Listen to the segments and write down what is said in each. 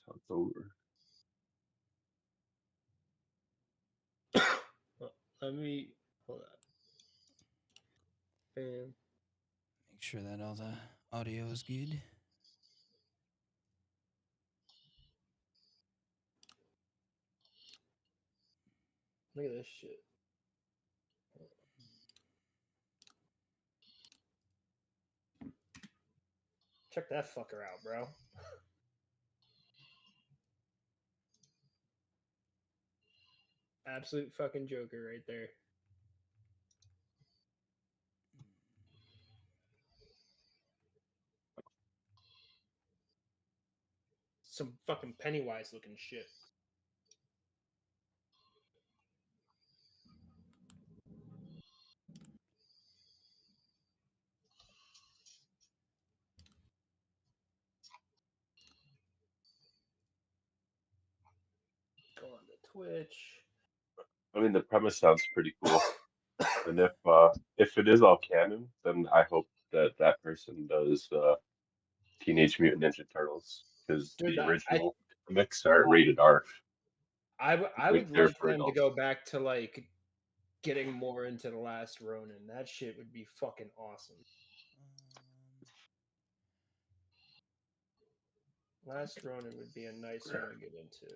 Sounds over. Well, let me hold on. Bam. Make sure that all the audio is good. Look at this shit. Check that fucker out, bro. Absolute fucking joker right there. Some fucking Pennywise looking shit. Go on to Twitch. I mean, the premise sounds pretty cool. And if it is all canon, then I hope that that person does Teenage Mutant Ninja Turtles, because the original comics are rated R. I would they're love for them to brutal. go back to like getting more into the Last Ronin. That shit would be fucking awesome. Last Ronin would be a nice one to get into.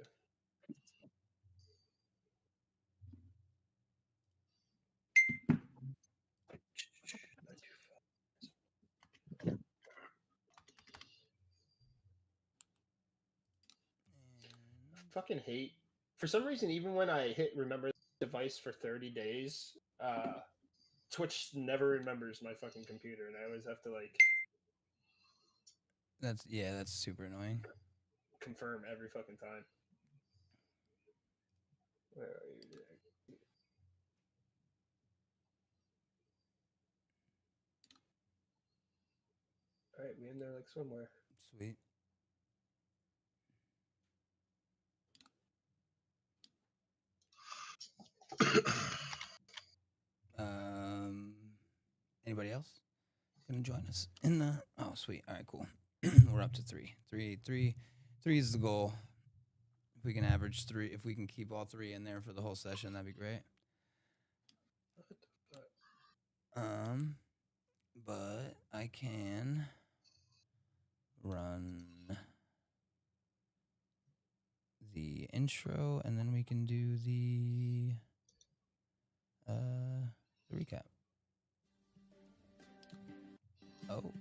I fucking hate. For some reason, even when I hit remember the device for 30 days, Twitch never remembers my fucking computer, and I always have to like That's super annoying. confirm every fucking time. Where are you? All right, we in there like somewhere. Sweet. Anybody else gonna join us in the? Oh, sweet. All right, cool. We're up to 3. 3 is the goal. If we can average 3, if we can keep all 3 in there for the whole session, that'd be great. But I can run the intro, and then we can do the recap. Oh.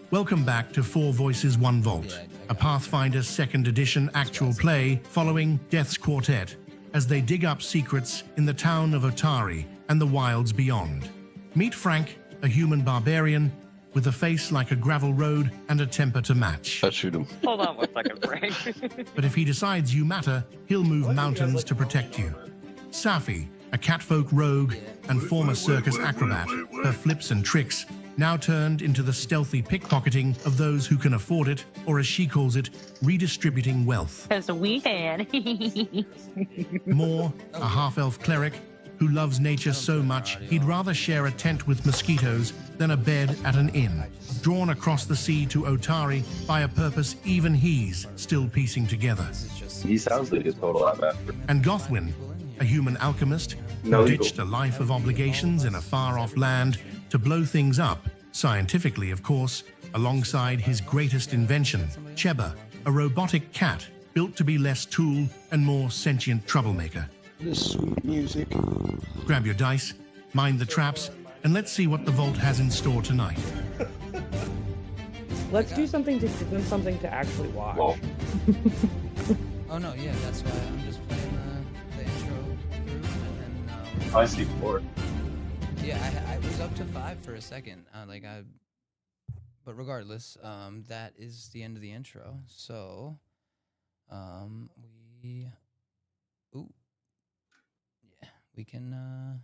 Welcome back to 4 Voices, 1 Vault, a Pathfinder 2nd edition actual play following Death's Quartet as they dig up secrets in the town of Otari and the wilds beyond. Meet Frank, a human barbarian with a face like a gravel road and a temper to match. Let's shoot him. Hold on 1 second, Frank. But if he decides you matter, he'll move mountains to protect you. Saffi, a catfolk rogue and former circus acrobat, her flips and tricks now turned into the stealthy pickpocketing of those who can afford it, or as she calls it, redistributing wealth. Because we can. Moore, a half-elf cleric who loves nature so much he'd rather share a tent with mosquitoes than a bed at an inn. Drawn across the sea to Otari by a purpose even he's still piecing together. He sounds like a total outmatch. And Gothwin, a human alchemist who ditched a life of obligations in a far-off land to blow things up, scientifically of course, alongside his greatest invention, Cheba, a robotic cat built to be less tool and more sentient troublemaker. This sweet music. Grab your dice, mind the traps, and let's see what the vault has in store tonight. Let's do something to give them something to actually watch. Whoa. Oh no, yeah, that's why I'm just playing the intro through, and then I see 4. yeah, I was up to 5 for a second. But regardless, that is the end of the intro. So, we can.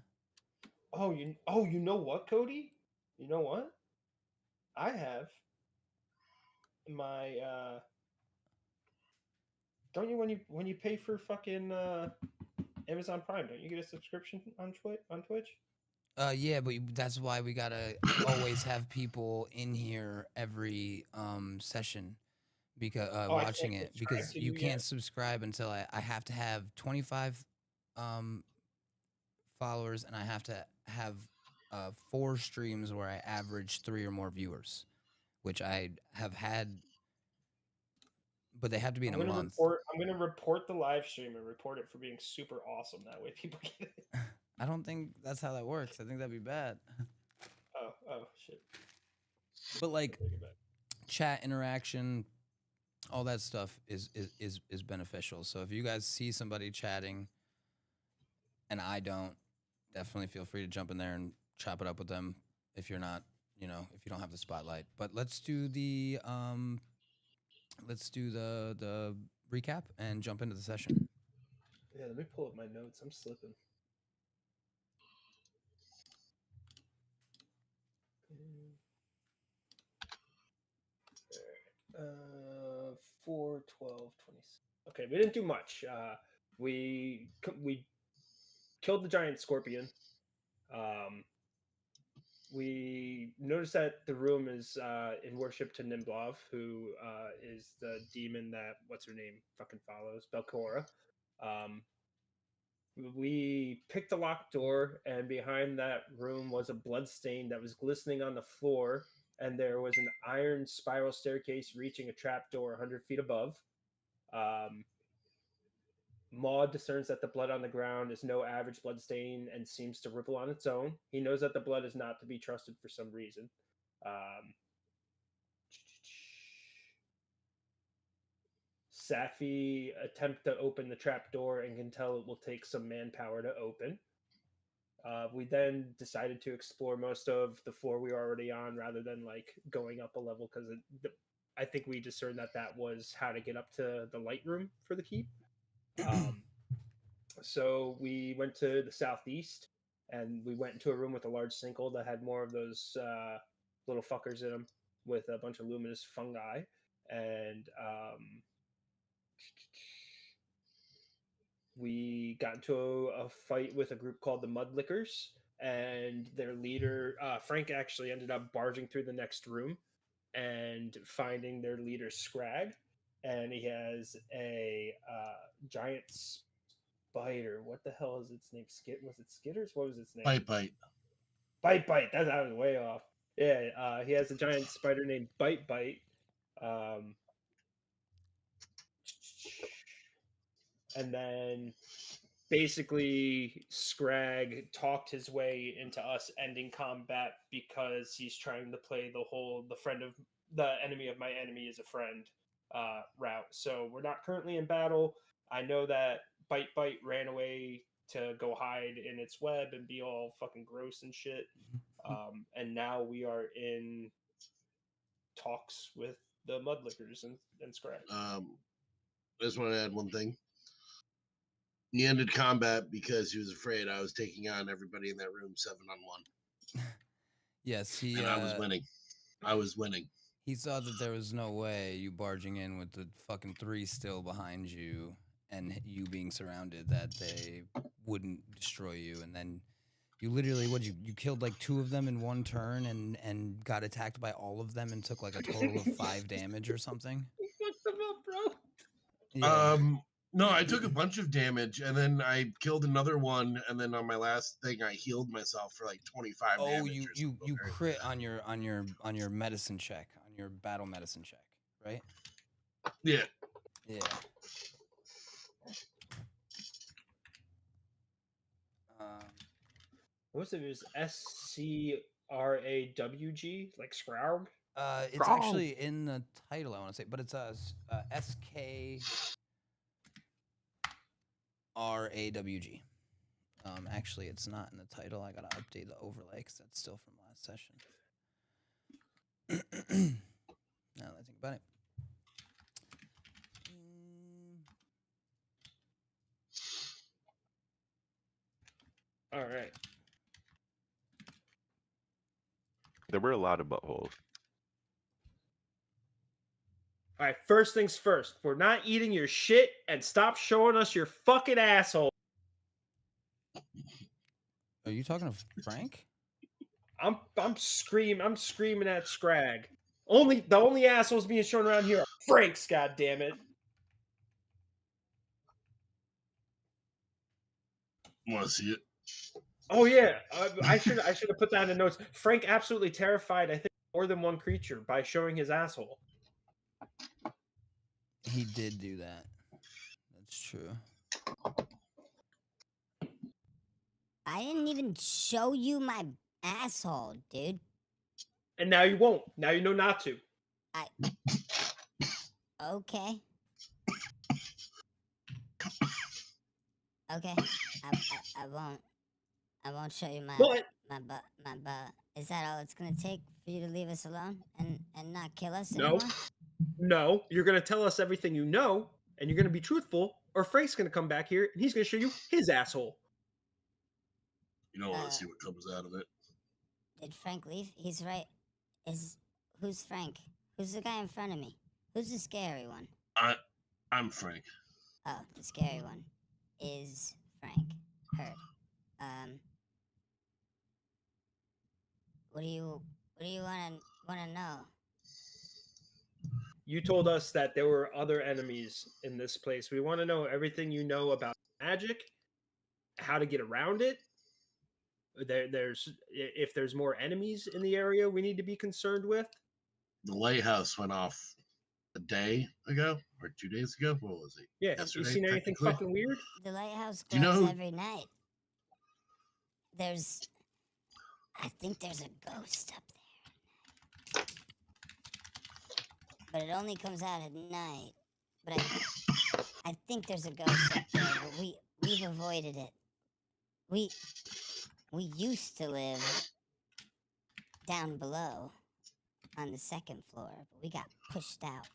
You know what, Cody? You know what? I have my don't you when you pay for fucking Amazon Prime, don't you get a subscription on Twitch? Yeah, but that's why we gotta always have people in here every session because Oh, I watching can't it subscribe because to you you can't yet? subscribe until I have to have 25 followers and I have to have 4 streams where I average 3 or more viewers, which I have had, but they have to be in a month. I'm gonna report the live stream and report it for being super awesome. That way people get it. I don't think that's how that works. I think that'd be bad. Oh shit. But like Take it back. chat interaction, all that stuff is beneficial. So if you guys see somebody chatting and I don't, definitely feel free to jump in there and chop it up with them if you're not, if you don't have the spotlight. But let's do the recap and jump into the session. Yeah, let me pull up my notes. I'm slipping. 4, 12, 26. Okay, we didn't do much. We killed the giant scorpion. We noticed that the room is in worship to Nimblov, who is the demon that what's her name fucking follows, Belcora. We picked a locked door, and behind that room was a blood stain that was glistening on the floor, and there was an iron spiral staircase reaching a trapdoor 100 feet above. Maud discerns that the blood on the ground is no average blood stain and seems to ripple on its own. He knows that the blood is not to be trusted for some reason. Saffi attempt to open the trapdoor and can tell it will take some manpower to open. We then decided to explore most of the floor we were already on rather than like going up a level because I think we discerned that was how to get up to the light room for the keep. So we went to the southeast and we went into a room with a large sinkhole that had more of those little fuckers in them with a bunch of luminous fungi. And we got into a fight with a group called the Mudlickers, and their leader, Frank, actually ended up barging through the next room and finding their leader, Skrawg. And he has a giant spider. What the hell is its name? Was it Skitters? What was its name? Bite. Bite. That was way off. Yeah, he has a giant spider named Bite. And then basically Skrawg talked his way into us ending combat because he's trying to play the enemy of my enemy is a friend route. So we're not currently in battle. I know that Bite ran away to go hide in its web and be all fucking gross and shit. And now we are in talks with the Mudlickers and Skrawg. I just want to add one thing. He ended combat because he was afraid I was taking on everybody in that room 7-on-1. Yes, and I was winning. He saw that there was no way you barging in with the fucking 3 still behind you and you being surrounded that they wouldn't destroy you. And then you literally, you killed like 2 of them in one turn and got attacked by all of them and took like a total of 5 damage or something. You fucked them up, bro. Yeah. No, I took a bunch of damage and then I killed another one, and then on my last thing I healed myself for like 25 damage. You crit on your medicine check, on your battle medicine check, right? Yeah. What was it? It was SCRAWG, like Skrawg? It's actually in the title, I want to say, but it's SKRAWG. Actually, it's not in the title. I gotta update the overlay because that's still from last session. Now that I think about it. All right. There were a lot of buttholes. All right, first things first. We're not eating your shit, and stop showing us your fucking asshole. Are you talking to Frank? I'm screaming at Skrawg. The only assholes being shown around here are Franks. God damn it! Want to see it? Oh yeah, I should have put that in the notes. Frank absolutely terrified, I think, more than one creature by showing his asshole. He did do that. That's true. I didn't even show you my asshole, dude. And now you won't. Now you know not to. Okay. Okay. I won't. I won't show you my But butt. My butt. Is that all it's gonna take for you to leave us alone and not kill us no, anymore? no, you're gonna tell us everything you know, and you're gonna be truthful, or Frank's gonna come back here and he's gonna show you his asshole. You don't want to see what comes out of it. Did Frank leave? He's right. Who's Frank? Who's the guy in front of me? Who's the scary one? I'm Frank. Oh, the scary one is Frank. Heard. What do you wanna know? You told us that there were other enemies in this place. We want to know everything you know about magic, how to get around it. There's if there's more enemies in the area we need to be concerned with. The lighthouse went off a day ago or 2 days ago. What was it? Yeah, Yesterday, you seen anything technically? fucking weird? The lighthouse Do you know glows who- every night. I think there's a ghost up there. But it only comes out at night. But I think there's a ghost up there, but we've avoided it. We used to live down below on the second floor, but we got pushed out.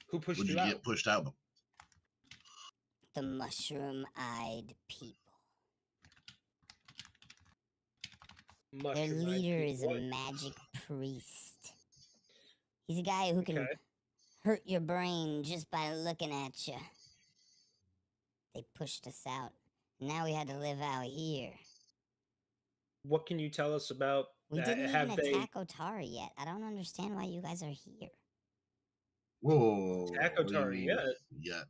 Who pushed Would you you out? get pushed out? The mushroom-eyed people. Their Mushroom-eyed leader is a people. magic priest. He's a guy who can Okay. hurt your brain just by looking at you. They pushed us out. Now we had to live out here. What can you tell us about We that? didn't Have even they attack Otari yet. I don't understand why you guys are here. Whoa. Attack what do you Otari mean, yet? Yet.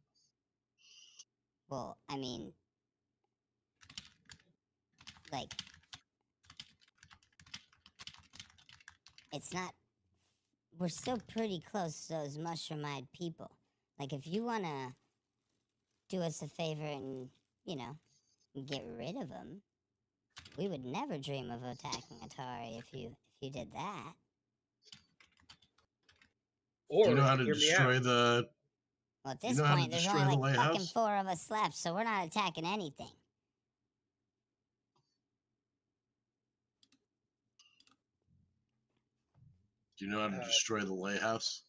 Well, I mean, like, it's not. We're still pretty close to those mushroom-eyed people. Like, if you want to do us a favor and, get rid of them, we would never dream of attacking Atari if you did that. Or Do you know how to hear me destroy out. the? Well, at You this know how to point, there's destroy only the like fucking lighthouse? 4 of us left, so we're not attacking anything. Do you know how to destroy the lighthouse?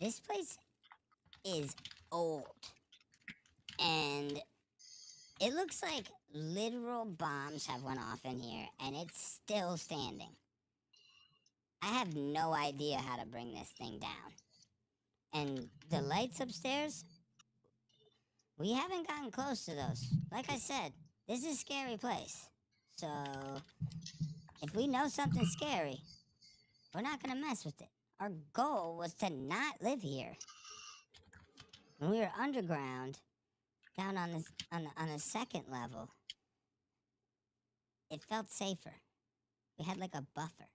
This place is old. And it looks like literal bombs have went off in here, and it's still standing. I have no idea how to bring this thing down. And the lights upstairs, we haven't gotten close to those. Like I said, this is a scary place. So, if we know something's scary, we're not going to mess with it. Our goal was to not live here. When we were underground, down on the second level, it felt safer. We had like a buffer.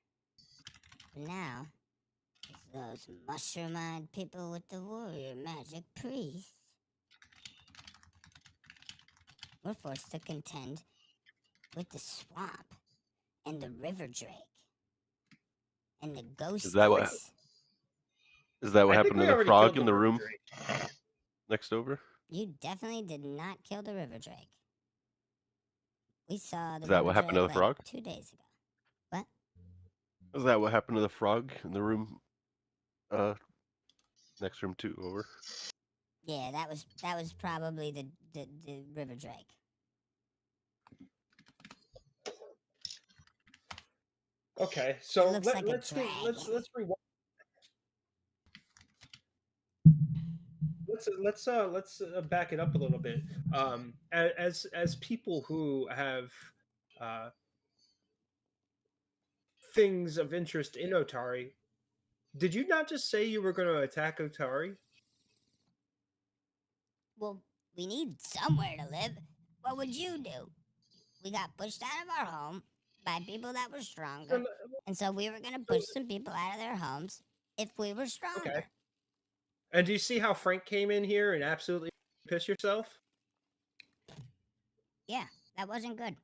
But now, it's those mushroom-eyed people with the warrior magic priest. We're forced to contend with the swamp and the river drake and the ghost. Is that what I think happened we to the already frog killed in the river room drake. next over? You definitely did not kill the river drake. We saw the Is that river what happened to drake the frog? 2 days ago. What? Is that what happened to the frog in the room? Next room 2 over. Yeah, that was probably the river drake. Okay, so looks like a let's rewind. let's back it up a little bit. As people who have uh, things of interest in Otari, did you not just say you were going to attack Otari? Well, we need somewhere to live. What would you do? We got pushed out of our home by people that were stronger, and so we were going to push some people out of their homes if we were stronger. Okay. And do you see how Frank came in here and absolutely pissed yourself? Yeah, that wasn't good.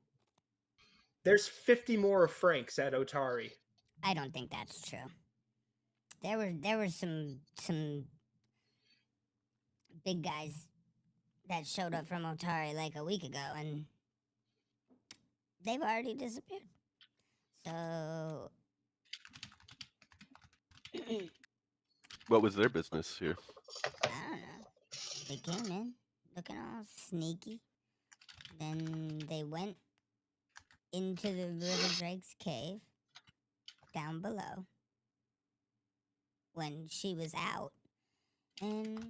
There's 50 more Franks at Otari. I don't think that's true. There were some big guys that showed up from Otari like a week ago, and they've already disappeared. So What was their business here? I don't know. They came in looking all sneaky. Then they went into the River Drake's cave down below when she was out. And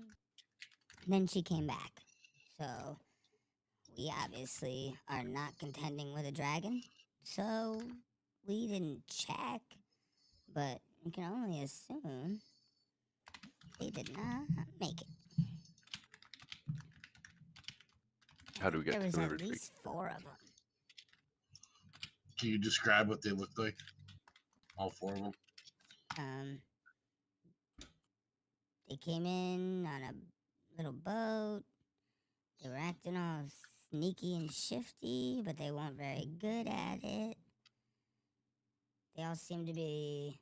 then she came back. So we obviously are not contending with a dragon. So we didn't check. But you can only assume they did not make it. How do we get There to was the at River Drake? least 4 of them. Can you describe what they looked like? All 4 of them. They came in on a little boat. They were acting all sneaky and shifty, but they weren't very good at it. They all seemed to be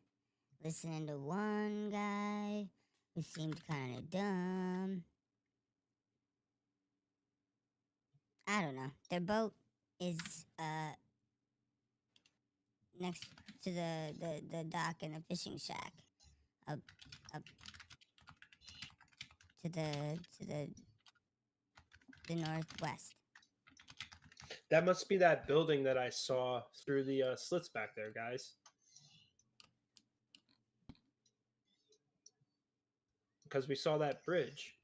listening to one guy who seemed kind of dumb. I don't know. Their boat is next to the dock and the fishing shack. Up to the northwest. That must be that building that I saw through the slits back there, guys. Because we saw that bridge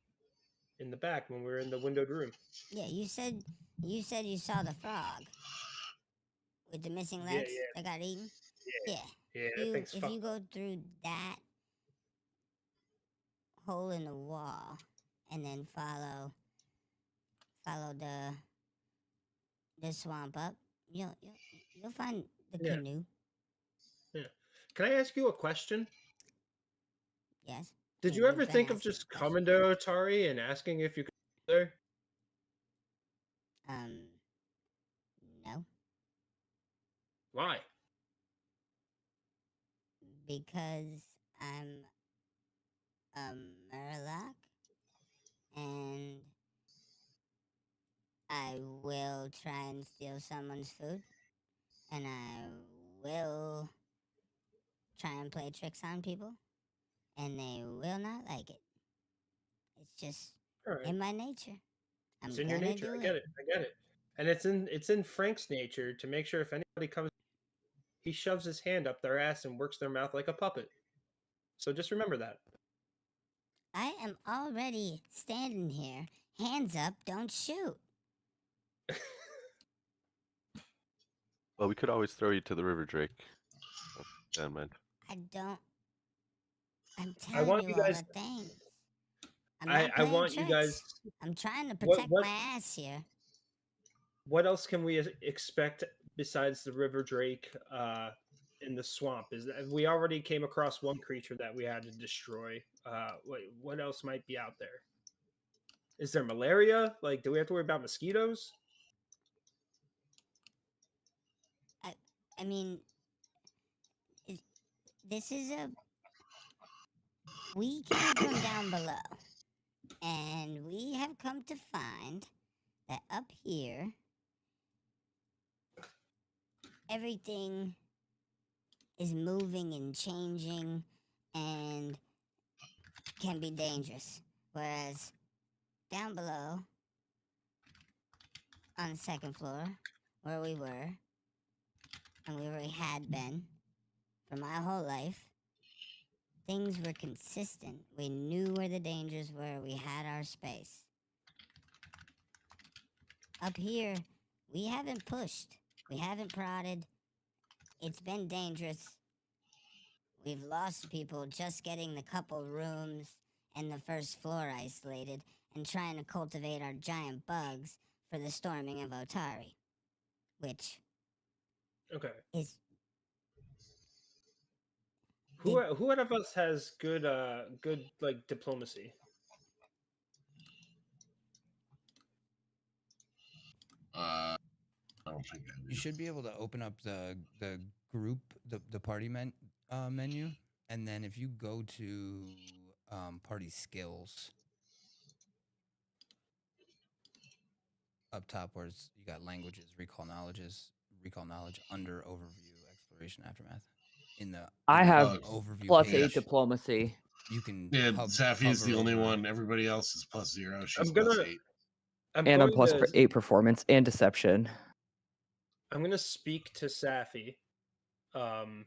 in the back when we were in the windowed room. Yeah, you said you saw the frog with the missing legs that got eaten. Yeah. If you go through that hole in the wall and then follow the swamp up, you'll find the canoe. Yeah. Can I ask you a question? Yes. Did you You've ever been think of asking just questions. coming to Otari and asking if you could go there? No, Why? because I'm a Murloc and I will try and steal someone's food, and I will try and play tricks on people, and they will not like it. It's just All right. in my nature. I'm It's in your gonna nature. do I get it. And it's in Frank's nature to make sure if anybody comes, he shoves his hand up their ass and works their mouth like a puppet. So just remember that. I am already standing here. Hands up, don't shoot. Well, we could always throw you to the River Drake. Oh, never mind. I don't. I'm I telling want you you all guys. the things. I'm not I playing want tricks. you guys. I'm trying to protect my ass here. What else can we expect besides the River Drake in the swamp? Is that we already came across one creature that we had to destroy. What else might be out there? Is there malaria? Like, do we have to worry about mosquitoes? I mean, this is we came from down below, and we have come to find that up here, everything is moving and changing and can be dangerous. Whereas down below, on the 2nd floor, where we were, and we had been for my whole life, things were consistent. We knew where the dangers were. We had our space. Up here, we haven't pushed. We haven't prodded. It's been dangerous. We've lost people just getting the couple rooms and the first floor isolated and trying to cultivate our giant bugs for the storming of Otari. Which Okay. is... Who out of us has good like diplomacy? I don't think I do. You should be able to open up the group, the party menu, and then if you go to party skills up top, where you got languages, recall knowledge under overview, exploration, aftermath. I have overview plus page, 8 diplomacy. You can Saffi is hover the only over it. one. Everybody else is +0. She's I'm gonna- +8. I'm And I'm going plus to 8 performance and deception. I'm gonna speak to Saffi, and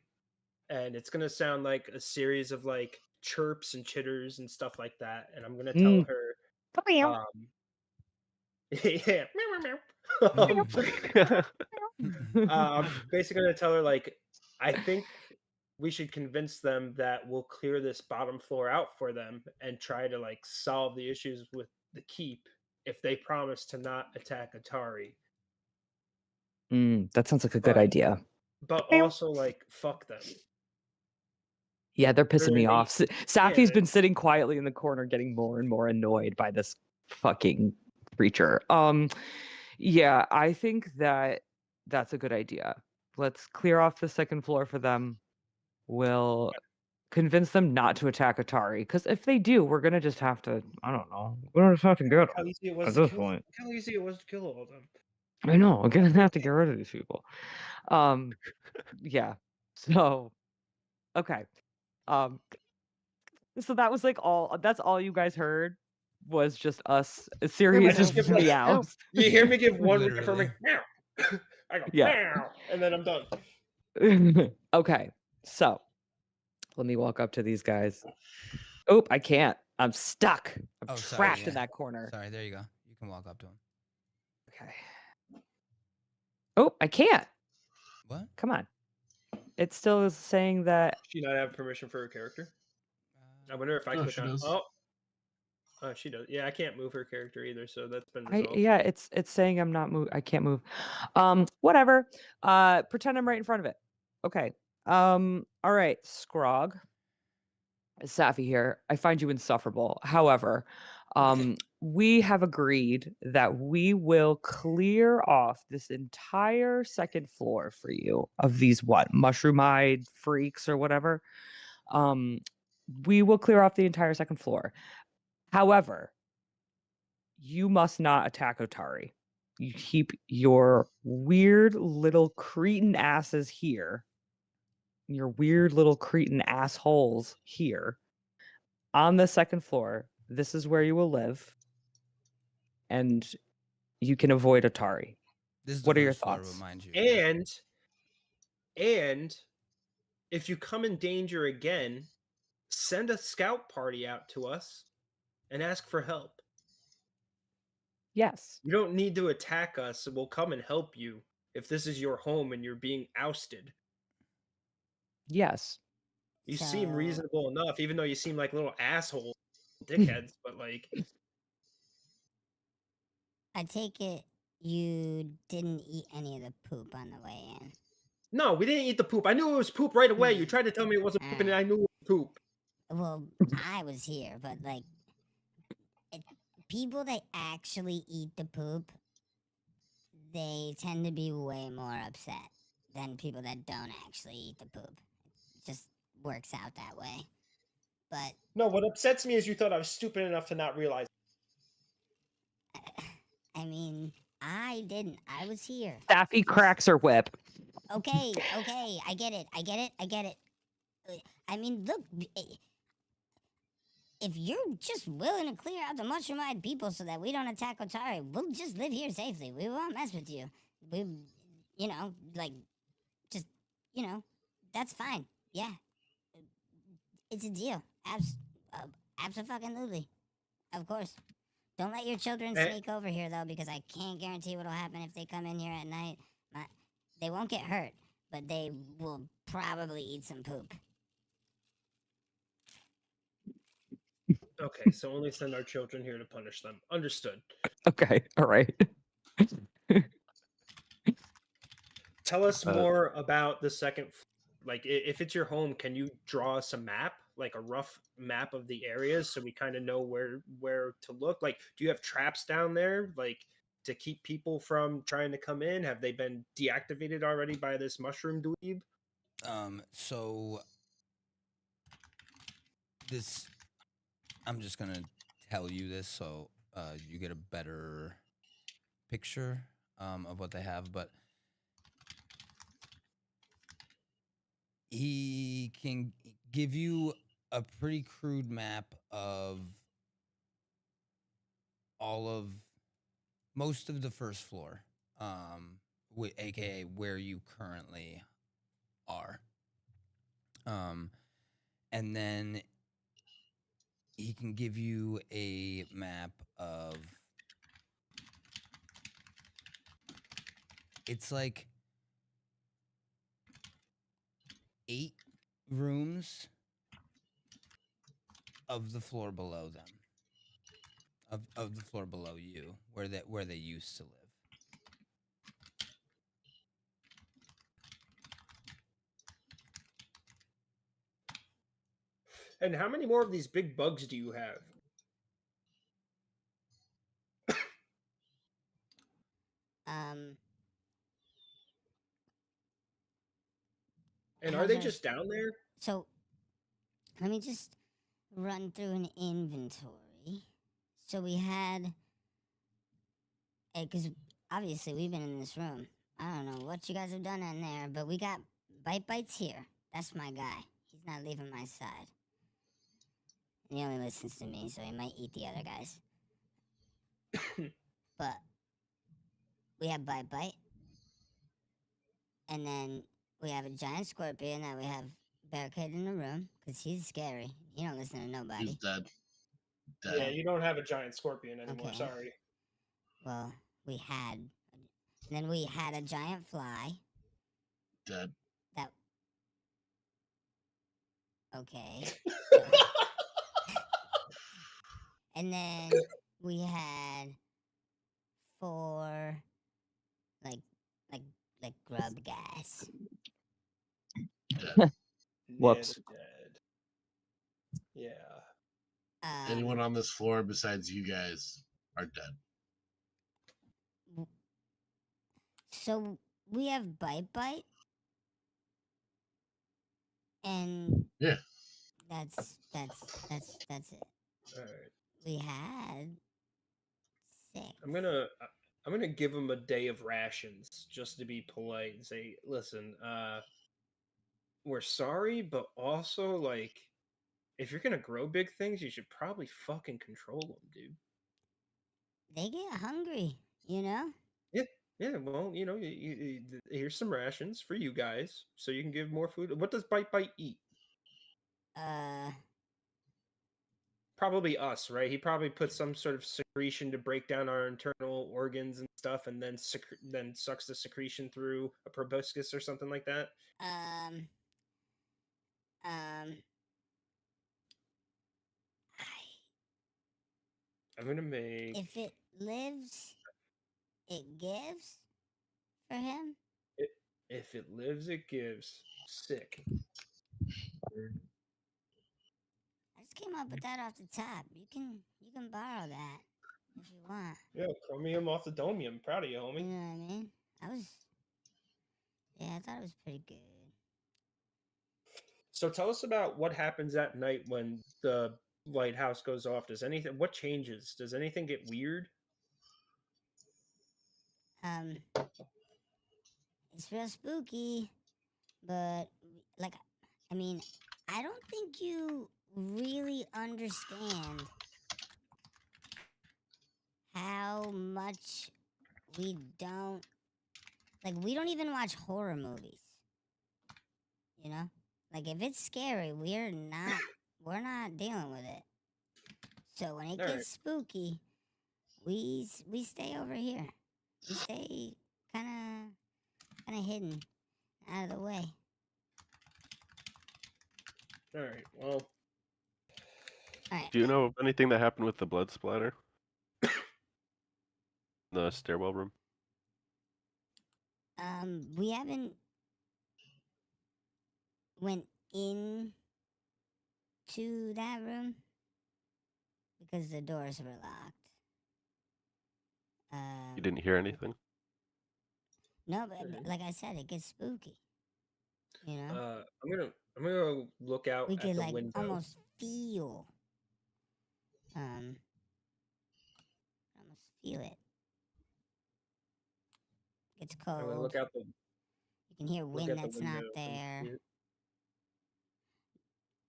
it's gonna sound like a series of like chirps and chitters and stuff like that. And I'm gonna tell her, yeah, basically gonna tell her like, I think we should convince them that we'll clear this bottom floor out for them and try to like solve the issues with the keep if they promise to not attack Atari. That sounds like a good But- idea. But also like fuck them. Yeah, they're pissing me Really? off. Saffi's Yeah. been sitting quietly in the corner getting more and more annoyed by this fucking creature. Yeah, I think that's a good idea. Let's clear off the second floor for them. We'll convince them not to attack Atari, because if they do, we're gonna just have to, I don't know, we're just have to get How them. easy it was At to this kill. point. How easy it was to kill all of them. I know, we're gonna have to get rid of these people. Yeah. So, okay. So that was like that's all you guys heard was just us, a I series just of give like, meows. You hear me give one Literally. reaffirming meow. I go Yeah. meow, and then I'm done. Okay, so let me walk up to these guys. Oh, I can't. I'm stuck. I'm Oh, sorry, trapped in yeah. that corner. Sorry, there you go. You can walk up to him. Okay. Oh, I can't. What? Come on. It still is saying that. Does she not have permission for her character? I wonder if I No, click she on. does. Oh, she does. Yeah, I can't move her character either, so that's been resolved. Yeah, it's saying I'm not move. I can't move. Whatever. Pretend I'm right in front of it. Okay. All right, Skrawg. Saffi here. I find you insufferable. However, we have agreed that we will clear off this entire second floor for you of these mushroom-eyed freaks or whatever. We will clear off the entire second floor. However, you must not attack Otari. You keep your weird little cretin asses here. Your weird little cretin assholes here. On the second floor, this is where you will live. And you can avoid Atari. This is the What are your first floor, thoughts? but mind you. And if you come in danger again, send a scout party out to us and ask for help. Yes. You don't need to attack us. We'll come and help you if this is your home and you're being ousted. Yes. You seem So- reasonable enough, even though you seem like little assholes, dickheads, but like, I take it you didn't eat any of the poop on the way in. no, we didn't eat the poop. I knew it was poop right away. You tried to tell me it wasn't poop, and I knew it was poop. Well, I was here, but like, people that actually eat the poop, they tend to be way more upset than people that don't actually eat the poop. It just works out that way. But No, what upsets me is you thought I was stupid enough to not realize. I mean, I didn't. I was here. Saffi cracks her whip. Okay, I get it. I mean, look, if you're just willing to clear out the mushroom-eyed people so that we don't attack Otari, we'll just live here safely. We won't mess with you. We, that's fine. Yeah. It's a deal. Absolutely. Of course. Don't let your children Eh. sneak over here, though, because I can't guarantee what'll happen if they come in here at night. They won't get hurt, but they will probably eat some poop. Okay, so only send our children here to punish them. Understood. Okay. All right. Tell us Uh, more about the second. Like, if it's your home, can you draw us a map, like a rough map of the areas, so we kind of know where to look? Like, do you have traps down there, like to keep people from trying to come in? Have they been deactivated already by this mushroom dweeb? So this, I'm just gonna tell you this so you get a better picture of what they have, but he can give you a pretty crude map of most of the first floor, aka where you currently are. And then he can give you a map of, it's like 8 rooms of the floor below them, of the floor below you, where they used to live. And how many more of these big bugs do you have? And are how's they our- just down there? So, let me just run through an inventory. So we had, because obviously we've been in this room. I don't know what you guys have done in there, but we got Bites here. That's my guy. He's not leaving my side. And he only listens to me, so he might eat the other guys. But we have Bite. And then we have a giant scorpion that we have barricaded in the room, because he's scary. He don't listen to nobody. He's dead. Yeah, you don't have a giant scorpion anymore. Okay. Sorry. Well, we had. And then we had a giant fly. Dead. That. Okay. And then we had 4 like grub guys. Dead. Whoops. Yeah, they're dead. Yeah. Anyone on this floor besides you guys are dead. So we have Bite. And Yeah. that's it. All right. We had 6. I'm gonna give them a day of rations just to be polite and say, listen, we're sorry, but also like, if you're gonna grow big things, you should probably fucking control them, dude. They get hungry, you know. Yeah. Well, here's some rations for you guys, so you can give more food. What does Bite eat? Probably us, right? He probably puts some sort of secretion to break down our internal organs and stuff, and then then sucks the secretion through a proboscis or something like that. I'm gonna make. If it lives, it gives for him. If it lives, it gives. Sick. I just came up with that off the top. You can borrow that if you want. Yeah, chromium off the domium. Proud of you, You homie. know what I mean? I thought it was pretty good. So tell us about what happens at night when the lighthouse goes off. What changes? Does anything get weird? It's real spooky, but like, I mean, I don't think you really understand how much we don't even watch horror movies. You know? Like, if it's scary, we're not not dealing with it. So when it All gets right. spooky, we stay over here. We stay kind of hidden, out of the way. All right. Well, All right. Do you know of anything that happened with the blood splatter? The stairwell room? We haven't went in to that room because the doors were locked. You didn't hear anything? No, but like I said, it gets spooky. You know, I'm gonna look out we at could the like window. almost feel it. It's I'm gonna cold. look out the You can hear look wind at the that's not window and there. see it.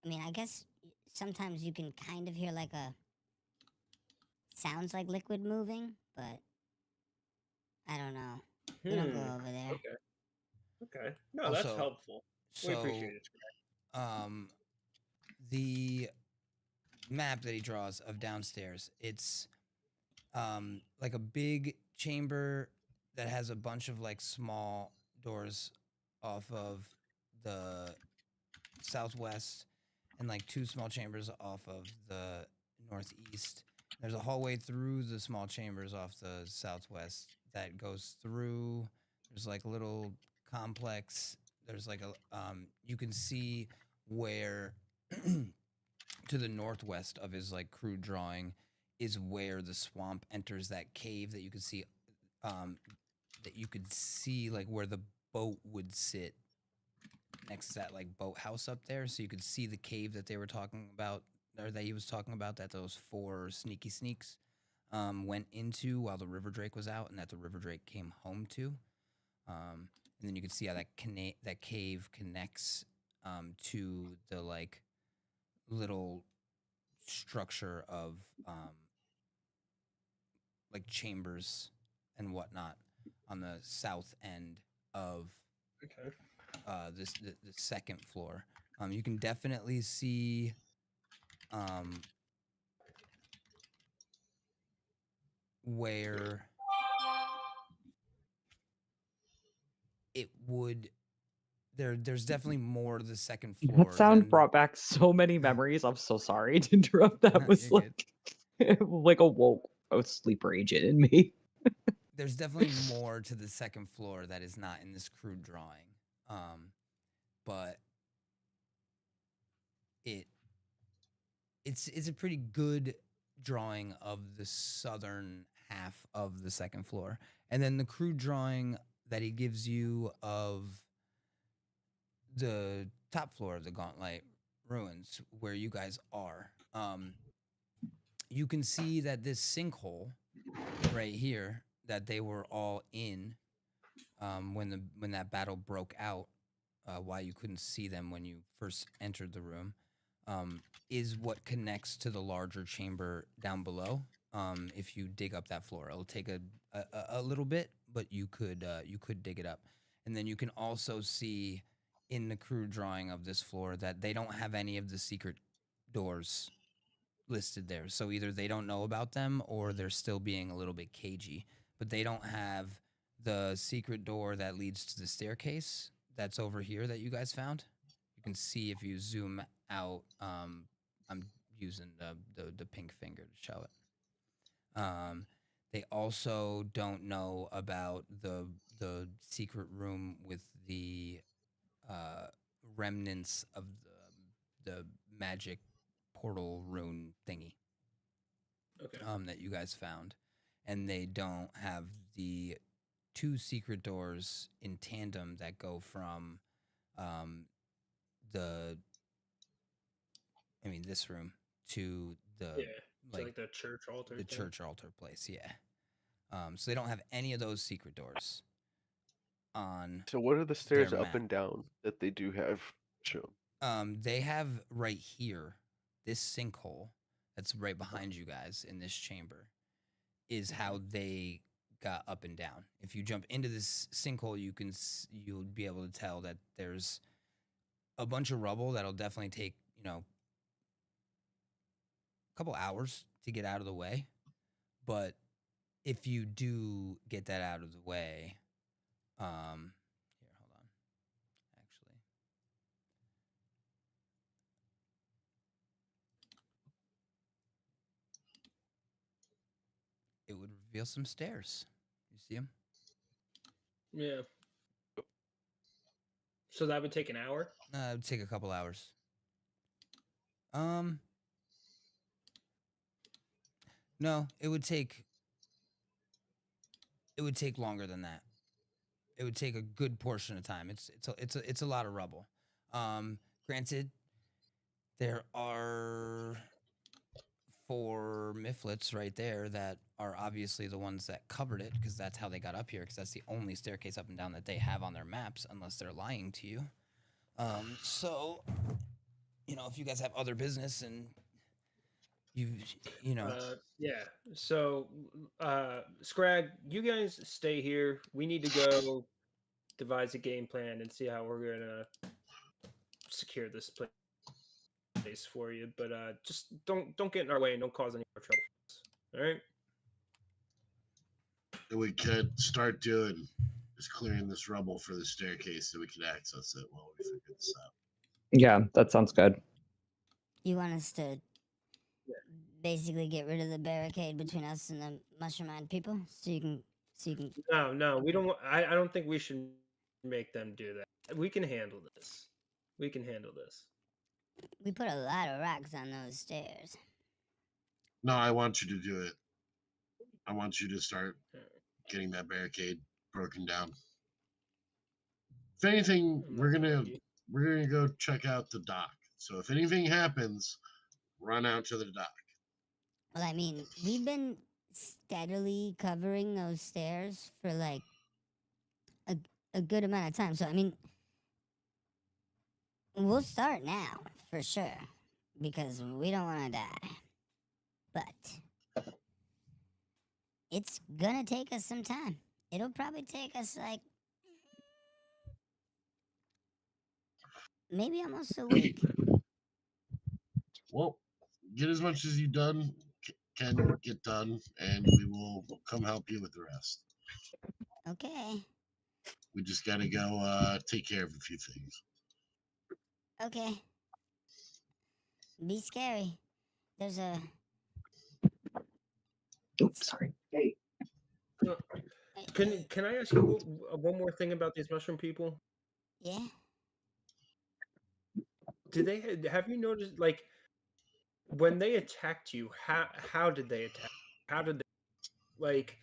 I mean, I guess sometimes you can kind of hear like sounds like liquid moving, but I don't know. We don't go over there. Okay. Okay. No, that's Also, helpful. We appreciate it. The map that he draws of downstairs, it's like a big chamber that has a bunch of like small doors off of the southwest and like 2 small chambers off of the northeast. There's a hallway through the small chambers off the southwest that goes through. There's like a little complex. There's like you can see where to the northwest of his like crude drawing is where the swamp enters that cave that you could see like where the boat would sit next to that like boathouse up there, so you could see the cave that they were talking about, or that he was talking about, that those 4 sneaky sneaks went into while the river drake was out, and that the river drake came home to. And then you can see how that cave connects to the like little structure of like chambers and whatnot on the south end of Okay. the second floor. You can definitely see where it would there's definitely more to the second floor. That sound than- brought back so many memories. I'm so sorry to interrupt. That was You're like like a sleeper agent in me. There's definitely more to the second floor that is not in this crude drawing. But it's a pretty good drawing of the southern half of the second floor. And then the crude drawing that he gives you of the top floor of the Gauntlight ruins, where you guys are, you can see that this sinkhole right here that they were all in when that battle broke out, why you couldn't see them when you first entered the room, is what connects to the larger chamber down below. If you dig up that floor, it'll take a little bit, but you could dig it up. And then you can also see in the crude drawing of this floor that they don't have any of the secret doors listed there. So either they don't know about them or they're still being a little bit cagey. But they don't have the secret door that leads to the staircase that's over here that you guys found. You can see if you zoom out. I'm using the pink finger to show it. They also don't know about the secret room with the remnants of the magic portal rune thingy. Okay. That you guys found. And they don't have the 2 secret doors in tandem that go from this room to the like the church altar. the thing. church altar place, yeah. So they don't have any of those secret doors on. So what are the stairs their up map. and down that they do have shown? They have right here, this sinkhole that's right behind you guys in this chamber is how they got up and down. If you jump into this sinkhole, you'll be able to tell that there's a bunch of rubble that'll definitely take, couple hours to get out of the way, but if you do get that out of the way, here, hold on. Actually, it would reveal some stairs. You see them? Yeah. So that would take an hour? It would take a couple hours. No, it would take longer than that. It would take a good portion of time. It's a lot of rubble. Granted, there are 4 mitflits right there that are obviously the ones that covered it, because that's how they got up here, because that's the only staircase up and down that they have on their maps, unless they're lying to you. So, if you guys have other business and you know. Yeah. So, Skrawg, you guys stay here. We need to go devise a game plan and see how we're gonna secure this place for you. But just don't get in our way and don't cause any more trouble for us. All right. And we could start doing is clearing this rubble for the staircase so we can access it while we figure this out. Yeah, that sounds good. You want us to basically get rid of the barricade between us and the mushroom-eyed people, so you can. No, we don't. I don't think we should make them do that. We can handle this. We can handle this. We put a lot of rocks on those stairs. No, I want you to do it. I want you to start getting that barricade broken down. If anything, we're gonna go check out the dock. So if anything happens, run out to the dock. Well, I mean, we've been steadily covering those stairs for like a good amount of time. So I mean, we'll start now for sure because we don't want to die. But it's gonna take us some time. It'll probably take us like maybe almost a week. Well, get as much as you can get done, and we will come help you with the rest. Okay. We just gotta go take care of a few things. Okay. Be scary. There's a. Oops, sorry. Hey. Can I ask you one more thing about these mushroom people? Yeah. Did they have you noticed like when they attacked you? How did they attack? How did they like?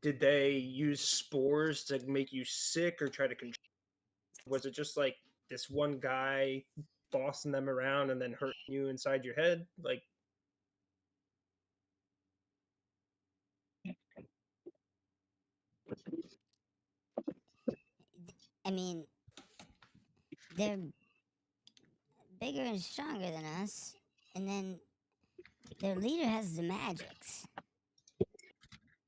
Did they use spores to make you sick or try to control? Was it just like this one guy bossing them around and then hurting you inside your head? Like, I mean, they're bigger and stronger than us, and then their leader has the magics.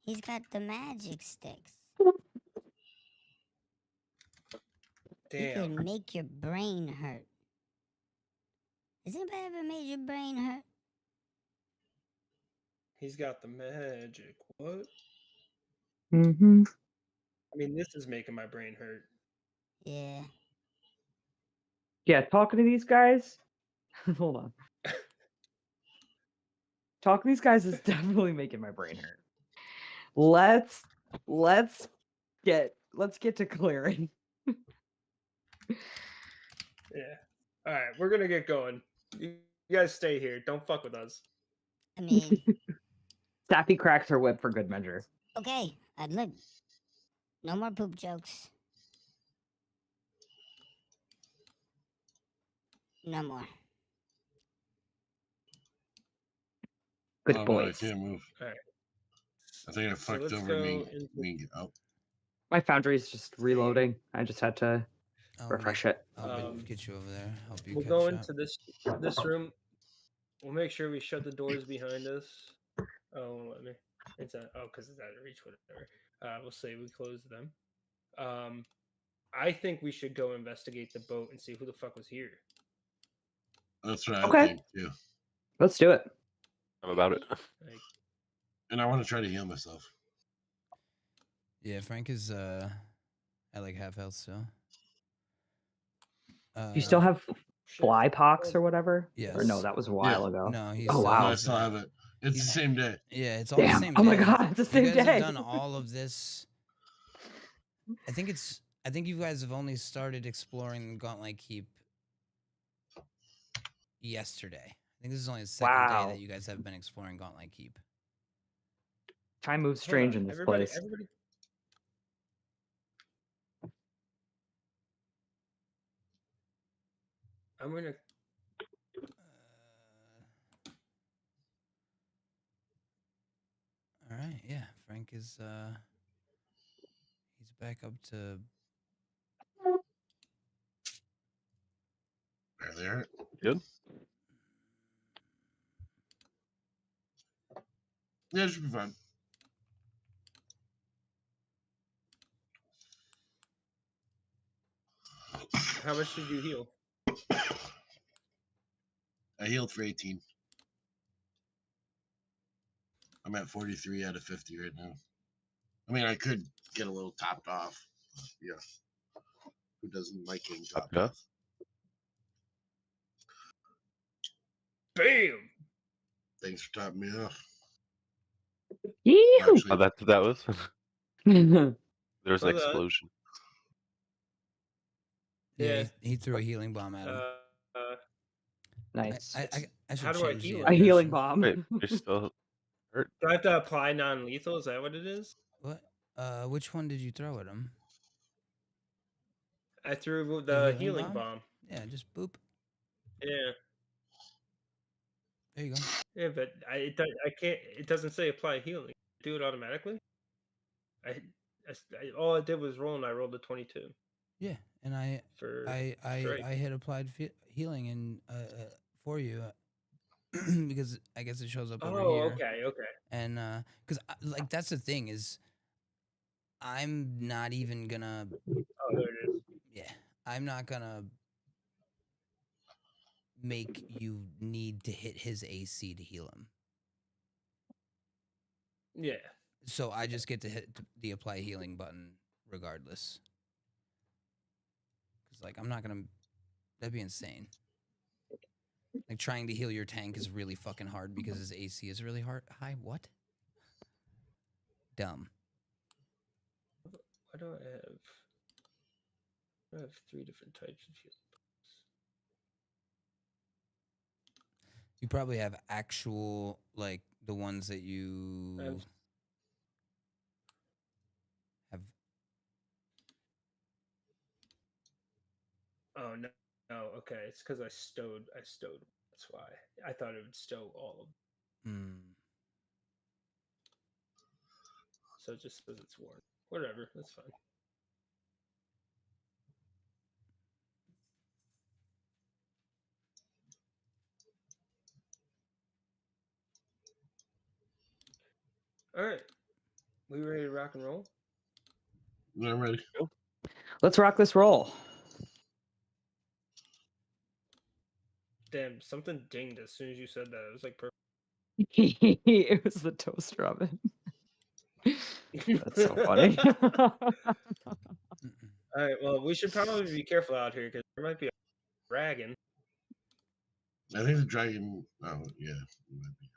He's got the magic sticks. He damn. could make your brain hurt. Has anybody ever made your brain hurt? He's got the magic. What? Mm-hmm. I mean, this is making my brain hurt. Yeah. Yeah, talking to these guys. Hold on. Talking to these guys is definitely making my brain hurt. Let's get to clearing. Yeah. All right, we're gonna get going. You guys stay here. Don't fuck with us. I mean, Saffi cracks her whip for good measure. okay, I'd live. No more poop jokes. No more. Good Oh, no, I boys. can't move. All right. I think I So fucked let's over go me. into- Oh, My foundry's just reloading. I just had to I'll refresh it. get you over there. Help you We'll catch go up. into this room. We'll make sure we shut the doors behind us. Oh, it won't let me. It's because it's out of reach. Whatever. We'll say we close them. I think we should go investigate the boat and see who the fuck was here. that's right. Okay. I think too. Let's do it. I'm about it. Like, And I want to try to heal myself. Yeah, Frank is at like half health still. Do you still have shit. fly pox or whatever? Or no, Yes. that was a while ago. No, he's Oh, still wow. No, I has still that. have it. It's the same day. Yeah, it's all the Damn. same Oh my day. God, it's the same You guys day. have done all of this. I think you guys have only started exploring Gauntlight Keep yesterday. I think this is only the second day Wow. that you guys have been exploring Gauntlight Keep. Time moves Hold strange on, in this everybody, place. everybody. I'm gonna. All right, yeah. Frank is he's back up to There. Good. Yeah, it should be fine. How much did you heal? I healed for 18. I'm at 43 out of 50 right now. I mean, I could get a little topped off. Yeah. Who doesn't like getting topped Yeah. off? Bam! Thanks for topping me off. Yee-hoo! Oh, Actually, that was. There was an Hold on. explosion. yeah. Yeah. He threw a healing bomb at him. Nice. I should How do I change the heal? A healing animation. bomb. Wait, you're still hurt? Do I have to apply non-lethal? Is that what it is? What? Which one did you throw at him? I threw The the healing healing bomb? bomb. Yeah, just boop. Yeah. There you go. Yeah, but I can't. It doesn't say apply healing. Do it automatically. All I did was roll, and I rolled a 22 Yeah, and I for I hit applied healing and for you because I guess it shows up over Oh, here. okay. And because like that's the thing is, I'm not even gonna. Oh, there it is. Yeah, I'm not gonna make you need to hit his AC to heal him. Yeah. So I just get to hit the apply healing button regardless. Because like I'm not gonna. That'd be insane. Like trying to heal your tank is really fucking hard because his AC is really high. What? Dumb. Why do I have? I have 3 different types of healing. You probably have actual like the ones that you have. Oh no. Okay. It's because I stowed. That's why. I thought it would stow all of them. Hmm. So it just says it's worn. Whatever. That's fine. All right. We ready to rock and roll? Yeah, I'm ready. Let's rock this roll. Damn, something dinged as soon as you said that. It was like perfect. It was the toaster oven. That's so funny. All right. Well, we should probably be careful out here because there might be a dragon. I think the dragon. Oh, yeah. It might be.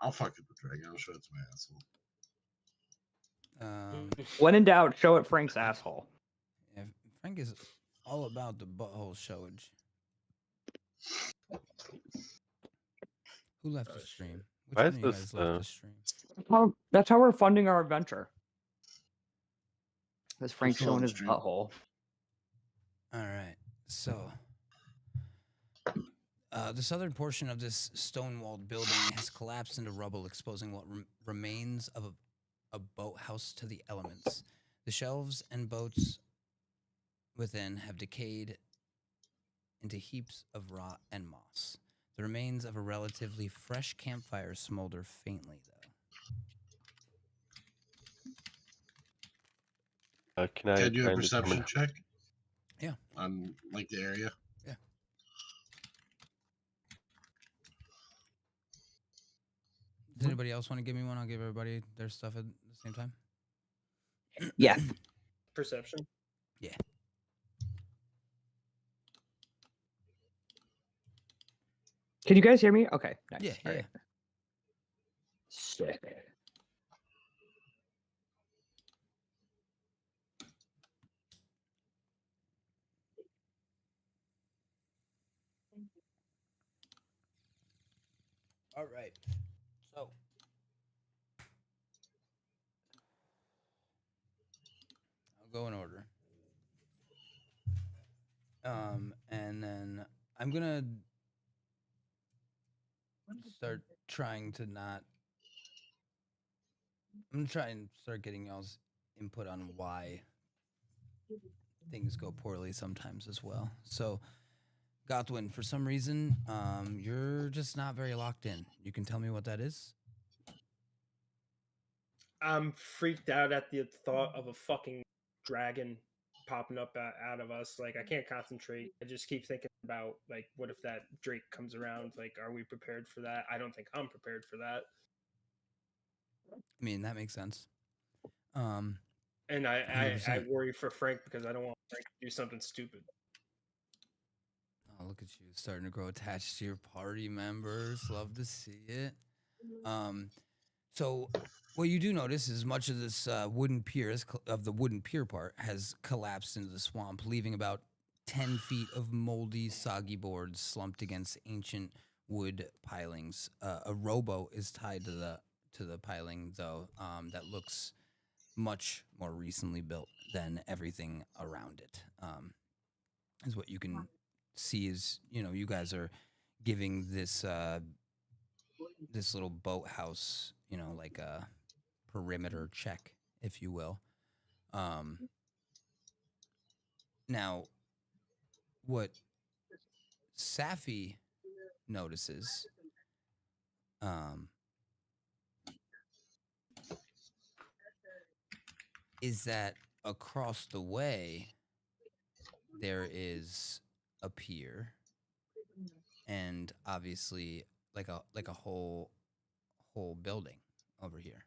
I'll fuck with the dragon. I'll show it to my asshole. When in doubt, show it Frank's asshole. Yeah, Frank is all about the butthole showage. Who left the stream? Which Why one is of you this, guys left the stream? That's how we're funding our adventure. Is Frank Who's still on showing the his stream? butthole? All right, so the southern portion of this stone-walled building has collapsed into rubble, exposing what remains of a boathouse to the elements. The shelves and boats within have decayed into heaps of rot and moss. The remains of a relatively fresh campfire smolder faintly, though. Can I Can I do try a and perception determine- check? Yeah. On like the area. Yeah. Does anybody else want to give me one? I'll give everybody their stuff at the same time. Yeah. Perception. Yeah. Can you guys hear me? Okay. Nice. Yeah. All Yeah. right. Sick. All right. So I'll go in order. And then I'm gonna start trying to not. I'm gonna try and start getting y'all's input on why things go poorly sometimes as well. So, Gothwin, for some reason, you're just not very locked in. You can tell me what that is? I'm freaked out at the thought of a fucking dragon popping up out of us. Like, I can't concentrate. I just keep thinking about, like, what if that Drake comes around? Like, are we prepared for that? I don't think I'm prepared for that. I mean, that makes sense. And I 100%. worry for Frank because I don't want Frank to do something stupid. Oh, look at you starting to grow attached to your party members. Love to see it. So what you do notice is much of this wooden pier, of the wooden pier part, has collapsed into the swamp, leaving about 10 feet of moldy, soggy boards slumped against ancient wood pilings. A rowboat is tied to the piling, though, that looks much more recently built than everything around it. Is what you can see is, you guys are giving this this little boathouse, like a perimeter check, if you will. Now, what Saffi notices is that across the way there is a pier, and obviously like a whole building over here.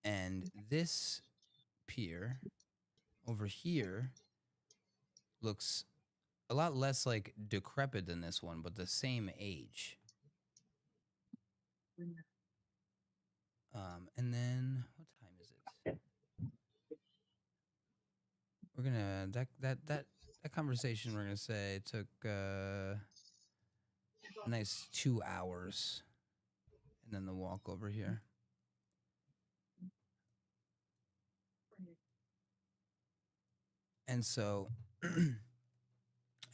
And this pier over here looks a lot less like decrepit than this one, but the same age. And then what time is it? We're gonna that conversation we're gonna say took a nice 2 hours, and then the walk over here. And so I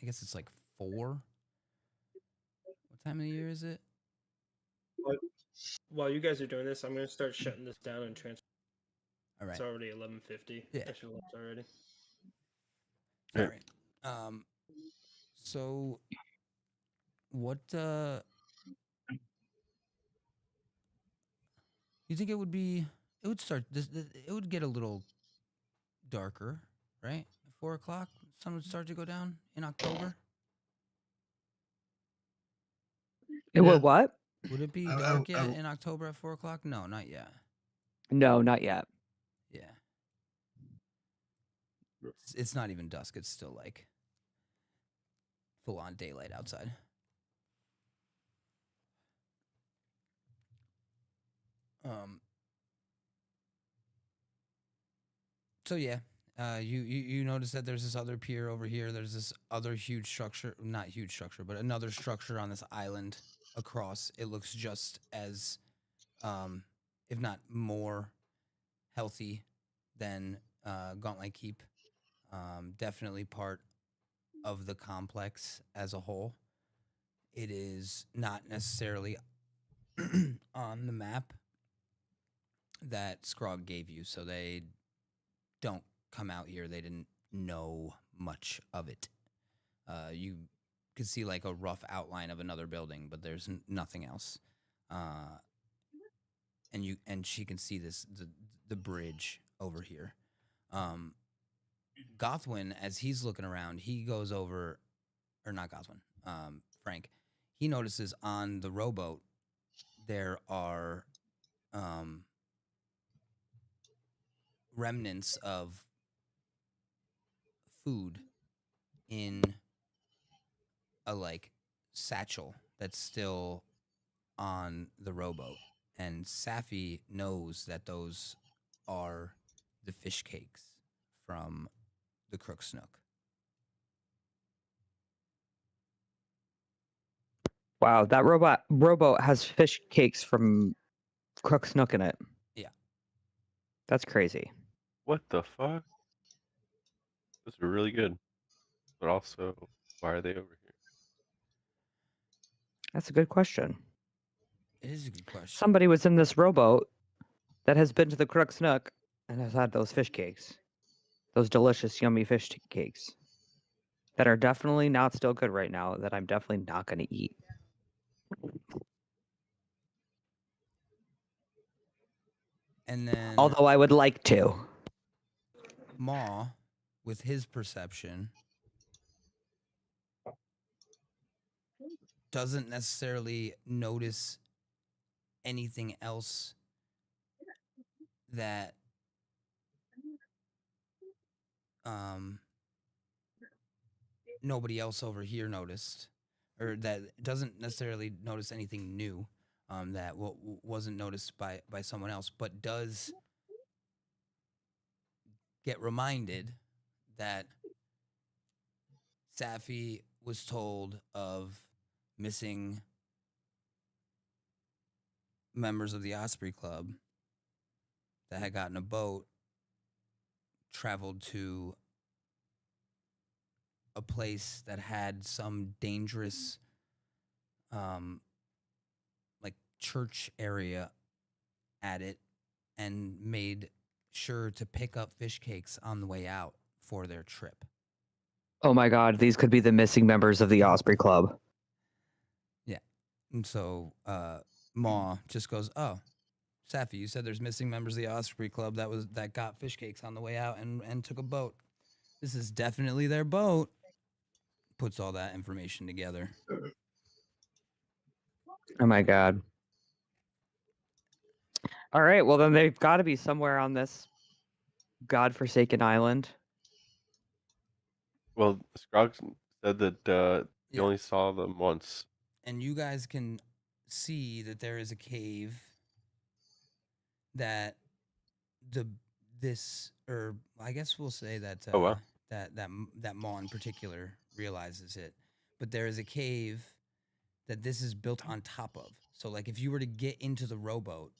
guess it's like 4. What time of the year is it? While you guys are doing this, I'm going to start shutting this down and transfer. All right. It's already 11:50. Yeah. I should have left already. All right. So what you think it would be? It would start this. It would get a little darker, right? At 4 o'clock, sun would start to go down in October. It would what? Would it be dark yet in October at 4 o'clock? No, not yet. No, not yet. Yeah. It's not even dusk. It's still like full on daylight outside. So yeah, you notice that there's this other pier over here. There's this other huge structure, not huge structure, but another structure on this island across. It looks just as, if not more, healthy than Gauntlight Keep. Definitely part of the complex as a whole. It is not necessarily on the map that Skrawg gave you, so they don't come out here. They didn't know much of it. You could see like a rough outline of another building, but there's nothing else. And she can see the bridge over here. Gothwin, as he's looking around, he goes over, or not Gothwin, Frank. he notices on the rowboat there are remnants of food in a like satchel that's still on the rowboat, and Saffi knows that those are the fish cakes from the Crook Snook. Wow, that rowboat has fish cakes from Crook Snook in it. Yeah. That's crazy. What the fuck? Those are really good. But also, why are they over here? That's a good question. It is a good question. Somebody was in this rowboat that has been to the Crook Snook and has had those fish cakes. Those delicious, yummy fish cakes that are definitely not still good right now, that I'm definitely not going to eat. And then Although I would like to. Maw, with his perception, doesn't necessarily notice anything else that nobody else over here noticed, or that doesn't necessarily notice anything new that wasn't noticed by someone else, but does get reminded that Saffi was told of missing members of the Osprey Club that had gotten a boat, traveled to a place that had some dangerous like church area at it, and made sure to pick up fish cakes on the way out for their trip. Oh my god, these could be the missing members of the Osprey Club. Yeah. And so Maw just goes, "Oh, Saffi, you said there's missing members of the Osprey Club that got fish cakes on the way out and took a boat. This is definitely their boat." Puts all that information together. Oh my god. All right, well then they've got to be somewhere on this godforsaken island. Well, Skrawg said that he Yeah. only saw them once. And you guys can see that there is a cave that I guess we'll say that Oh, wow. that Maw in particular realizes it. But there is a cave that this is built on top of. So like if you were to get into the rowboat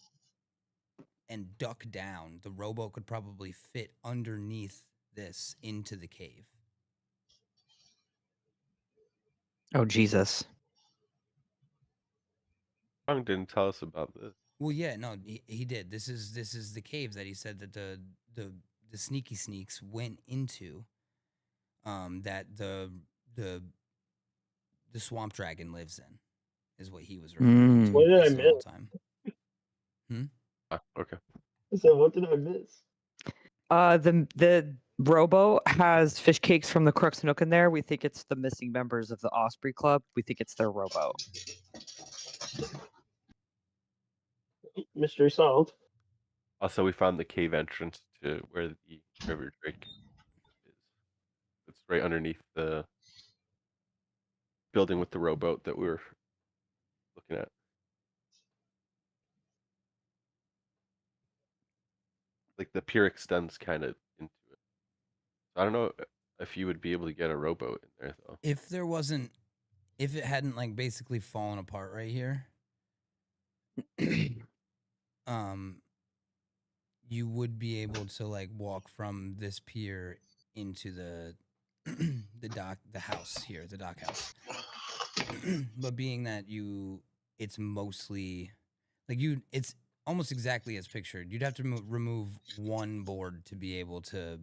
and duck down, the rowboat could probably fit underneath this into the cave. Oh Jesus. Skrawg didn't tell us about this. Well, yeah, no, he did. This is the cave that he said that the sneaky sneaks went into. That the swamp dragon lives in, is what he was referring to. What did I the whole miss? time. Okay. So what did I miss? The rowboat has fish cakes from the Crook Snook in there. We think it's the missing members of the Osprey Club. We think it's their rowboat. Mystery solved. Also, we found the cave entrance to where the river drake is. It's right underneath the building with the rowboat that we were looking at. Like the pier extends kind of into it. So I don't know if you would be able to get a rowboat in there though. If it hadn't like basically fallen apart right here, you would be able to like walk from this pier into the the house here, the dock house. But being that it's mostly like it's almost exactly as pictured. You'd have to remove one board to be able to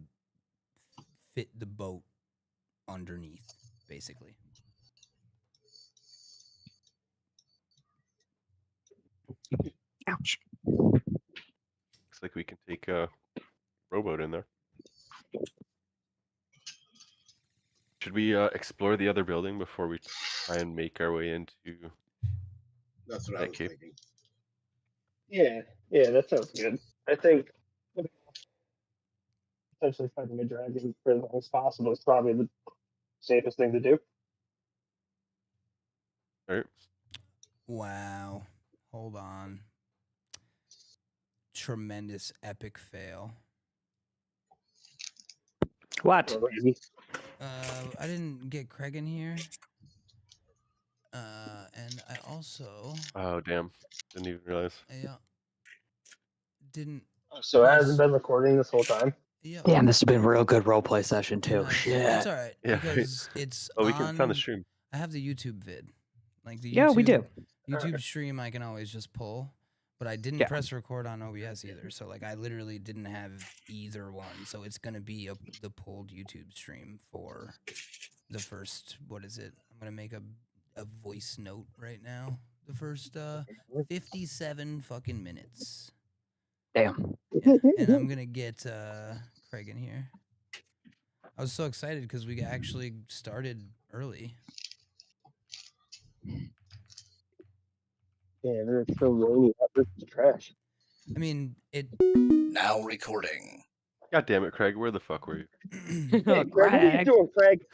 fit the boat underneath, basically. Ouch. Looks like we can take a rowboat in there. Should we explore the other building before we try and make our way into That's what I that was cave? thinking. Yeah, that sounds good. I think essentially fighting a dragon for as long as possible is probably the safest thing to do. All right. Wow. Hold on. Tremendous epic fail. What? Alrighty. I didn't get Craig in here. And I also Oh damn! Didn't even realize. didn't. So it hasn't press- been recording this whole time. Yeah. Damn, this has been a real good roleplay session too. Nice. Shit. It's all right Yeah. because it's Oh, we can find the on. stream. I have the YouTube vid. Like the YouTube, Yeah, we do. YouTube stream I can always just pull. But I didn't Yeah. press record on OBS either. So like I literally didn't have either one. So it's gonna be the pulled YouTube stream for the first, what is it? I'm gonna make a voice note right now. The first 57 fucking minutes. Damn. Yeah. And I'm gonna get Craig in here. I was so excited because we actually started early. Yeah, it's so rainy. This is trash. I mean, it. Now recording. God damn it, Craig! Where the fuck were you? Hey, Craig, what are you doing, Craig?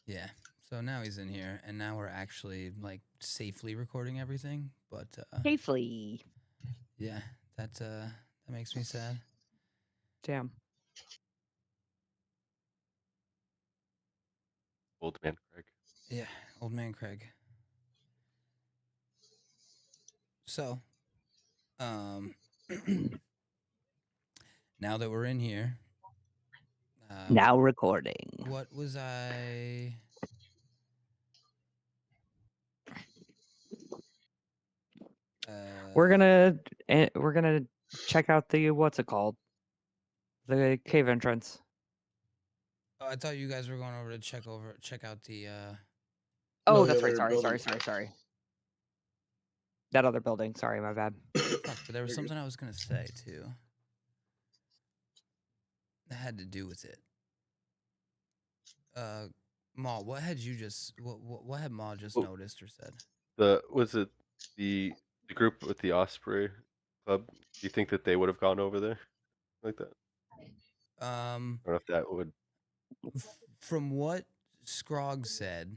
Yeah. So now he's in here, and now we're actually like safely recording everything. But Safely. yeah, that makes me sad. Damn. Old man Craig. Yeah, old man Craig. So, now that we're in here, Now recording. what was I? We're gonna check out the what's it called? The cave entrance. Oh, I thought you guys were going over to check out the. Oh, No, the that's right. other Sorry. building. That other building. Sorry, my bad. Fuck, but there was something I was gonna say too. That had to do with it. Ma, what had you just what had Ma just noticed or said? Was it the group with the Osprey Club? Do you think that they would have gone over there like that? I don't know if that would. From what Skrawg said,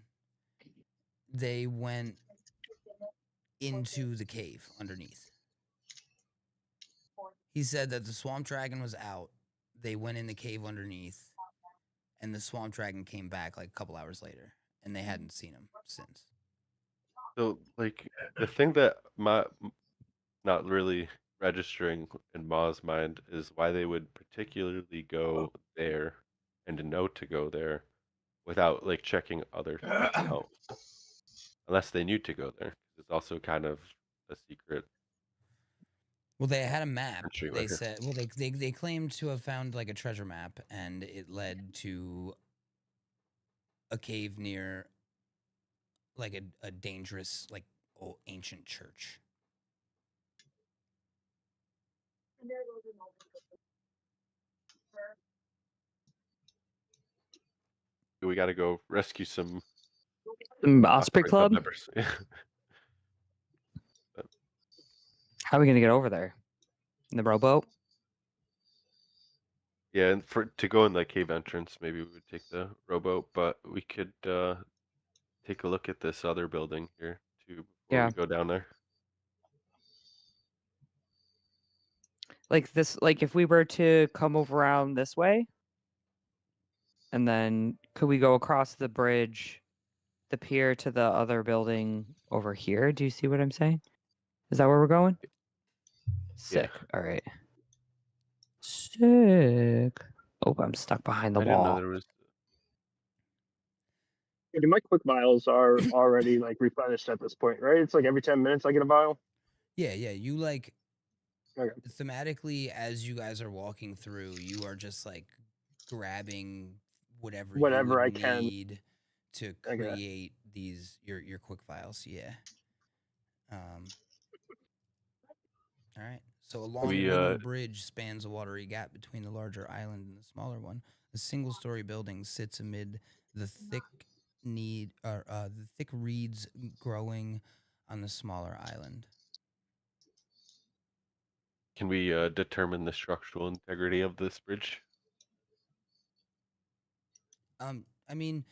they went into the cave underneath. He said that the swamp dragon was out. They went in the cave underneath, and the swamp dragon came back like a couple hours later, and they hadn't seen him since. So, like, the thing that not really registering in Ma's mind is why they would particularly go there and to know to go there without like checking other things out, unless they knew to go there. It's also kind of a secret. Well, they had a map. Entry They marker. said, well, they claimed to have found like a treasure map, and it led to a cave near like a dangerous like old ancient church. We got to go rescue some Osprey Club. members. How are we gonna get over there? In the rowboat? Yeah, and to go in the cave entrance, maybe we would take the rowboat, but we could take a look at this other building here too before we go down there. Like this, like if we were to come over around this way, and then could we go across the bridge, the pier to the other building over here? Do you see what I'm saying? Is that where we're going? Sick. All right. Sick. Oh, I'm stuck behind the I didn't know wall. there was. Dude, my quick vials are already like replenished at this point, right? It's like every 10 minutes I get a vial. Yeah. You like Okay. thematically as you guys are walking through, you are just like grabbing whatever you I would can need to create these your quick files. Yeah. All right. So a long wooden bridge spans a watery gap between the larger island and the smaller one. The single-story building sits amid the thick reeds growing on the smaller island. Can we determine the structural integrity of this bridge? I mean,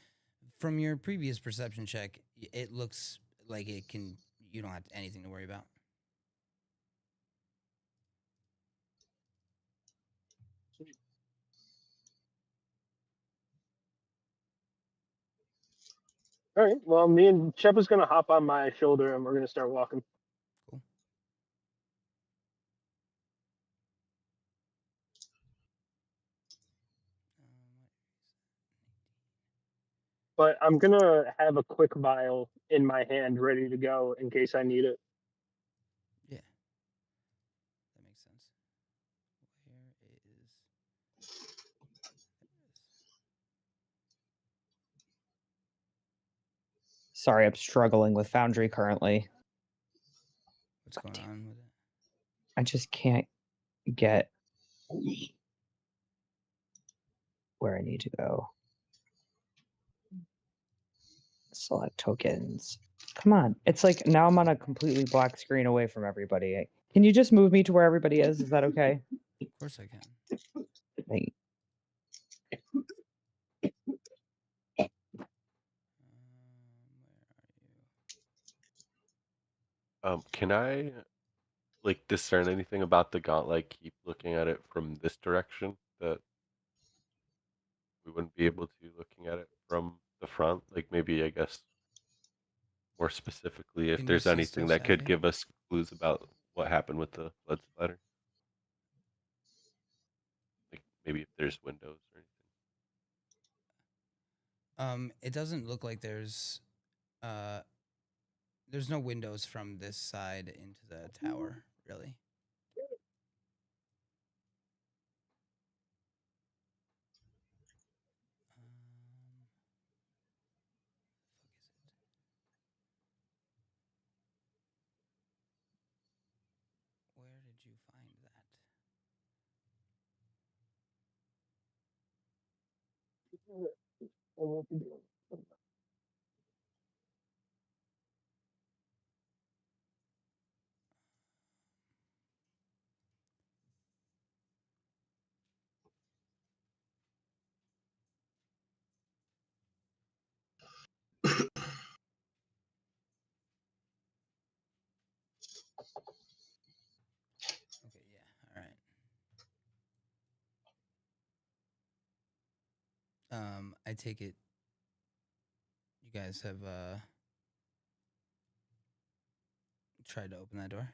from your previous perception check, it looks like it can. You don't have anything to worry about. All right. Well, me and Shep is gonna hop on my shoulder and we're gonna start walking. Cool. But I'm gonna have a quick vial in my hand ready to go in case I need it. Yeah, that makes sense. Where is? Sorry, I'm struggling with Foundry currently. What's going on with it? I just can't get where I need to go. Select tokens. Come on. It's like now I'm on a completely black screen away from everybody. Can you just move me to where everybody is? Is that okay? Of course I can. Thank Can I discern anything about the Gauntlight Keep looking at it from this direction that we wouldn't be able to looking at it from the front? Like maybe, I guess, more specifically, if Can you there's see anything still, that could Saffi? give us clues about what happened with the blood splatter. Like maybe if there's windows or anything. It doesn't look like there's no windows from this side into the tower, really. Where did you find that? Okay, yeah, all right. I take it you guys have tried to open that door?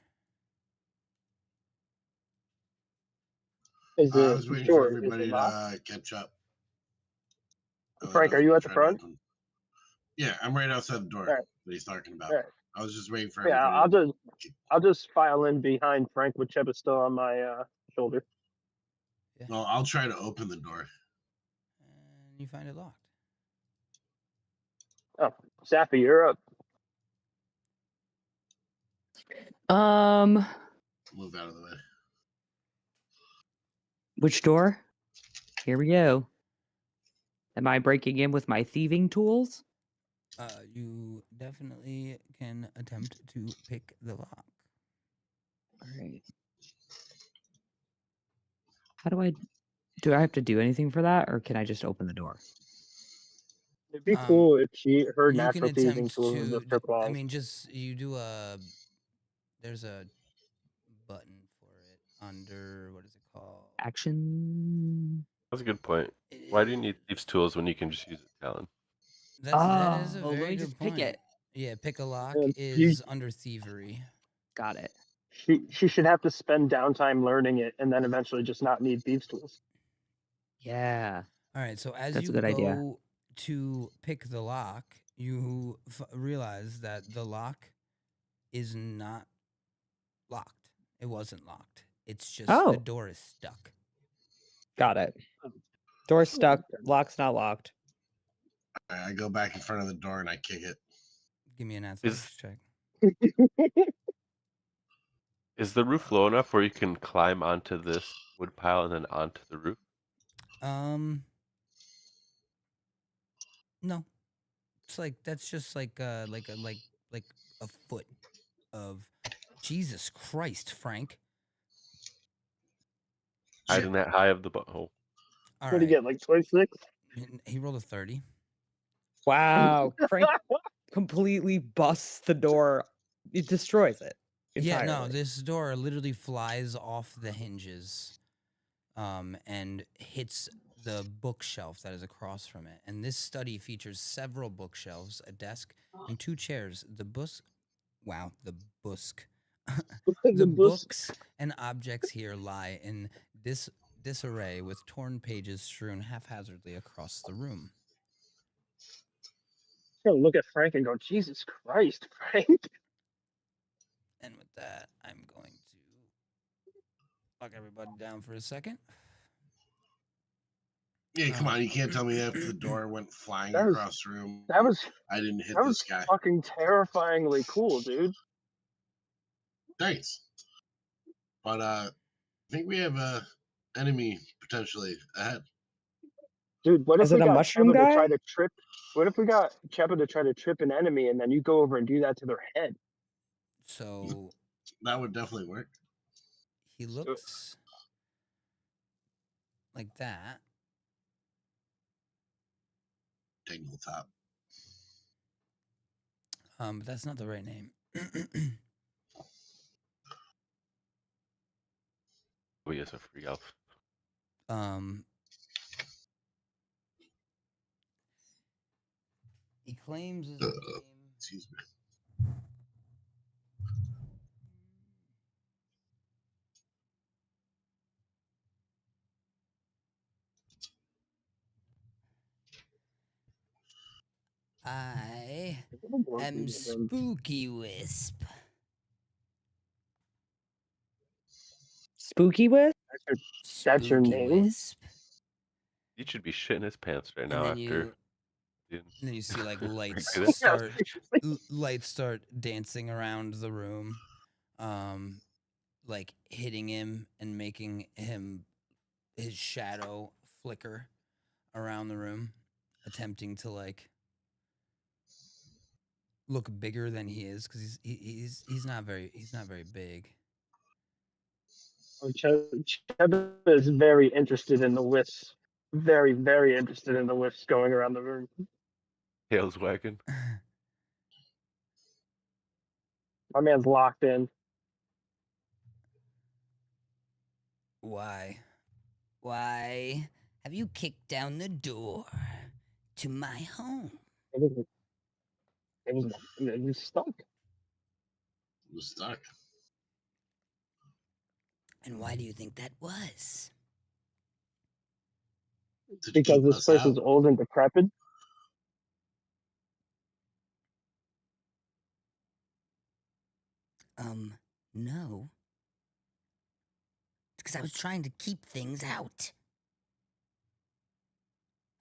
Is I it was waiting for sure? Is everybody it locked? to catch up. Frank, are you at the front? Yeah, I'm right outside the door All right. that he's talking about. All right. I was just waiting for Yeah, everybody. I'll just file in behind Frank with Shep is still on my shoulder. Yeah. Well, I'll try to open the door. And you find it locked. Oh, Saffi, you're up. Move out of the way. Which door? Here we go. Am I breaking in with my thieving tools? You definitely can attempt to pick the lock. All right. How do I have to do anything for that, or can I just open the door? It'd be cool if her You can natural thieving attempt tools to. with her claws. I mean, just you do a. There's a button for it under what is it called? Action. That's a good point. Why do you need thieves' tools when you can just use a talon? That is a let very me good just point. pick it. Yeah, pick a lock You- is under thievery. Got it. She should have to spend downtime learning it and then eventually just not need thieves' tools. Yeah. All right, so as That's you a good idea. go to pick the lock, you realize that the lock is not locked. It wasn't locked. It's just the door is stuck. Got it. Door's stuck. Lock's not locked. I go back in front of the door and I kick it. Give me an athletics check. Is the roof low enough where you can climb onto this wood pile and then onto the roof? No. It's like that's just like a foot of Jesus Christ, Frank. Hiding that high of the butthole. All What do you right. get, like 26? He rolled a 30. Wow. Frank completely busts the door. It destroys it Yeah, entirely. no, this door literally flies off the hinges, and hits the bookshelf that is across from it. And this study features several bookshelves, a desk, and 2 chairs. The busk, the busk. The books and objects here lie in disarray with torn pages strewn haphazardly across the room. I'm gonna look at Frank and go, Jesus Christ, Frank. And with that, I'm going to lock everybody down for a second. Yeah, come on. You can't tell me after the door went flying That was- across the room. That was I didn't hit that this was guy. fucking terrifyingly cool, dude. Thanks. But I think we have a enemy potentially ahead. Dude, what Is if we it a got mushroom Cheba to guy? try to trip? What if we got Cheba to try to trip an enemy and then you go over and do that to their head? So That would definitely work. he looks like that. Tangle top. But that's not the right name. Oh, yes, a free elf. He claims his name. Excuse me. I am Spooky Wisp. Spooky with? That's your Spooky name? Wisp. He should be shitting his pants right And now then after. and then you see like lights Frank did it. start lights start dancing around the room, like hitting him and making his shadow flicker around the room, attempting to like look bigger than he is because he's not very big. Oh, Cheba is very interested in the wisps. Very, very interested in the wisps going around the room. Tails wagging. My man's locked in. Why have you kicked down the door to my home? It was stuck. It was stuck. And why do you think that was? Because this place is old and decrepit. No. It's because I was trying to keep things out.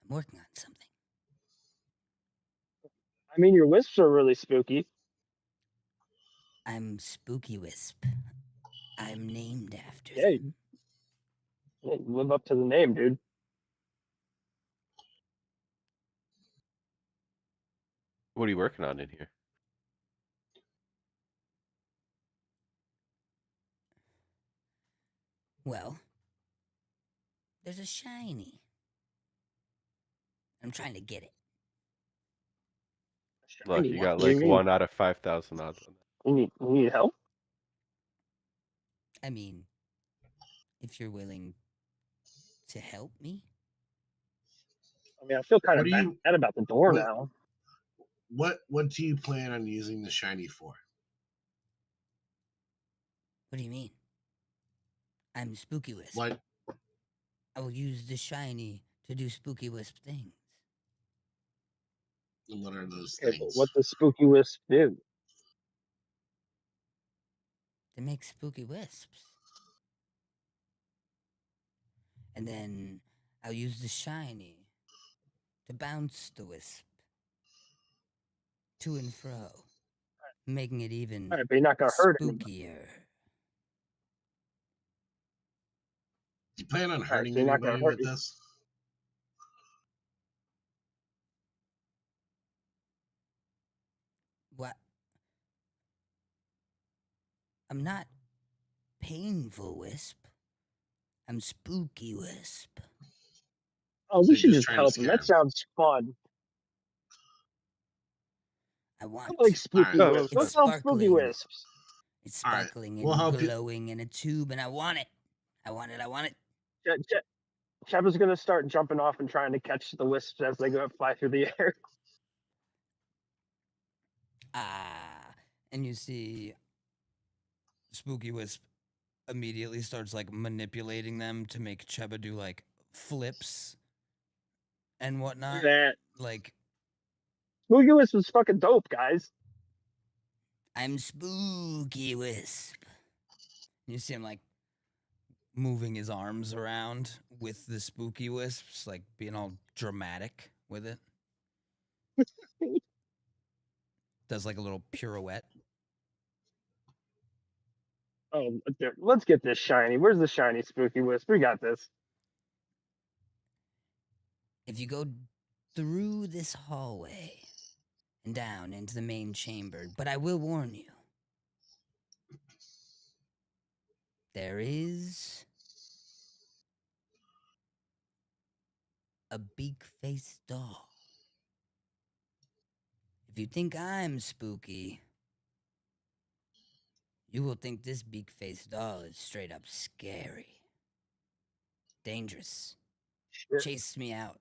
I'm working on something. I mean, your wisps are really spooky. I'm Spooky Wisp. I'm named after Yeah, them. you live up to the name, dude. What are you working on in here? Well, there's a shiny. I'm trying to get it. Look, Shiny, you what got do you like mean? 1 out of 5,000 odds on that. You need help? I mean, if you're willing to help me. I mean, I feel kind What of do you- bad about the door what- now. What do you plan on using the shiny for? What do you mean? I'm Spooky Wisp. What? I will use the shiny to do Spooky Wisp things. And what are those Okay, but things? what does Spooky Wisp do? To make Spooky Wisps. And then I'll use the shiny to bounce the wisp to and fro, making it even All right, but you're not gonna hurt anybody. spookier. plan on hurting so you're not gonna anybody hurt with me. this? What? I'm not painful, Wisp. I'm spooky, Wisp. Oh, So we you're should just just trying to help him. scare That him. sounds fun. I want. I like spooky Alright. wisps. It's Let's help spooky sparkling. wisps. It's All right, sparkling we'll and help you. glowing in a tube, and I want it. I want it. I want it. Shepard's gonna start jumping off and trying to catch the wisps as they go fly through the air. And you see Spooky Wisp immediately starts like manipulating them to make Cheba do like flips and whatnot. That Like, spooky wisp was fucking dope, guys. I'm Spooky Wisp. You see him like moving his arms around with the Spooky Wisps, like being all dramatic with it. Does like a little pirouette. Oh, dude, let's get this shiny. Where's the shiny spooky wisp? We got this. If you go through this hallway and down into the main chamber, but I will warn you, there is a beak-faced doll. If you think I'm spooky, you will think this beak-faced doll is straight up scary. Dangerous. Shit. Chased me out.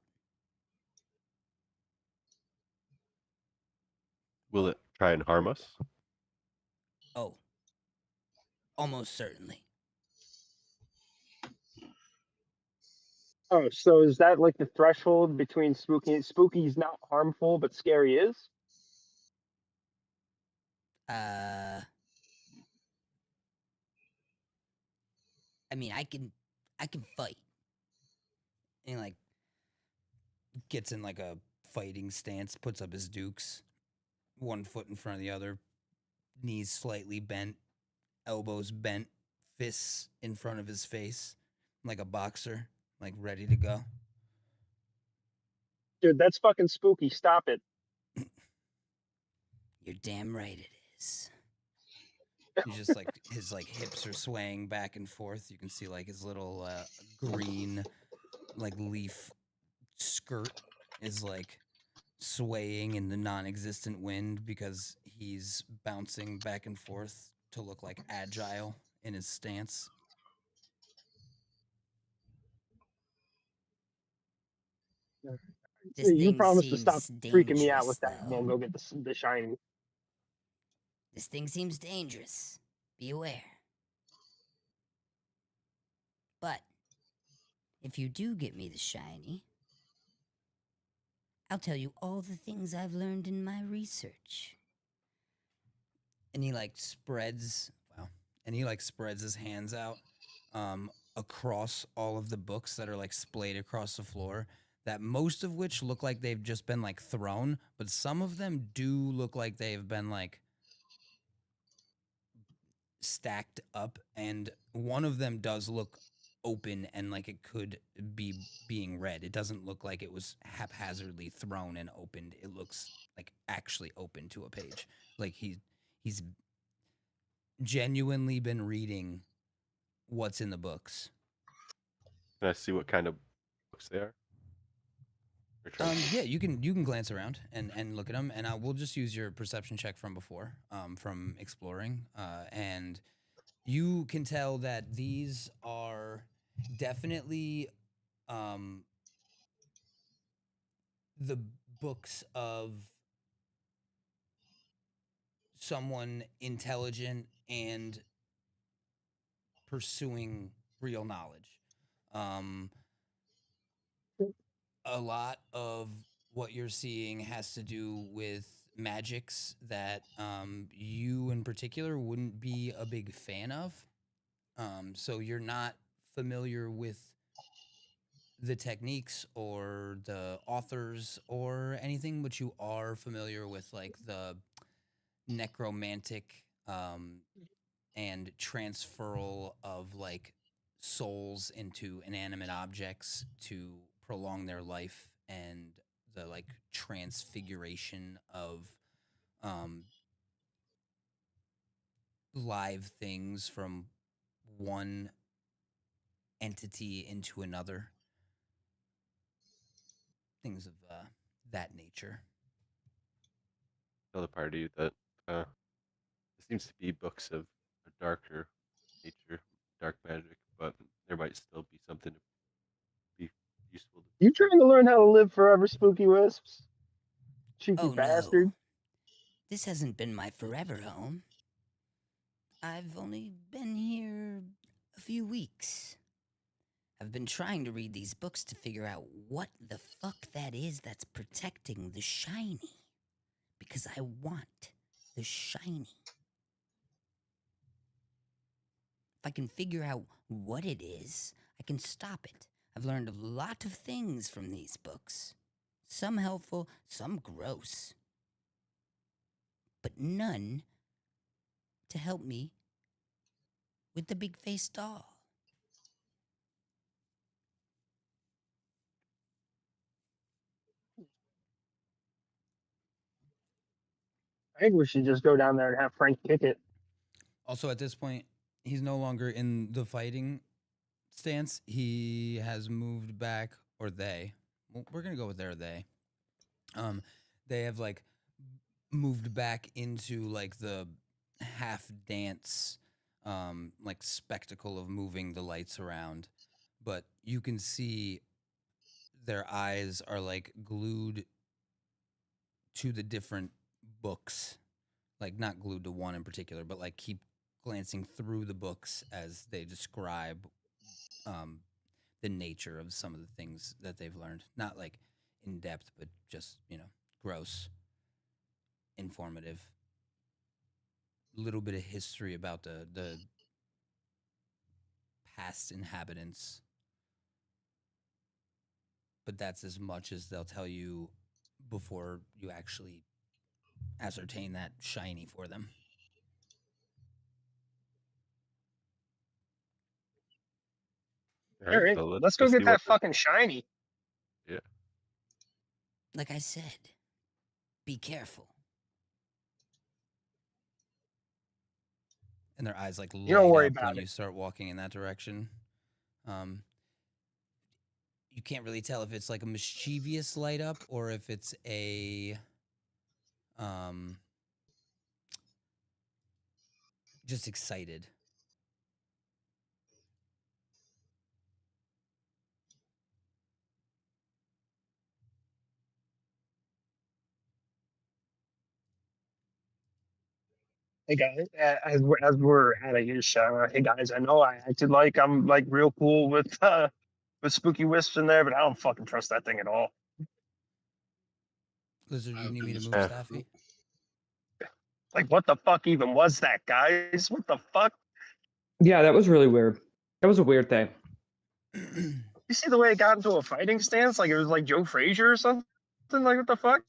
Will it try and harm us? Oh. Almost certainly. Oh, so is that like the threshold between spooky? Spooky's not harmful, but scary is. I mean, I can fight. And he, like, gets in like a fighting stance, puts up his dukes, one foot in front of the other, knees slightly bent, elbows bent, fists in front of his face, like a boxer, like ready to go. Dude, that's fucking spooky. Stop it. You're damn right it is. He's just like, his like hips are swaying back and forth. You can see like his little green like leaf skirt is like swaying in the non-existent wind because he's bouncing back and forth to look like agile in his stance. This You thing promised to stop seems freaking me out with dangerous, that. We'll though. go get the shiny. This thing seems dangerous. Be aware. But if you do get me the shiny, I'll tell you all the things I've learned in my research. And he like spreads, spreads his hands out across all of the books that are like splayed across the floor, that most of which look like they've just been like thrown, but some of them do look like they've been like stacked up, and one of them does look open and like it could be being read. It doesn't look like it was haphazardly thrown and opened. It looks like actually open to a page. Like he's genuinely been reading what's in the books. Can I see what kind of books they are? Yeah, you can glance around and look at them, and we'll just use your perception check from before, from exploring, and you can tell that these are definitely the books of someone intelligent and pursuing real knowledge. A lot of what you're seeing has to do with magics that you in particular wouldn't be a big fan of. So you're not familiar with the techniques or the authors or anything, but you are familiar with like the necromantic and transferal of like souls into inanimate objects to prolong their life, and the like transfiguration of live things from one entity into another. Things of that nature. Tell the party that there seems to be books of a darker nature, dark magic, but there might still be something to be useful. You trying to learn how to live forever, Spooky Wisps? Cheeky Oh bastard. no. This hasn't been my forever home. I've only been here a few weeks. I've been trying to read these books to figure out what the fuck that is that's protecting the shiny. Because I want the shiny. If I can figure out what it is, I can stop it. I've learned a lot of things from these books. Some helpful, some gross. But none to help me with the big-faced doll. I think we should just go down there and have Frank kick it. Also, at this point, he's no longer in the fighting stance. He has moved back, or they. Well, we're gonna go with they. They have like moved back into like the half dance, like spectacle of moving the lights around, but you can see their eyes are like glued to the different books, like not glued to one in particular, but like keep glancing through the books as they describe the nature of some of the things that they've learned. Not like in depth, but just, gross, informative. Little bit of history about the past inhabitants. But that's as much as they'll tell you before you actually ascertain that shiny for them. All All right, right, so let's go see get what that this- fucking shiny. Yeah. Like I said, be careful. And their eyes like light don't worry up about when it. you start walking in that direction. You can't really tell if it's like a mischievous light up or if it's a just excited. Hey guys, as we're at a earshot, hey guys, I know I acted like I'm like real cool with Spooky Wisps in there, but I don't fucking trust that thing at all. Lizard, you need me to move Yeah. Saffi? Like, what the fuck even was that, guys? What the fuck? Yeah, that was really weird. That was a weird thing. You see the way it got into a fighting stance? Like it was like Joe Frazier or something? Like, what the fuck?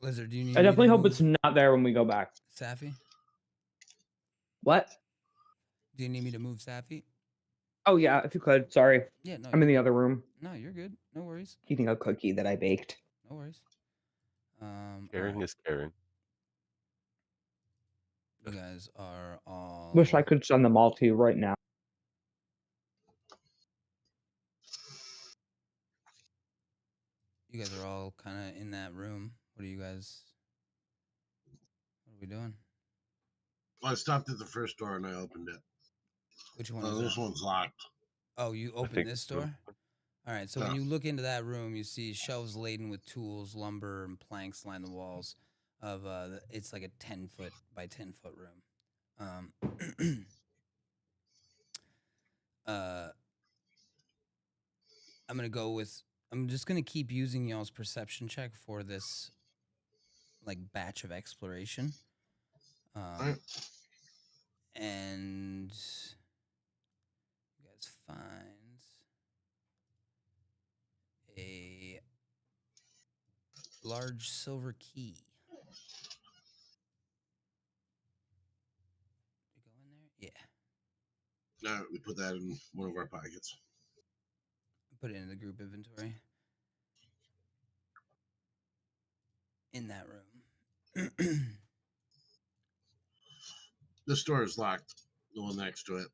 Lizard, do you need I me definitely to hope move it's not there when we go back. Saffi? What? Do you need me to move Saffi? Oh yeah, if you could. Sorry, Yeah, no. I'm in you're the good. other room No, you're good. No worries. eating a cookie that I baked. No worries. Caring is caring. You guys are all. Wish I could send them all to you right now. You guys are all kind of in that room. What are you guys? What are we doing? Well, I stopped at the first door and I opened it. Which one Oh, is this that? one's locked. Oh, you opened think this so. door? All right, so when Yeah. you look into that room, you see shelves laden with tools, lumber, and planks line the walls of it's like a 10-foot by 10-foot room. I'm just gonna keep using y'all's perception check for this like batch of exploration. Alright. And you guys find a large silver key. You go in there? Yeah. No, we put that in one of our pockets. Put it in the group inventory. In that room. The store is locked. The one next to it.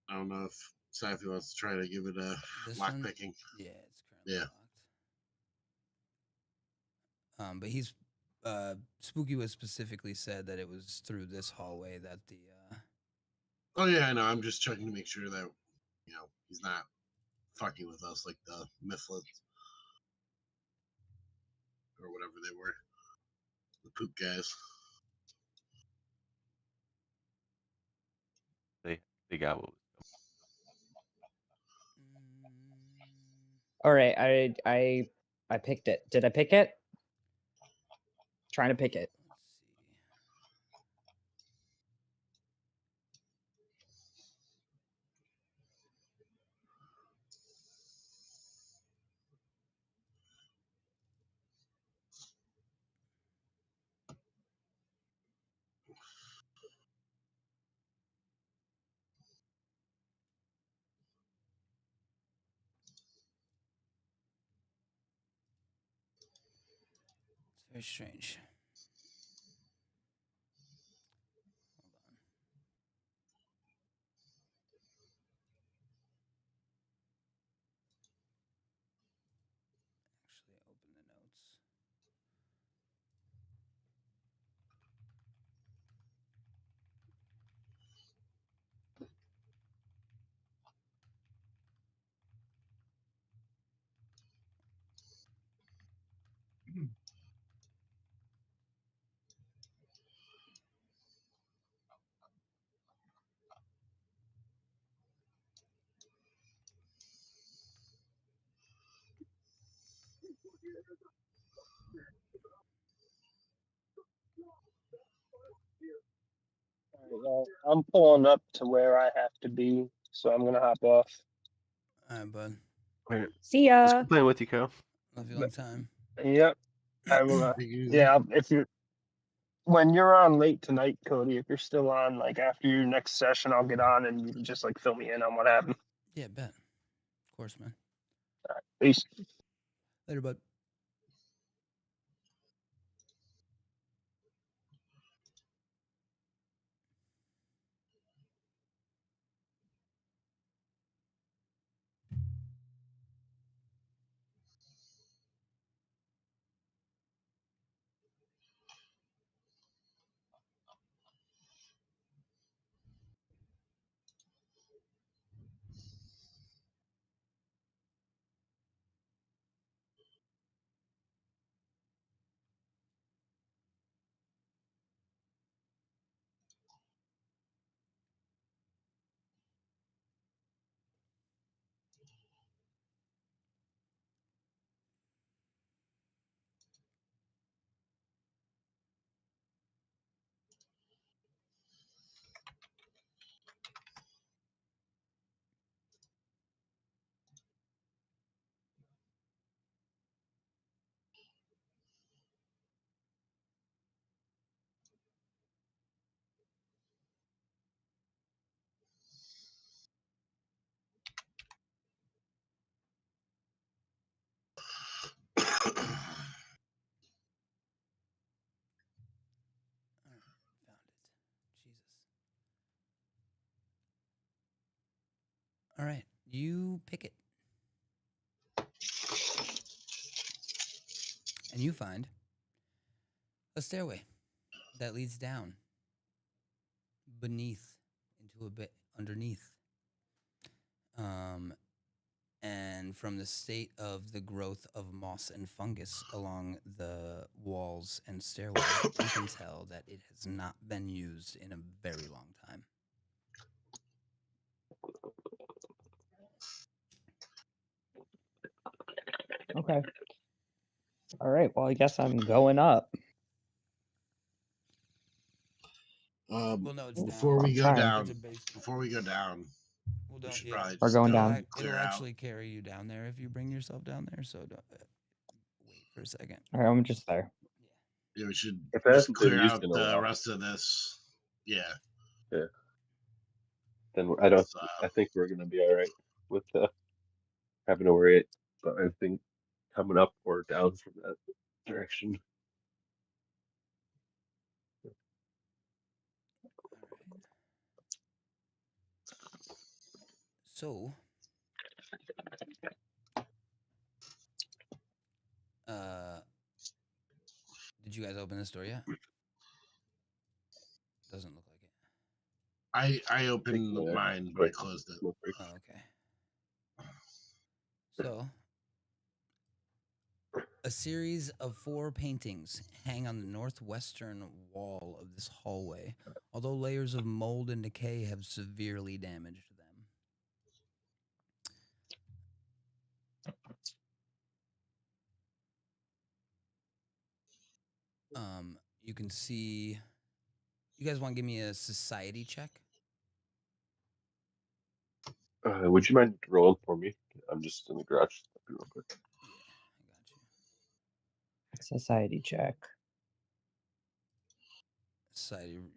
I don't know if Saffi wants to try to give it a lock picking. Yeah, it's currently locked. But he's Spooky was specifically said that it was through this hallway that the Oh yeah, I know. I'm just checking to make sure that he's not fucking with us like the mitflits or whatever they were. The poop guys. They got what was All right, I picked it. Did I pick it? Trying to pick it. It's very strange. Actually open the notes. Well, I'm pulling up to where I have to be, so I'm gonna hop off. All right, bud. Right. See ya. Just playing with you, Kyle. Love you long time. Yep. I will. Yeah. When you're on late tonight, Cody, if you're still on, like after your next session, I'll get on and you can just like fill me in on what happened. Yeah, bet. Of course, man. All right. Peace. Later, bud. All right, you pick it. And you find a stairway that leads down beneath into a bit underneath. And from the state of the growth of moss and fungus along the walls and stairway, you can tell that it has not been used in a very long time. Okay. All right. Well, I guess I'm going up. Well, no, it's before down. we go trying. down, It's a base. before we go down, Well, we don't, should yeah. probably We're just going go down. and clear It'll out. actually carry you down there if you bring yourself down there. So don't, wait for a second. All right, I'm just there. Yeah, we should If it just hasn't been clear used out in a the while. rest of this. Yeah. Yeah. If then I think we're gonna be all right with having to worry about anything coming up or down from that direction. So, did you guys open this door yet? Doesn't look like it. I opened mine, but I closed it. Oh, okay. So, a series of 4 paintings hang on the northwestern wall of this hallway, although layers of mold and decay have severely damaged them. You can see. You guys want to give me a society check? Would you mind rolling for me? I'm just in the garage real quick. Yeah, I got you. Society check. Society.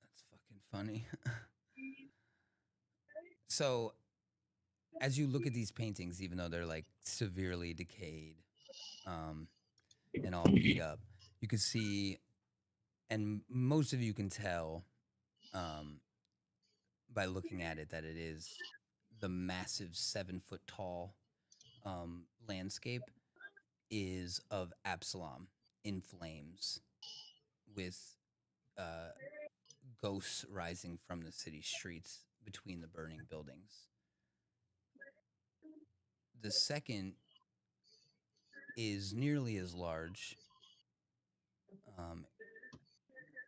That's fucking funny. So, as you look at these paintings, even though they're like severely decayed, and all beat up, you can see, and most of you can tell, by looking at it, that it is the massive 7-foot tall landscape is of Absalom in flames, with ghosts rising from the city streets between the burning buildings. The second is nearly as large,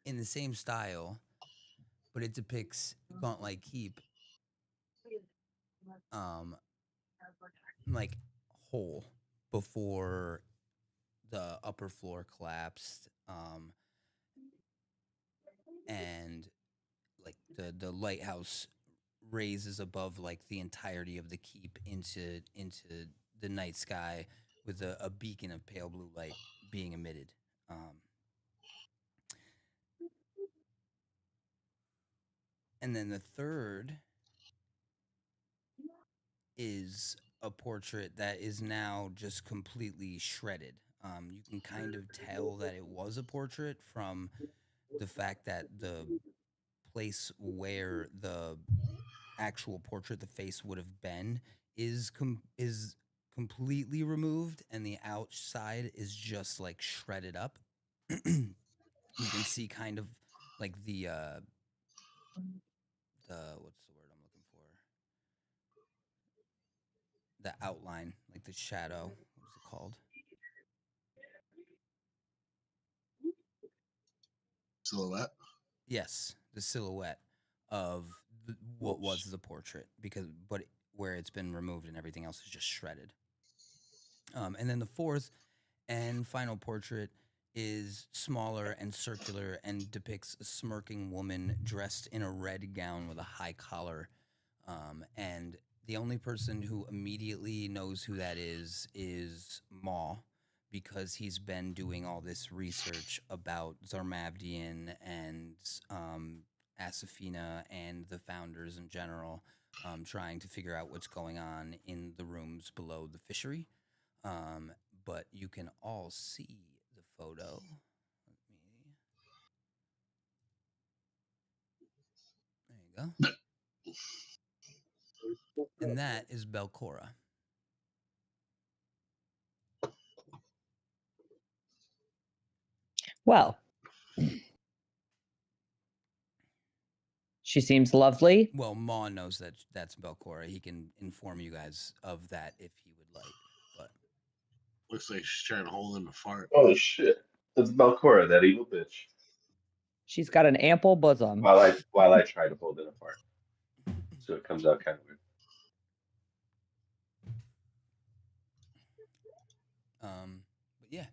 in the same style, but it depicts Gauntlight Keep, like whole before the upper floor collapsed, and like the lighthouse raises above like the entirety of the keep into the night sky, with a beacon of pale blue light being emitted. And then the third is a portrait that is now just completely shredded. You can kind of tell that it was a portrait from the fact that the place where the actual portrait, the face would have been, is completely removed, and the outside is just like shredded up. You can see kind of like the what's the word I'm looking for? The outline, like the shadow. What is it called? Silhouette. Yes, the silhouette of what was the portrait, where it's been removed and everything else is just shredded. And then the fourth and final portrait is smaller and circular and depicts a smirking woman dressed in a red gown with a high collar. And the only person who immediately knows who that is Maw, because he's been doing all this research about Zarmavdian and Asafina and the founders in general, trying to figure out what's going on in the rooms below the fishery. But you can all see the photo. There you go. And that is Belcora. Well, she seems lovely. Well, Maw knows that that's Belcora. He can inform you guys of that if he would like. But looks like she's trying to hold him apart. Oh shit! It's Belcora, that evil bitch. She's got an ample bosom. While I try to hold it apart. So it comes out kind of weird. But yeah,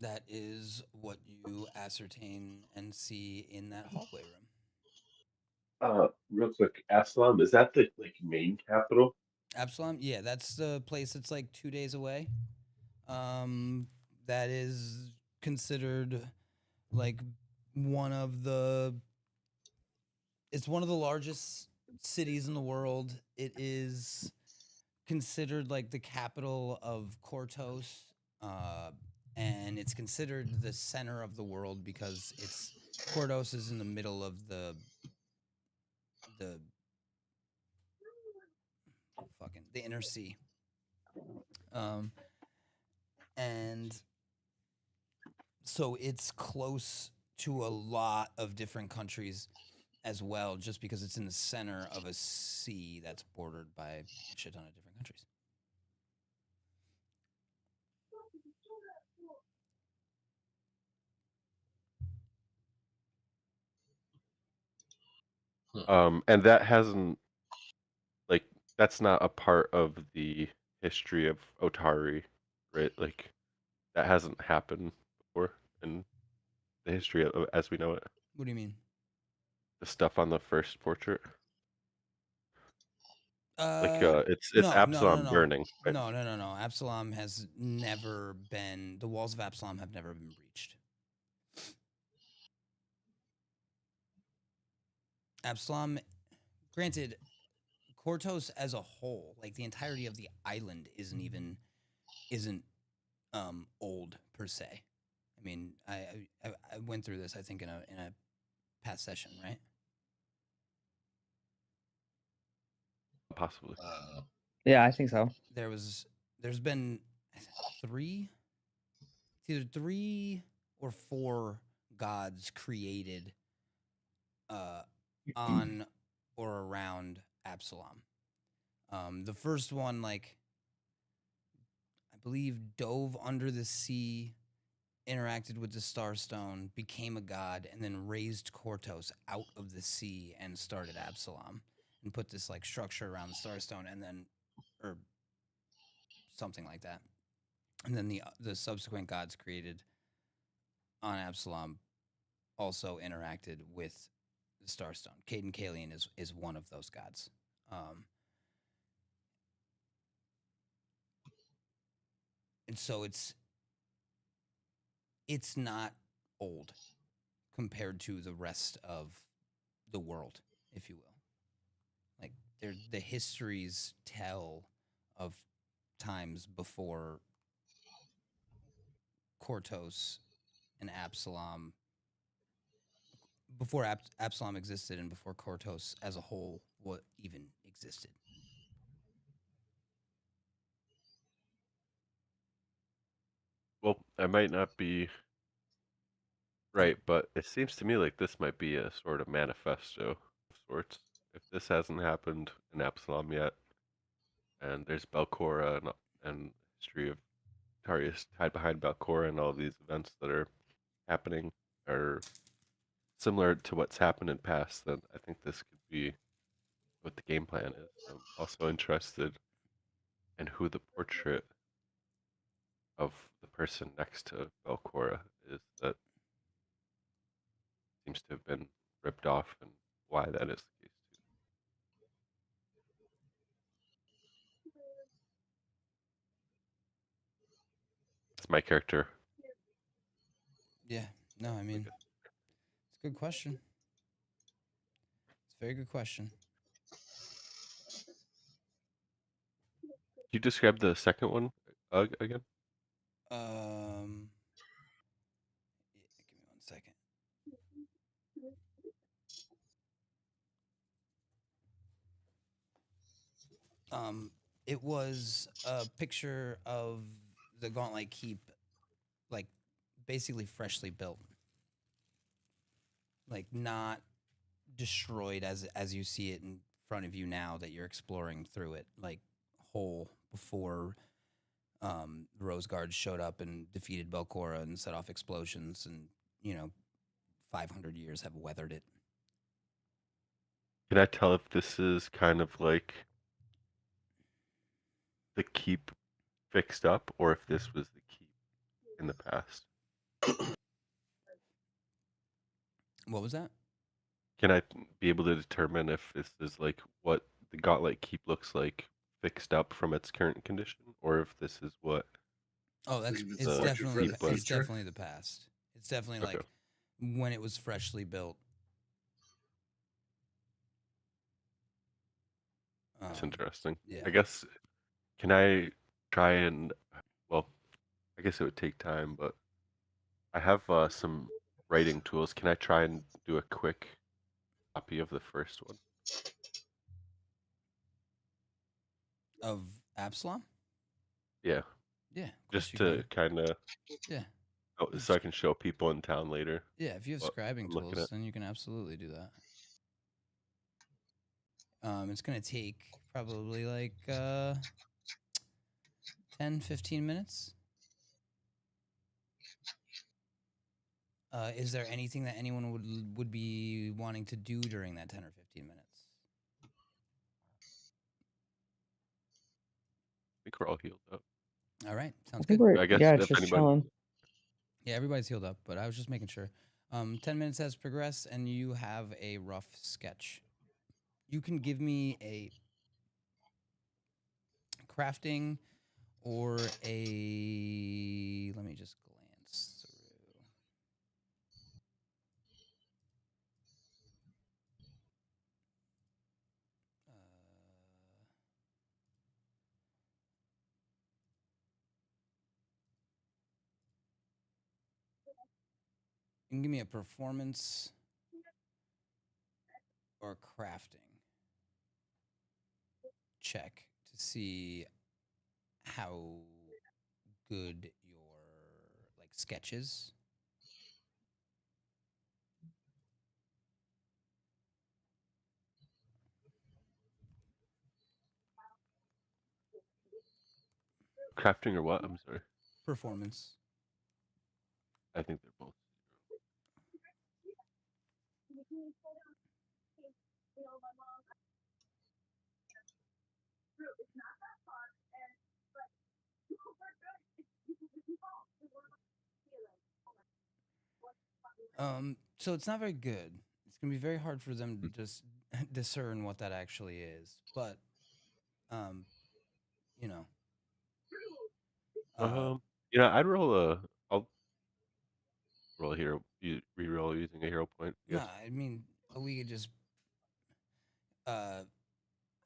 that is what you ascertain and see in that hallway room. Real quick, Absalom, is that the main capital? Absalom, yeah, that's the place that's like 2 days away. That is considered like it's one of the largest cities in the world. It is considered like the capital of Kortos, and it's considered the center of the world because Kortos is in the middle of the inner sea, and so it's close to a lot of different countries as well, just because it's in the center of a sea that's bordered by a shit ton of different countries. And that hasn't that's not a part of the history of Otari, right? Like that hasn't happened before in the history as we know it. What do you mean? The stuff on the first portrait. It's No, Absalom burning. Right? No. Absalom has never been. The walls of Absalom have never been breached. Absalom, granted, Kortos as a whole, like the entirety of the island, isn't old per se. I mean, I went through this, I think, in a past session, right? Possibly. Yeah, I think so. There's been either 3 or 4 gods created on or around Absalom. The first one, I believe, dove under the sea, interacted with the Starstone, became a god, and then raised Kortos out of the sea and started Absalom and put this structure around the Starstone, and then, or something like that. And then the subsequent gods created on Absalom also interacted with the Starstone. Caden Kalian is one of those gods. And so it's not old compared to the rest of the world, if you will. The histories tell of times before Kortos and Absalom, before Absalom existed and before Kortos as a whole even existed. Well, I might not be right, but it seems to me like this might be a sort of manifesto of sorts. If this hasn't happened in Absalom yet, and there's Belcora and history of Tarius tied behind Belcora and all these events that are happening are similar to what's happened in past, then I think this could be what the game plan is. I'm also interested in who the portrait of the person next to Belcora is that seems to have been ripped off and why that is the case too. It's my character. Yeah. No, I mean, it's a good question. It's a very good question. Can you describe the second one again? Yeah, give me 1 second. It was a picture of the Gauntlight Keep, basically freshly built, not destroyed as you see it in front of you now that you're exploring through it, whole before Rose Guards showed up and defeated Belcora and set off explosions, and 500 years have weathered it. Can I tell if this is kind of like the keep fixed up, or if this was the keep in the past? What was that? Can I be able to determine if this is like what the Gauntlight Keep looks like fixed up from its current condition, or if this is what? Oh, that's Maybe it's the definitely future. it's definitely the past. It's definitely Okay. like when it was freshly built. That's interesting. Yeah. I guess, can I try and, well, I guess it would take time, but I have some writing tools. Can I try and do a quick copy of the first one? Of Absalom? Yeah. Yeah. Of course Just you to can. kind of, Yeah. so I can show people in town later. Yeah, if you have what scribing I'm looking tools, at. then you can absolutely do that. It's gonna take probably like 10, 15 minutes. Is there anything that anyone would be wanting to do during that 10 or 15 minutes? I think we're all healed up. All right, I sounds think good. we're I guess it's if just anybody, chilling. Yeah, everybody's healed up, but I was just making sure. 10 minutes has progressed, and you have a rough sketch. You can give me a crafting or a. Let me just glance through. You can give me a performance or crafting check to see how good your like sketches. crafting or what? I'm sorry. Performance. I think they're both. So it's not very good. It's gonna be very hard for them to just discern what that actually is. But, um, you know, I'd roll I'll roll a hero, re-roll using a hero point. no, Yes. I mean, we could just. Uh,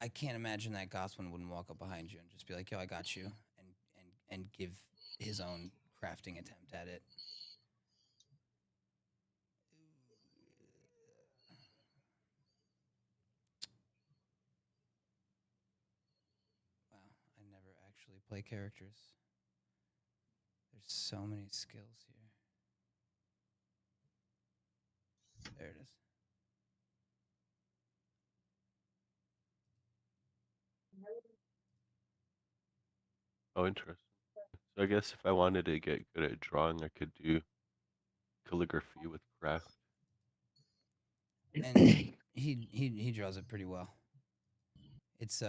I can't imagine that Gothwin wouldn't walk up behind you and just be like, "Yo, I got you," and give his own crafting attempt at it. Wow, I never actually play characters. There's so many skills here. There it is. Oh, interesting. So I guess if I wanted to get good at drawing, I could do calligraphy with craft. And he draws it pretty well. It's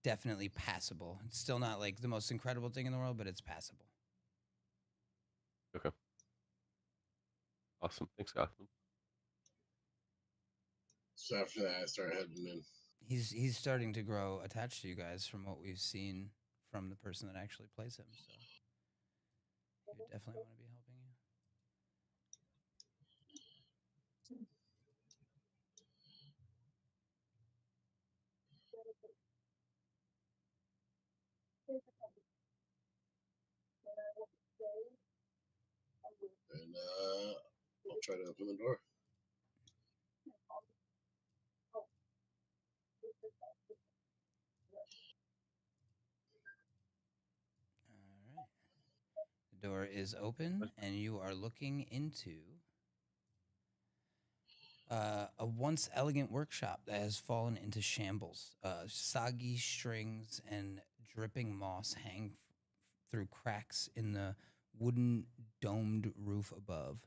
definitely passable. It's still not like the most incredible thing in the world, but it's passable. Okay. Awesome. Thanks, Gotham. So after that, I start heading in. He's starting to grow attached to you guys from what we've seen from the person that actually plays him. So he would definitely want to be helping you. And I'll try to open the door. All right. The door is open, and you are looking into a once elegant workshop that has fallen into shambles. Soggy strings and dripping moss hang through cracks in the wooden domed roof above.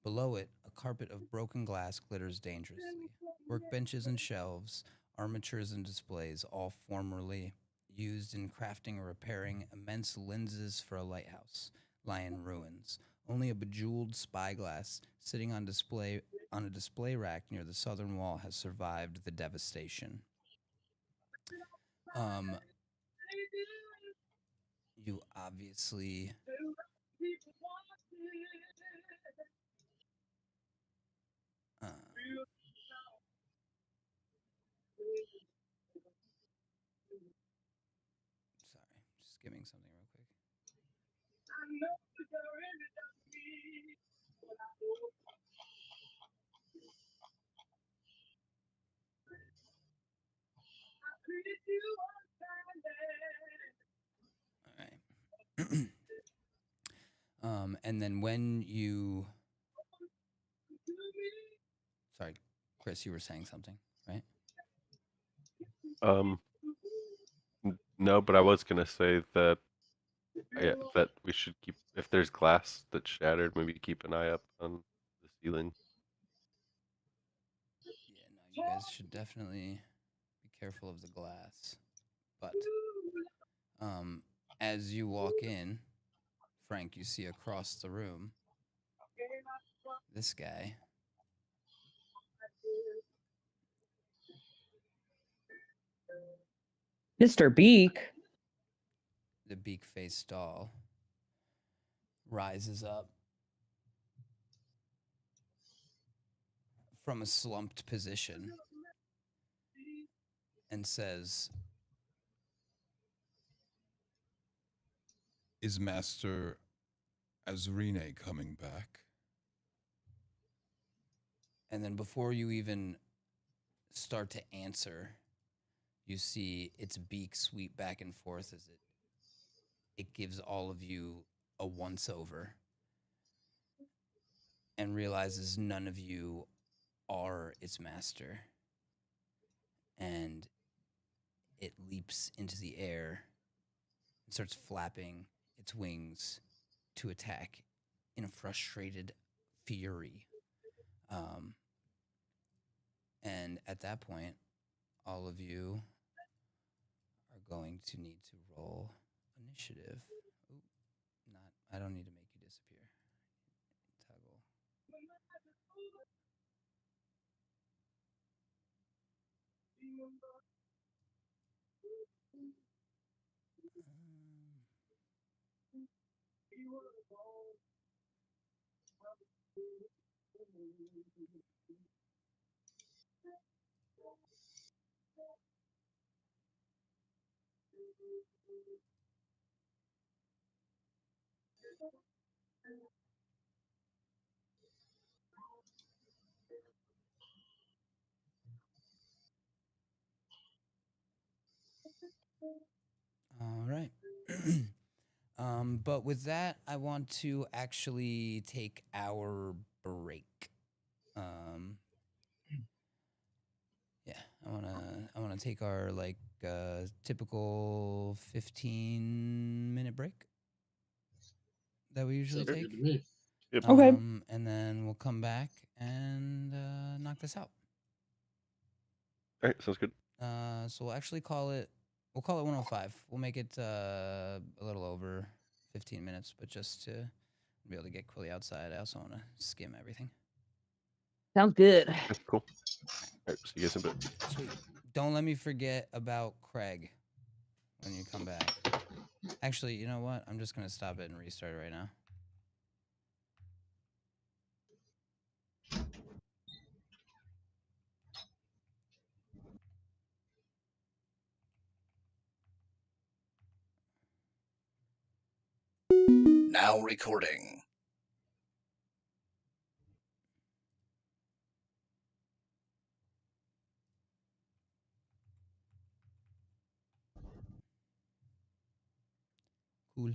Below it, a carpet of broken glass glitters dangerously. Workbenches and shelves, armatures and displays, all formerly used in crafting or repairing immense lenses for a lighthouse, lie in ruins. Only a bejeweled spyglass sitting on a display rack near the southern wall has survived the devastation. You obviously sorry, just skimming something real quick. All right. And then when you, sorry, Chris, you were saying something, right? No, but I was gonna say that that we should keep, if there's glass that's shattered, maybe keep an eye up on the ceiling. Yeah, no, you guys should definitely be careful of the glass. But as you walk in, Frank, you see across the room this guy. Mr. Beak. The beak-faced doll rises up from a slumped position and says, "Is Master Azrine coming back?" And then before you even start to answer, you see its beak sweep back and forth as it gives all of you a once-over and realizes none of you are its master. And it leaps into the air and starts flapping its wings to attack in a frustrated fury. And at that point, all of you are going to need to roll initiative. Ooh, I don't need to make you disappear. Toggle. All right. But with that, I want to actually take our break. Yeah, I wanna take our typical 15-minute break that we usually Sounds take. good to me. Yep. Okay. And then we'll come back and knock this out. All right, sounds good. So we'll actually call it 105. We'll make it a little over 15 minutes, but just to be able to get Quilly outside, I also want to skim everything. Sounds good. That's cool. All right, see you guys in a bit. Sweet. Don't let me forget about Craig when you come back. Actually, you know what? I'm just going to stop it and restart it right now. Now recording. Cool.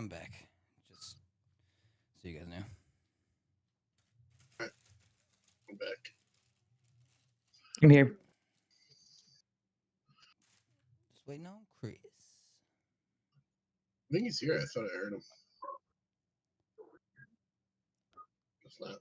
I'm back. Just so you guys know. I'm back. I'm here. Just waiting on Chris. I think he's here. I thought I heard him. It's not.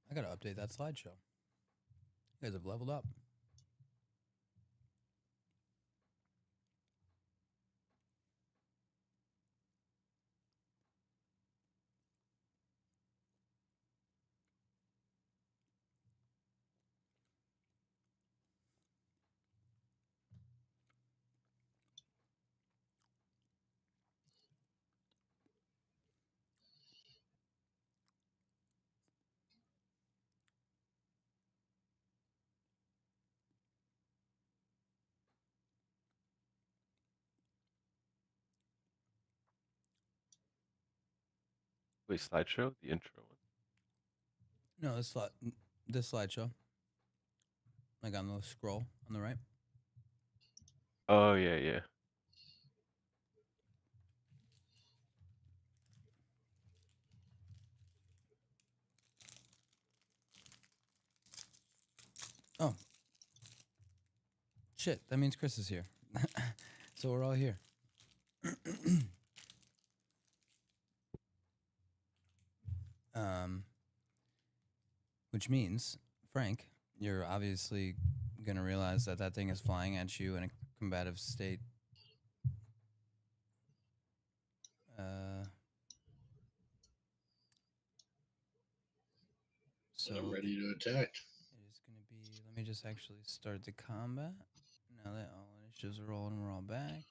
I gotta update that slideshow. You guys have leveled up. Wait, slideshow? The intro one? No, this slideshow. Like on the scroll on the right. Oh, yeah, yeah. Oh. Shit, that means Chris is here. So we're all here. Which means, Frank, you're obviously going to realize that that thing is flying at you in a combative state. So I'm ready to attack. It is going to be, let me just actually start the combat. Now that all initiatives are rolling, we're all back.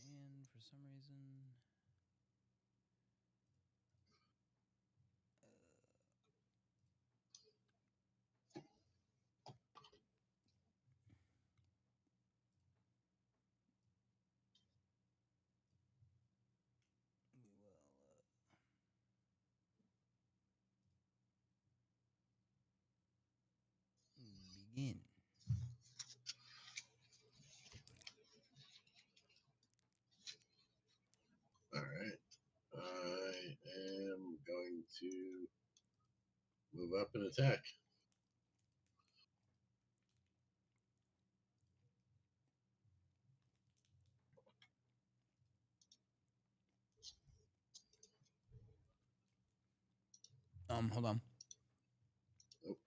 And for some reason... begin. All right. I am going to move up and attack. Hold on. Oh.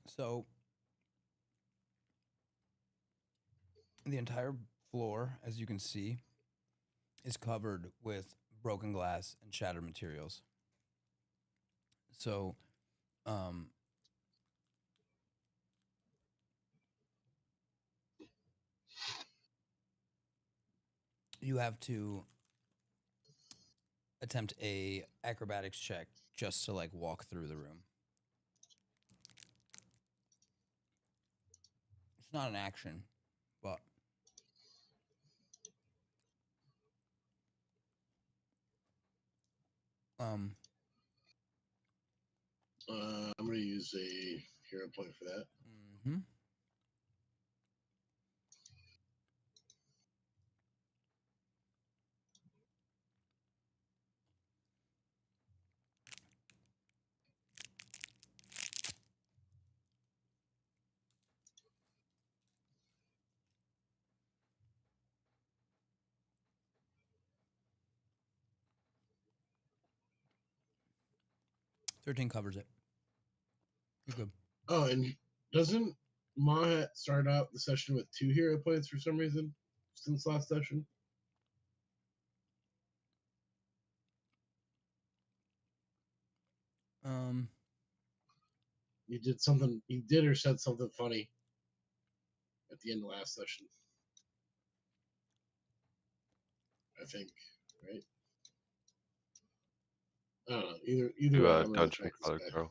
So the entire floor, as you can see, is covered with broken glass and shattered materials. So, you have to attempt a acrobatics check just to like walk through the room. It's not an action, but I'm going to use a hero point for that. Mm-hmm. $13 covers it. You're good. Oh, and doesn't Mahat start out the session with 2 hero points for some reason since last session? You did something. You did or said something funny at the end of last session. I think, right? I don't know. Either way, I'm gonna Dungeon attack this crawler guy. girl.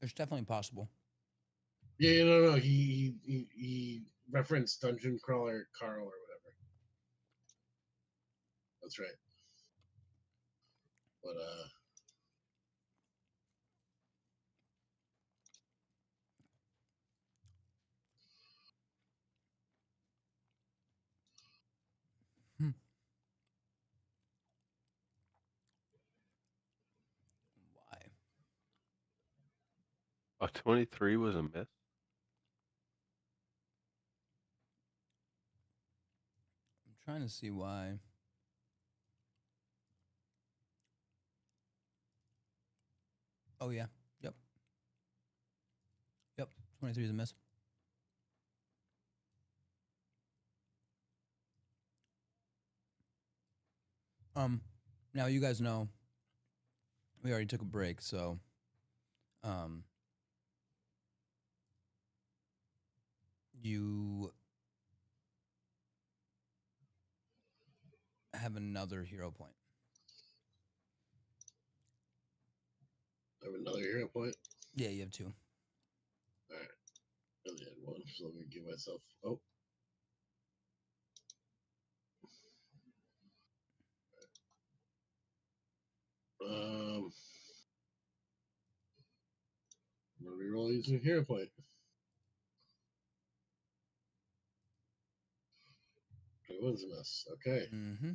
It's definitely possible. Yeah, no. He referenced Dungeon Crawler Carl or whatever. That's right. But Why? A 23 was a miss. I'm trying to see why. Oh yeah. Yep. 23 is a miss. Now you guys know we already took a break, so you have another hero point. I have another hero point. Yeah, you have 2. All right. I only had 1, so let me give myself. Oh. I'm gonna reroll using hero point. It was a miss. Okay. Mm-hmm.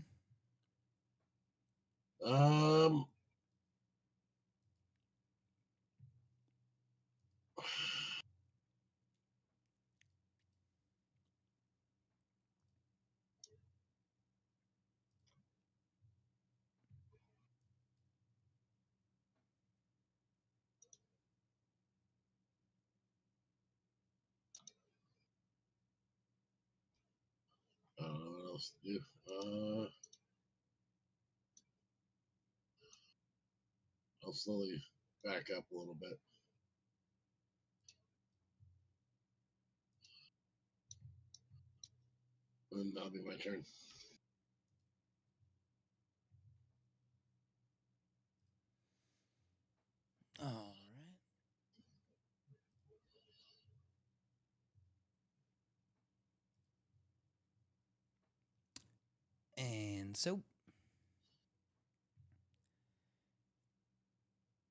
I don't know what else to do. I'll slowly back up a little bit. And that'll be my turn. All right. And so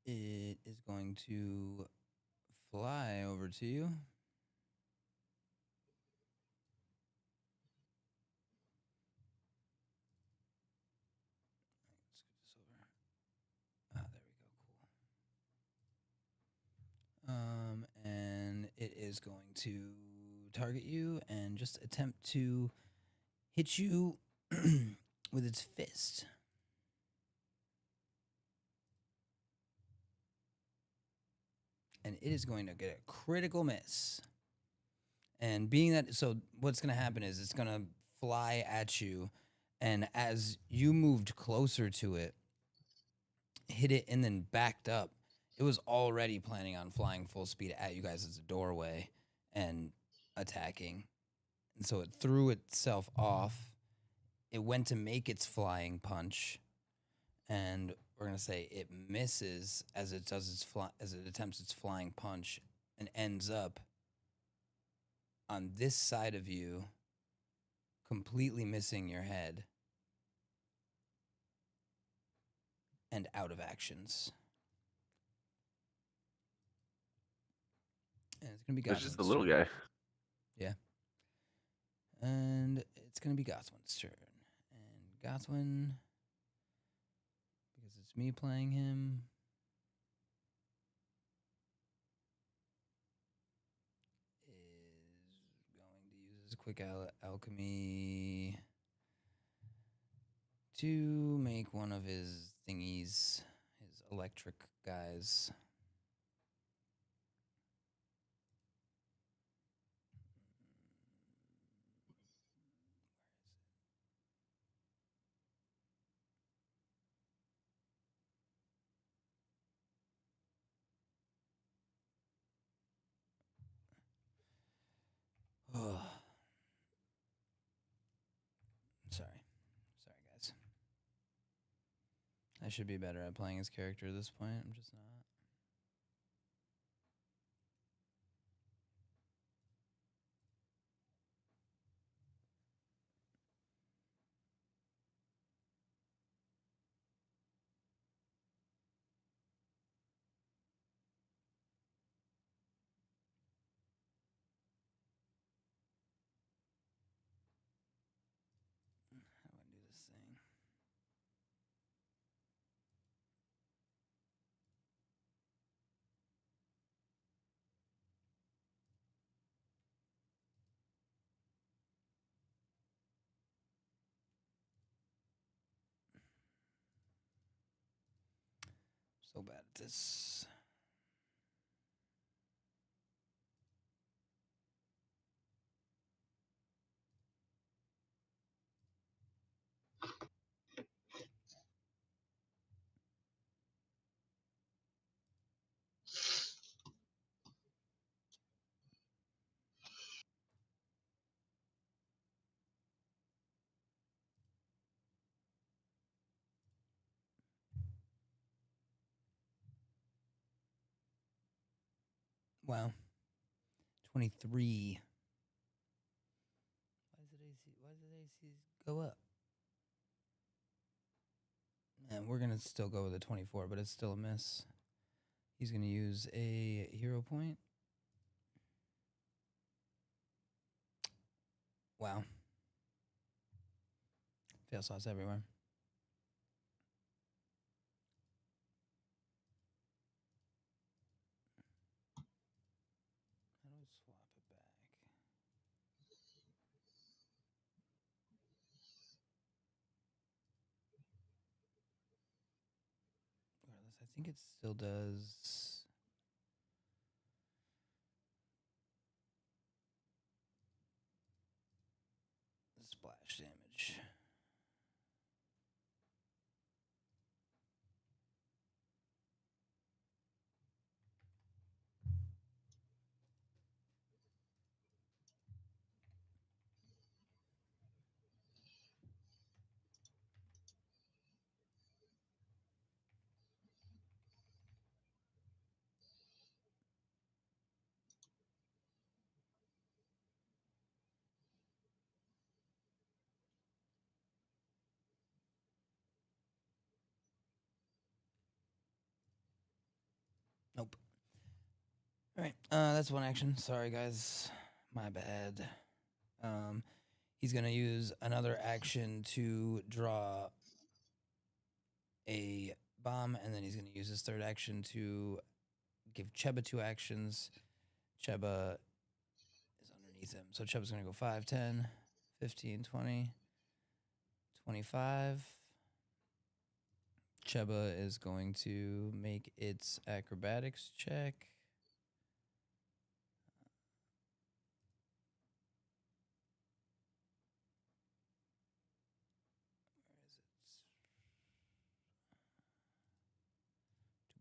it is going to fly over to you. Let's get this over. Ah, there we go. Cool. And it is going to target you and just attempt to hit you with its fist. And it is going to get a critical miss. And being that, so what's going to happen is it's going to fly at you. And as you moved closer to it, hit it and then backed up, it was already planning on flying full speed at you guys as a doorway and attacking. And so it threw itself off. It went to make its flying punch. And we're going to say it misses as it does as it attempts its flying punch and ends up on this side of you, completely missing your head and out of actions. And it's gonna be It's just the Gothwin's little turn. guy. Yeah. And it's gonna be Gothwin's turn. And Gothwin, because it's me playing him, is going to use his quick alchemy to make one of his thingies, his electric guys. Oh. Sorry, guys. I should be better at playing his character at this point. I'm just not. How do I do this thing? So bad at this. Wow. 23. Why did AC go up? And we're going to still go with a 24, but it's still a miss. He's going to use a hero point. Wow. Fail sauce everywhere. How do I swap it back? Regardless, I think it still does. Splash damage. Nope. All right, that's one action. Sorry, guys. My bad. He's going to use another action to draw a bomb, and then he's going to use his third action to give Cheba 2 actions. Cheba is underneath him. So Cheba's going to go 5, 10, 15, 20, 25. Cheba is going to make its acrobatics check.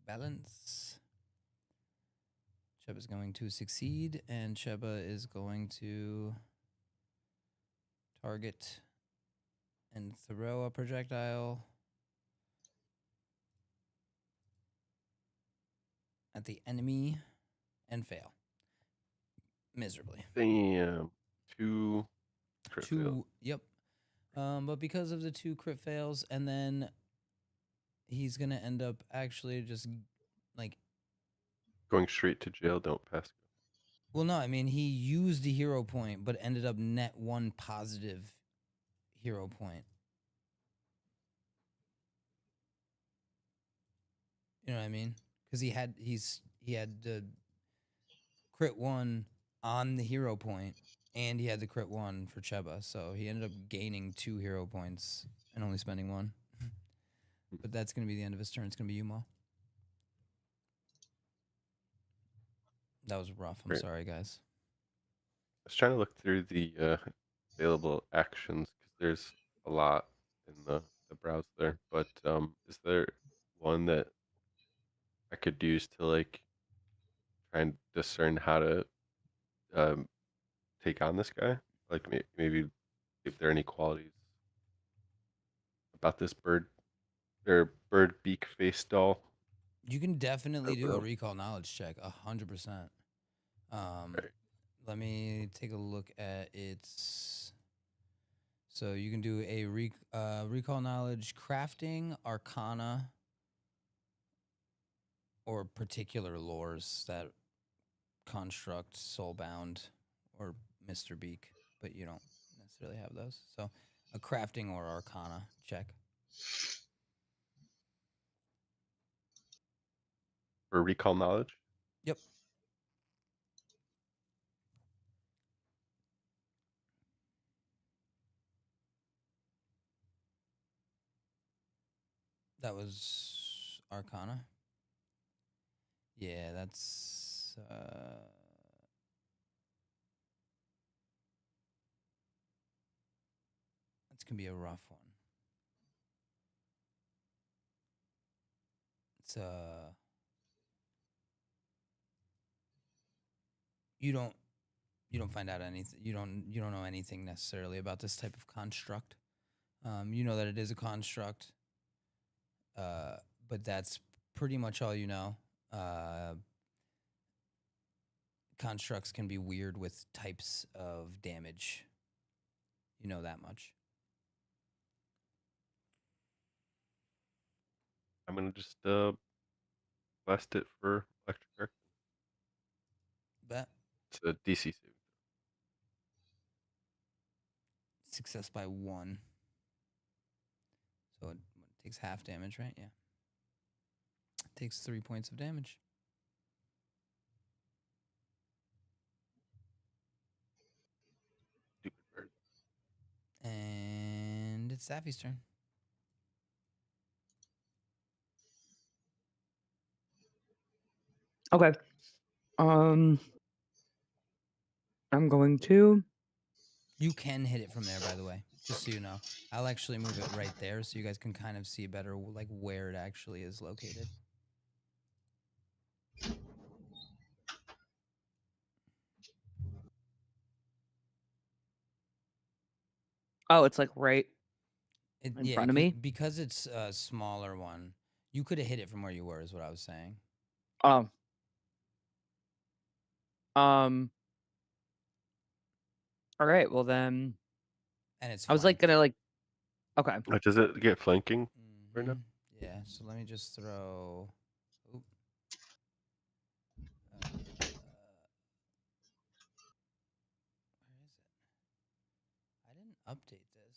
Balance. Cheba's going to succeed, and Cheba is going to target and throw a projectile at the enemy and fail miserably. Damn. 2 crit fails. Yep. But because of the 2 crit fails, and then he's gonna end up actually just like Going straight to jail. Don't pass. Well, no, I mean he used a hero point, but ended up net 1 positive hero point. You know what I mean? Because he had the crit 1 on the hero point, and he had the crit 1 for Cheba, so he ended up gaining 2 hero points and only spending 1. But that's gonna be the end of his turn. It's gonna be Yumo. That was rough. I'm Great. sorry, guys. I was trying to look through the available actions because there's a lot in the browse there. But is there one that I could use to like try and discern how to um, take on this guy? Like maybe if there are any qualities about this bird or bird beak face doll. You can definitely do a Overall. recall knowledge check, 100%. Right. Let me take a look at its. So you can do a recall knowledge, crafting, arcana, or particular lores that construct, soulbound, or Mr. Beak, but you don't necessarily have those. So a crafting or arcana check. For recall knowledge. Yep. That was arcana. Yeah, that's gonna be a rough one. It's you don't find out anything. You don't know anything necessarily about this type of construct. You know that it is a construct, but that's pretty much all you know. Constructs can be weird with types of damage. You know that much. I'm gonna just blast it for electric arc. Bet. It's a DC save. Success by 1. So it takes half damage, right? Yeah. It takes 3 points of damage. Stupid bird. And it's Saffi's turn. Okay. I'm going to. You can hit it from there, by the way, just so you know. I'll actually move it right there so you guys can kind of see better like where it actually is located. Oh, it's like right In front of me. Because it's a smaller one. You could have hit it from where you were, is what I was saying. Oh. All right. Well then. And it's. I was like flanked. gonna like. Okay. Does it get flanking right now? Yeah. So let me just throw. Oop. Where is it? I didn't update this.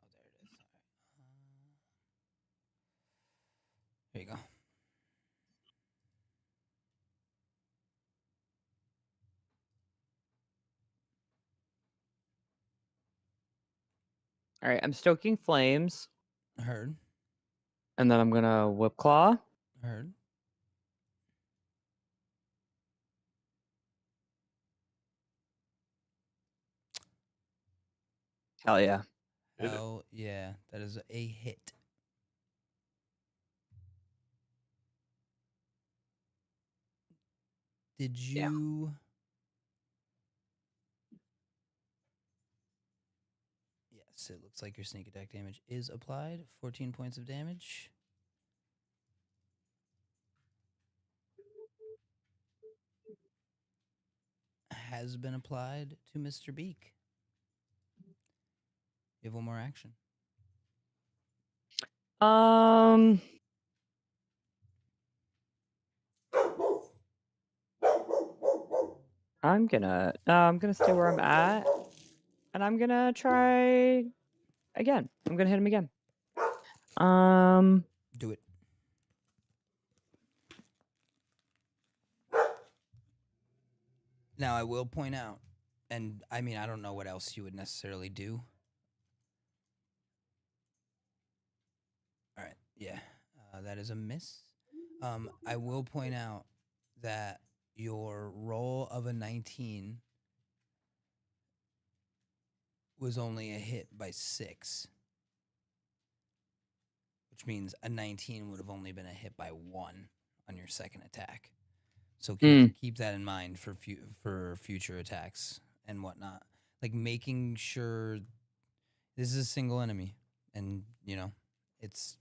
Oh, there it is. All right. There you go. All right. I'm stoking flames. Heard. And then I'm gonna whip claw. Heard. Hell yeah. Hell yeah. That is a hit. Did you... Yes, it looks like your sneak attack damage is applied. 14 points of damage. Has been applied to Mr. Beak. You have one more action. Um. I'm gonna stay where I'm at, and I'm gonna try again. I'm gonna hit him again. Do it. Now I will point out, and I mean I don't know what else you would necessarily do. All right, yeah, that is a miss. I will point out that your roll of a 19 was only a hit by 6, which means a 19 would have only been a hit by 1 on your second attack. So keep that in mind for future attacks and whatnot. Like making sure this is a single enemy, and you know it's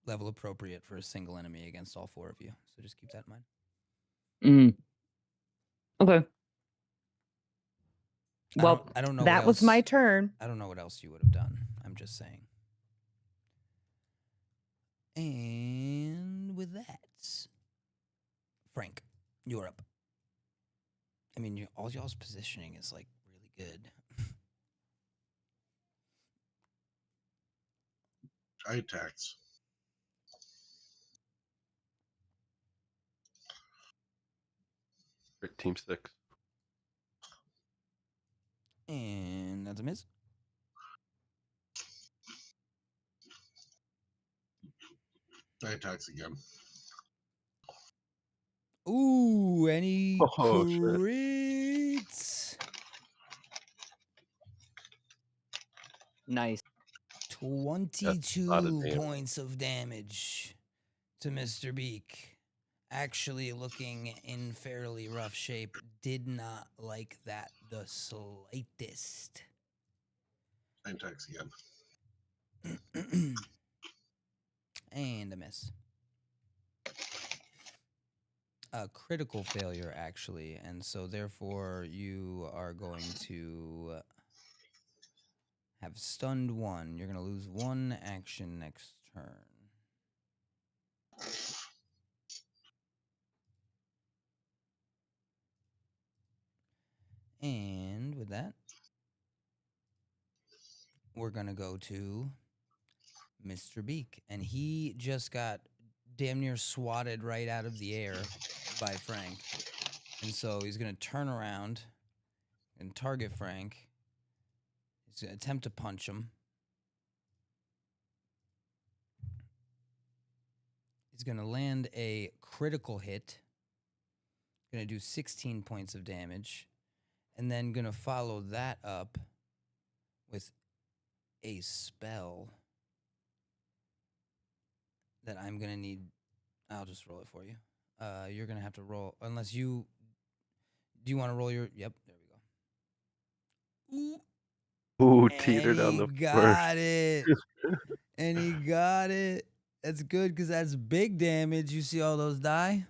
level appropriate for a single enemy against all 4 of you. So just keep that in mind. Okay. Well, I don't know that what was else, my turn. I don't know what else you would have done. I'm just saying. And with that, Frank, you're up. I mean, all y'all's positioning is like really good. I attacks. Team 6. And that's a miss. I attacks again. Ooh, any Oh, shit. crits? Nice. 22 points of damage to Mr. Beak. Actually looking in fairly rough shape. Did not like that the slightest. I attacks again. And a miss. A critical failure, actually, and so therefore you are going to have stunned 1. You're going to lose 1 action next turn. And with that, we're going to go to Mr. Beak, and he just got damn near swatted right out of the air by Frank. And so he's going to turn around and target Frank. He's going to attempt to punch him. He's going to land a critical hit. Going to do 16 points of damage. And then going to follow that up with a spell that I'm going to need. I'll just roll it for you. You're going to have to roll, unless you... Do you want to roll your... Yep, there we go. Ooh, teetered on the got it. And he got it. That's good, because that's big damage. You see all those die?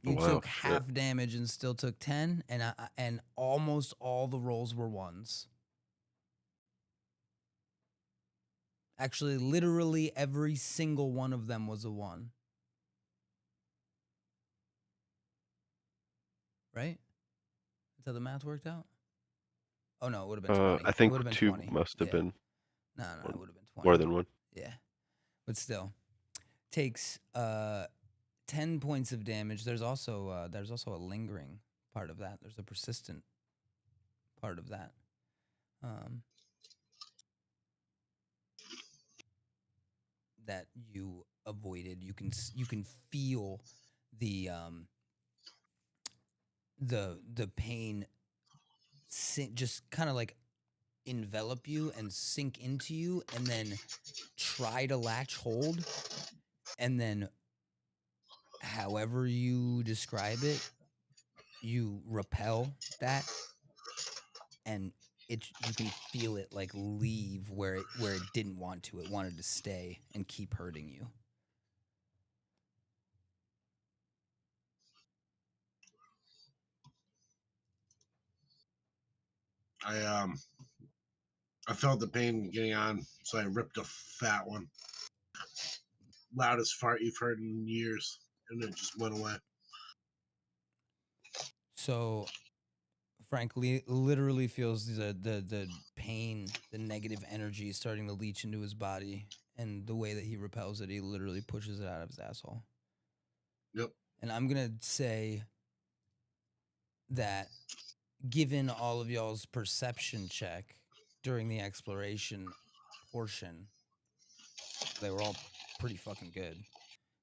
You took half damage and still took 10, and almost all the rolls were 1s. Actually, literally every single one of them was a 1. Right? Is that the math worked out? Oh, no, it would have been 20. I think it would have been 2 20. must have been. No, it would have been 20. More than 1. Yeah. But still. Takes 10 points of damage. There's also a lingering part of that. There's a persistent part of that. That you avoided. You can feel the pain just kind of like envelop you and sink into you, and then try to latch hold, and then however you describe it, you repel that, and you can feel it like leave where it didn't want to. It wanted to stay and keep hurting you. I I felt the pain getting on, so I ripped a fat one. Loudest fart you've heard in years, and it just went away. So frankly, literally feels the pain, the negative energy starting to leach into his body, and the way that he repels it, he literally pushes it out of his asshole. Yep. And I'm gonna say that, given all of y'all's perception check during the exploration portion, they were all pretty fucking good.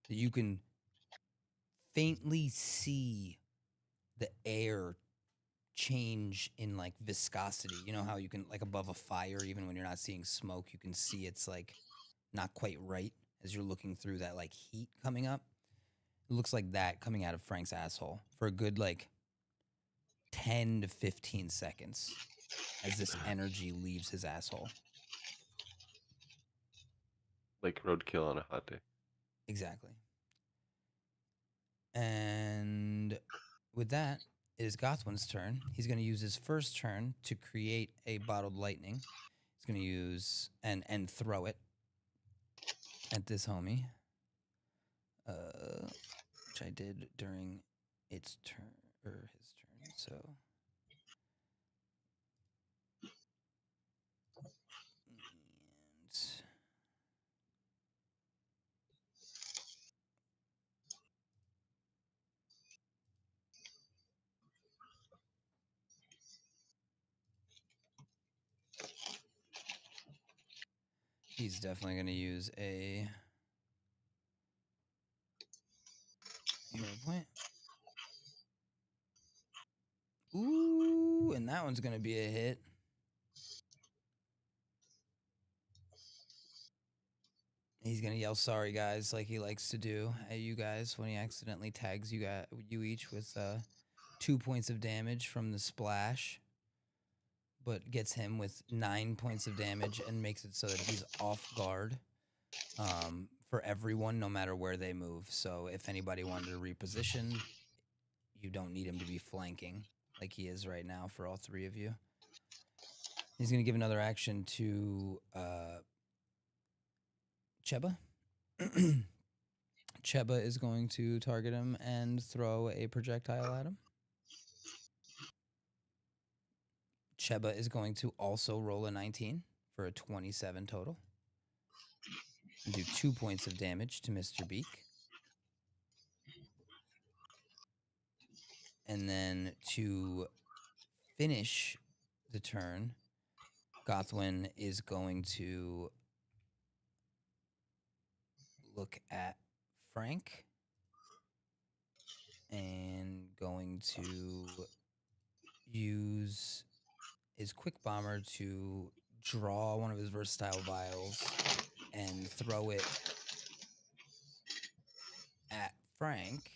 That you can faintly see the air change in like viscosity. You know how you can, like, above a fire, even when you're not seeing smoke, you can see it's like not quite right as you're looking through that like heat coming up. It looks like that coming out of Frank's asshole for a good like 10 to 15 seconds as this energy leaves his asshole. Like roadkill on a hot day. Exactly. And with that, it is Gothwin's turn. He's going to use his first turn to create a bottled lightning. He's going to use and throw it at this homie, which I did during its turn or his turn. So he's definitely going to use a hero point. Ooh, and that one's going to be a hit. He's going to yell sorry, guys, like he likes to do at you guys when he accidentally tags you each with 2 points of damage from the splash, but gets him with 9 points of damage and makes it so that he's off guard for everyone, no matter where they move. So if anybody wanted to reposition, you don't need him to be flanking like he is right now for all three of you. He's going to give another action to Cheba. Cheba is going to target him and throw a projectile at him. Cheba is going to also roll a 19 for a 27 total. And do 2 points of damage to Mr. Beak. And then to finish the turn, Gothwin is going to look at Frank and going to use his quick bomber to draw one of his versatile vials and throw it at Frank.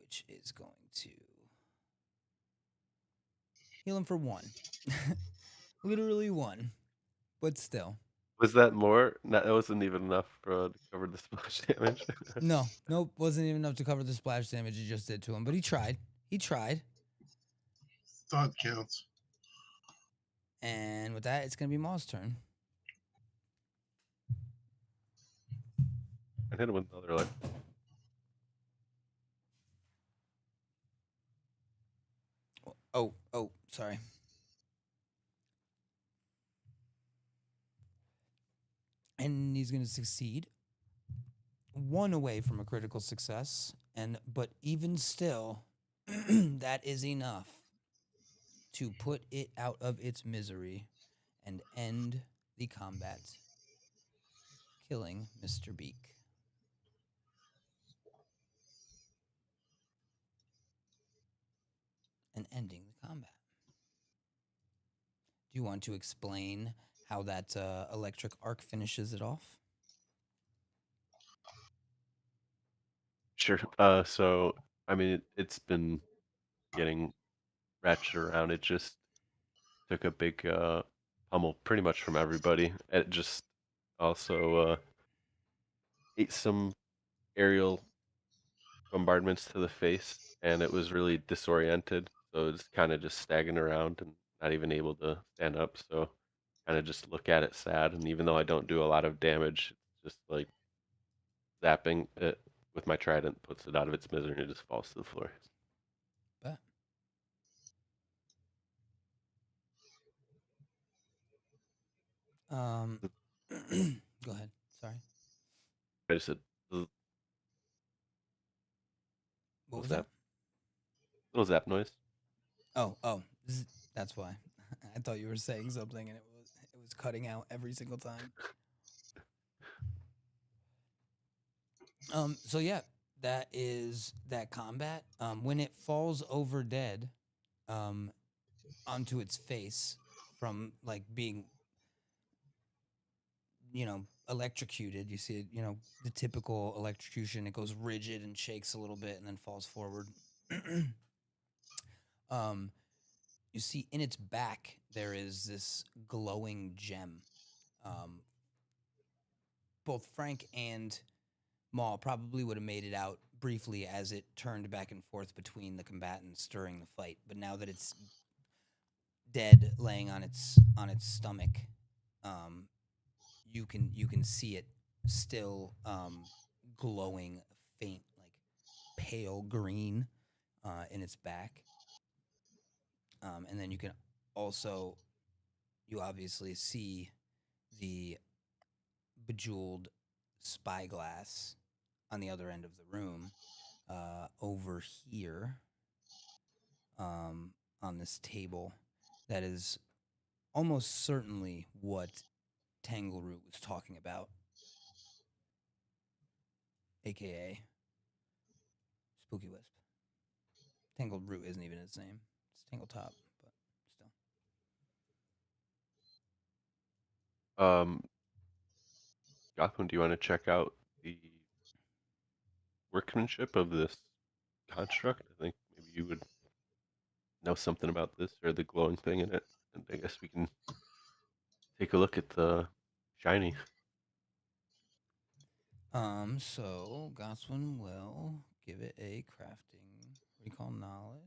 Which is going to heal him for 1. Literally 1. But still. Was that more? No, that wasn't even enough to cover the splash damage. Nope, wasn't even enough to cover the splash damage he just did to him. But he tried. Thought counts. And with that, it's going to be Maw's turn. I hit him with another life. Oh, sorry. And he's going to succeed. 1 away from a critical success. But even still, that is enough to put it out of its misery and end the combat, killing Mr. Beak. And ending the combat. Do you want to explain how that electric arc finishes it off? Sure. So, I mean, it's been getting ratcheted around. It just took a big pummel pretty much from everybody. It just also ate some aerial bombardments to the face, and it was really disoriented. So it's kind of just staggering around and not even able to stand up. So kind of just look at it sad. And even though I don't do a lot of damage, it's just like zapping it with my trident puts it out of its misery and it just falls to the floor. Bet. Go ahead. Sorry. I just said, What was zap. that? Little zap noise. Oh, that's why. I thought you were saying something and it was cutting out every single time. So yeah, that is that combat. When it falls over dead, onto its face from like being, electrocuted. You see it, the typical electrocution. It goes rigid and shakes a little bit and then falls forward. You see in its back there is this glowing gem. Both Frank and Maul probably would have made it out briefly as it turned back and forth between the combatants during the fight, but now that it's dead, laying on its stomach, you can see it still glowing faint, like pale green, in its back. And then you obviously see the bejeweled spyglass on the other end of the room, over here, on this table. That is almost certainly what Tangleroot was talking about, aka Spooky Wisp. Tangled Root isn't even its name. It's Tangletop, but still. Gothwin, do you want to check out the workmanship of this construct? I think maybe you would know something about this or the glowing thing in it. And I guess we can take a look at the shiny. So Gothwin will give it a crafting recall knowledge.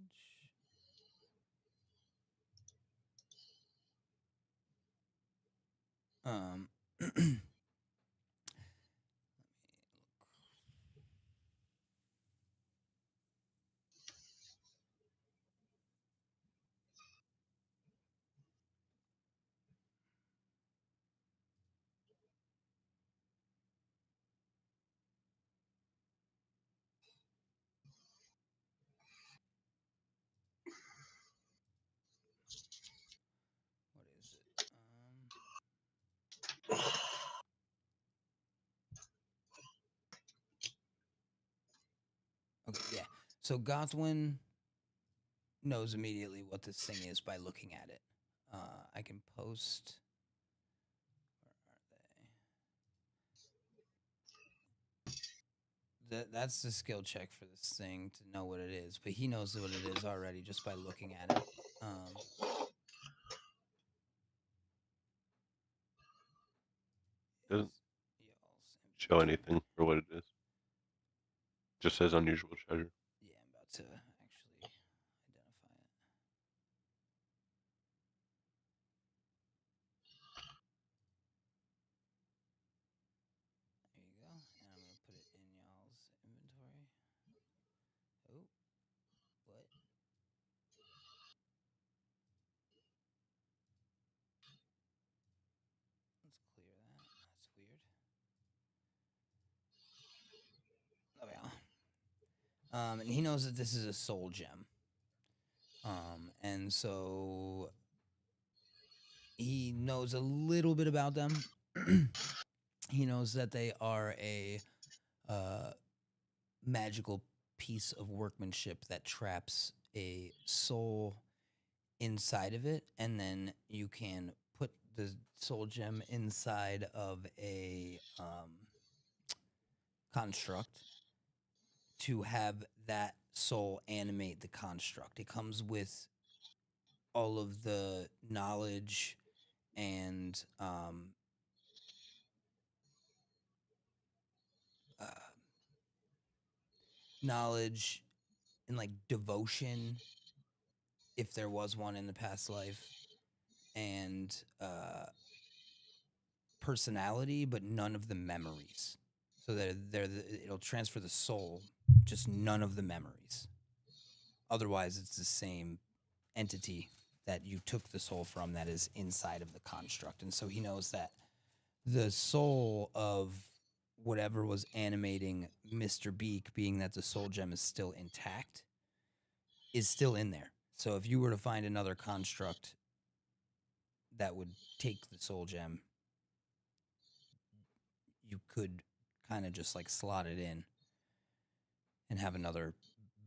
What is it? Okay, yeah. So Gothwin knows immediately what this thing is by looking at it. I can post. Where are they? That's the skill check for this thing to know what it is, but he knows what it is already just by looking at it. Doesn't show anything for what it is. Just says unusual treasure. Yeah, I'm about to actually identify it. There you go. And I'm going to put it in y'all's inventory. Oh, what? Let's clear that. That's weird. Oh, yeah. And he knows that this is a soul gem. And so he knows a little bit about them. He knows that they are a magical piece of workmanship that traps a soul inside of it, and then you can put the soul gem inside of a construct to have that soul animate the construct. It comes with all of the knowledge and knowledge and like devotion, if there was one in the past life, and personality, but none of the memories. So it'll transfer the soul, just none of the memories. Otherwise, it's the same entity that you took the soul from that is inside of the construct. And so he knows that the soul of whatever was animating Mr. Beak, being that the soul gem is still intact, is still in there. So if you were to find another construct that would take the soul gem, you could kind of just like slot it in and have another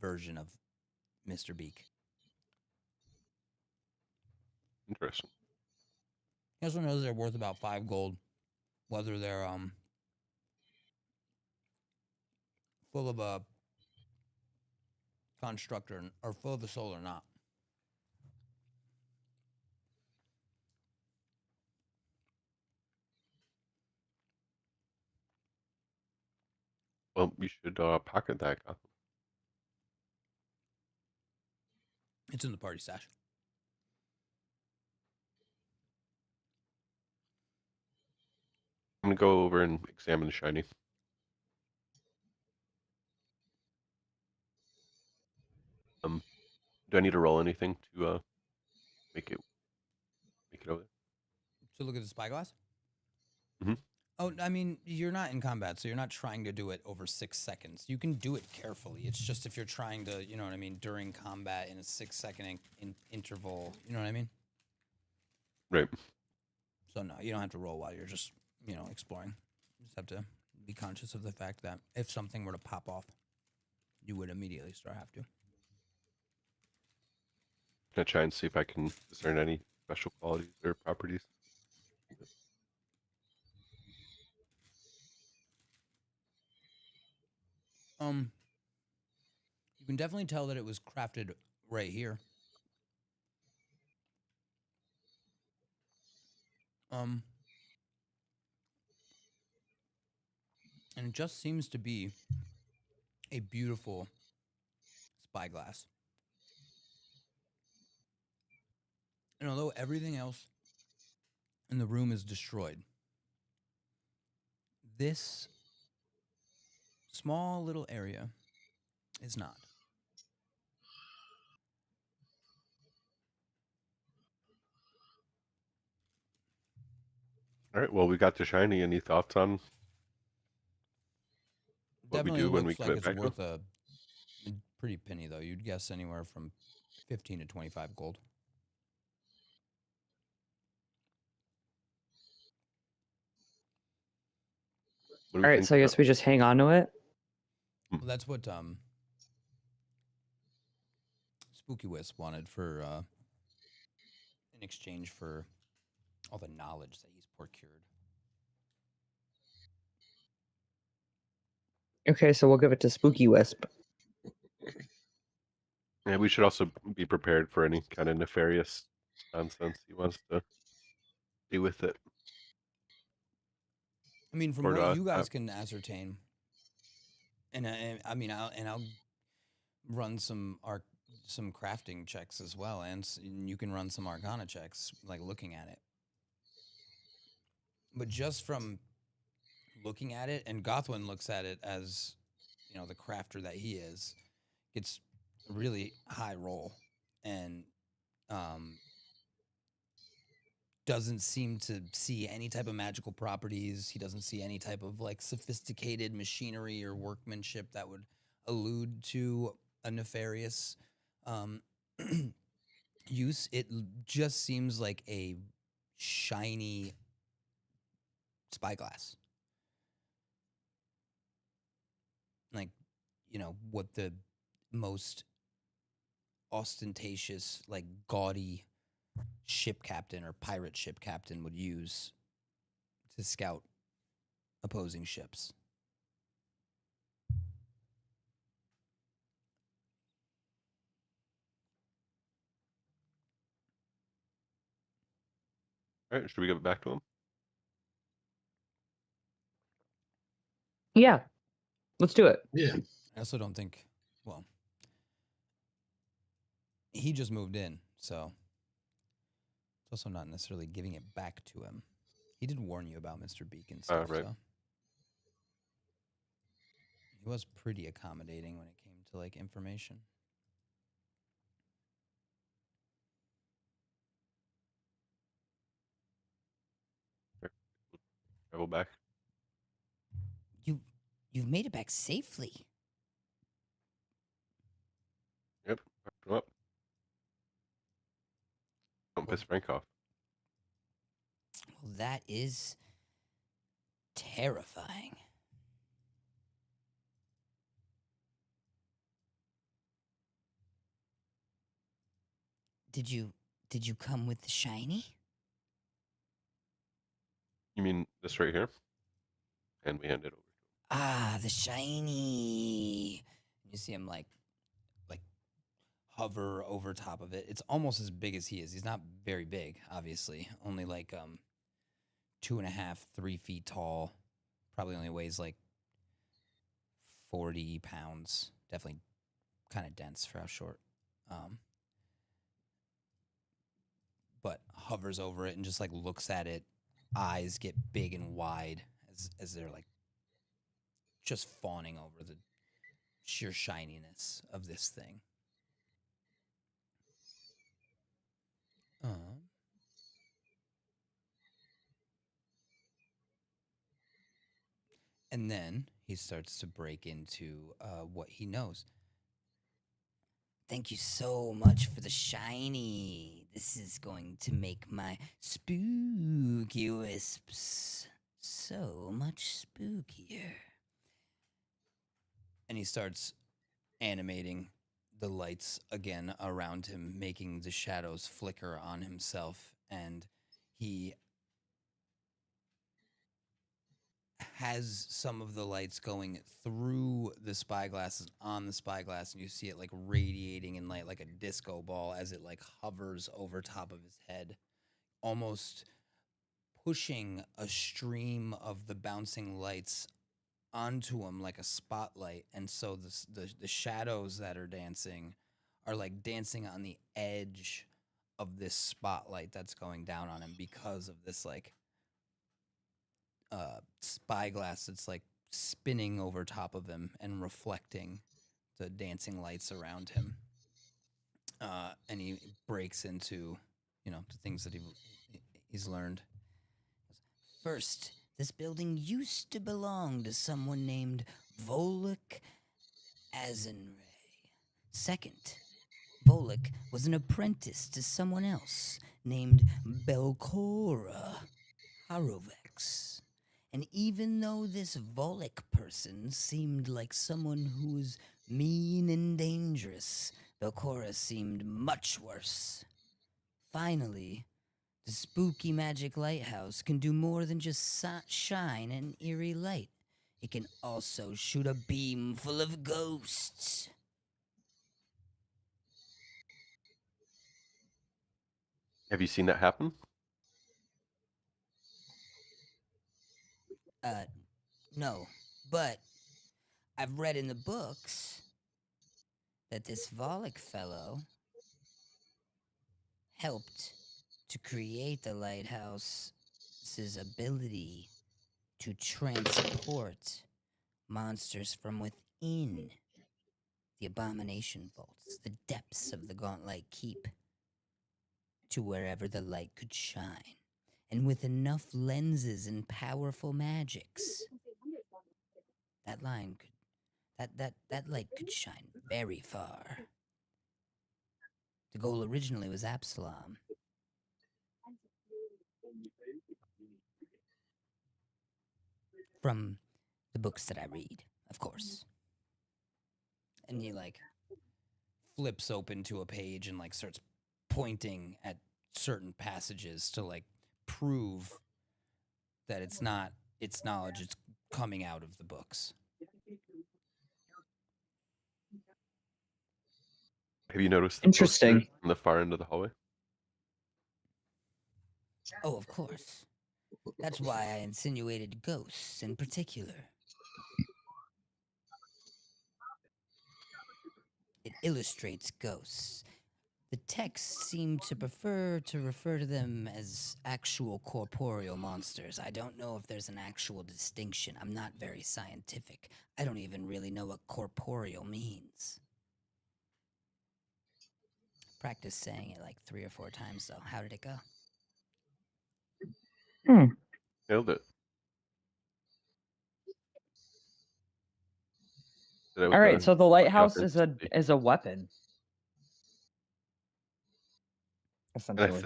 version of Mr. Beak. Interesting. He also knows they're worth about 5 gold, whether they're full of a construct or full of a soul or not. Well, you should pocket that. Gotham. It's in the party stash. I'm gonna go over and examine the shiny. Do I need to roll anything to make it over there? So look at the spyglass. Mhm. Oh, I mean, you're not in combat, so you're not trying to do it over 6 seconds. You can do it carefully. It's just if you're trying to, you know what I mean, during combat in a 6-second interval, you know what I mean? Right. So no, you don't have to roll while you're just, exploring. You just have to be conscious of the fact that if something were to pop off, you would immediately have to. Gonna try and see if I can discern any special qualities or properties. You can definitely tell that it was crafted right here. And it just seems to be a beautiful spyglass. And although everything else in the room is destroyed, this small little area is not. All right. Well, we got the shiny. Any thoughts on what Definitely we do when we looks give like it it's back to worth him? a pretty penny, though. You'd guess anywhere from 15 to 25 gold. What do we All right, think so I guess about- we just hang on to it. Well, that's what Spooky Wisp wanted for in exchange for all the knowledge that he's procured. Okay, so we'll give it to Spooky Wisp. Yeah, we should also be prepared for any kind of nefarious nonsense he wants to do with it. I mean, from Or what to you guys us. can ascertain, and I'll run some crafting checks as well, and you can run some Arcana checks, like looking at it. But just from looking at it, and Gothwin looks at it as, the crafter that he is, it's a really high roll, and doesn't seem to see any type of magical properties. He doesn't see any type of like sophisticated machinery or workmanship that would allude to a nefarious use. It just seems like a shiny spyglass. Like, what the most ostentatious, like gaudy ship captain or pirate ship captain would use to scout opposing ships. All right, should we give it back to him? Yeah, let's do it. Yeah. I also don't think he just moved in, so it's also not necessarily giving it back to him. He did warn you about Mr. Beacon stuff, right. so he was pretty accommodating when it came to like information. Travel back. You've made it back safely. Yep. Up. Don't piss Frank off. Well, that is terrifying. Did you come with the shiny? You mean this right here? And we hand it over. Ah, the shiny. You see him like hover over top of it. It's almost as big as he is. He's not very big, obviously. Only like 2.5, 3 feet tall. Probably only weighs like 40 pounds. Definitely kind of dense for how short. But hovers over it and just like looks at it. Eyes get big and wide as they're like just fawning over the sheer shininess of this thing. And then he starts to break into what he knows. Thank you so much for the shiny. This is going to make my spooky wisps so much spookier. And he starts animating the lights again around him, making the shadows flicker on himself. And he has some of the lights going through the spyglasses on the spyglass, and you see it like radiating in light like a disco ball as it like hovers over top of his head, almost pushing a stream of the bouncing lights onto him like a spotlight. And so the shadows that are dancing are like dancing on the edge of this spotlight that's going down on him because of this like spyglass that's like spinning over top of him and reflecting the dancing lights around him. And he breaks into, the things that he's learned. First, this building used to belong to someone named Volek Azenray. Second, Volek was an apprentice to someone else named Belcora Harovex. And even though this Volek person seemed like someone who was mean and dangerous, Belcora seemed much worse. Finally, the spooky magic lighthouse can do more than just shine an eerie light. It can also shoot a beam full of ghosts. Have you seen that happen? No, but I've read in the books that this Volek fellow helped to create the lighthouse's ability to transport monsters from within the AbominationVaults, the depths of the Gauntlight Keep, to wherever the light could shine. And with enough lenses and powerful magics, that light could shine very far. The goal originally was Absalom. From the books that I read, of course. And he like flips open to a page and like starts pointing at certain passages to like prove that it's not its knowledge, it's coming out of the books. Have you noticed the Interesting. poster on the far end of the hallway? Oh, of course. That's why I insinuated ghosts in particular. It illustrates ghosts. The The texts seem to prefer to refer to them as actual corporeal monsters. I don't know if there's an actual distinction. I'm not very scientific. I don't even really know what corporeal means. Practice saying it like 3 or 4 times, though. How did it go? Nailed it. Did it with All right, so the lighthouse is authenticity. a weapon. And Essentially.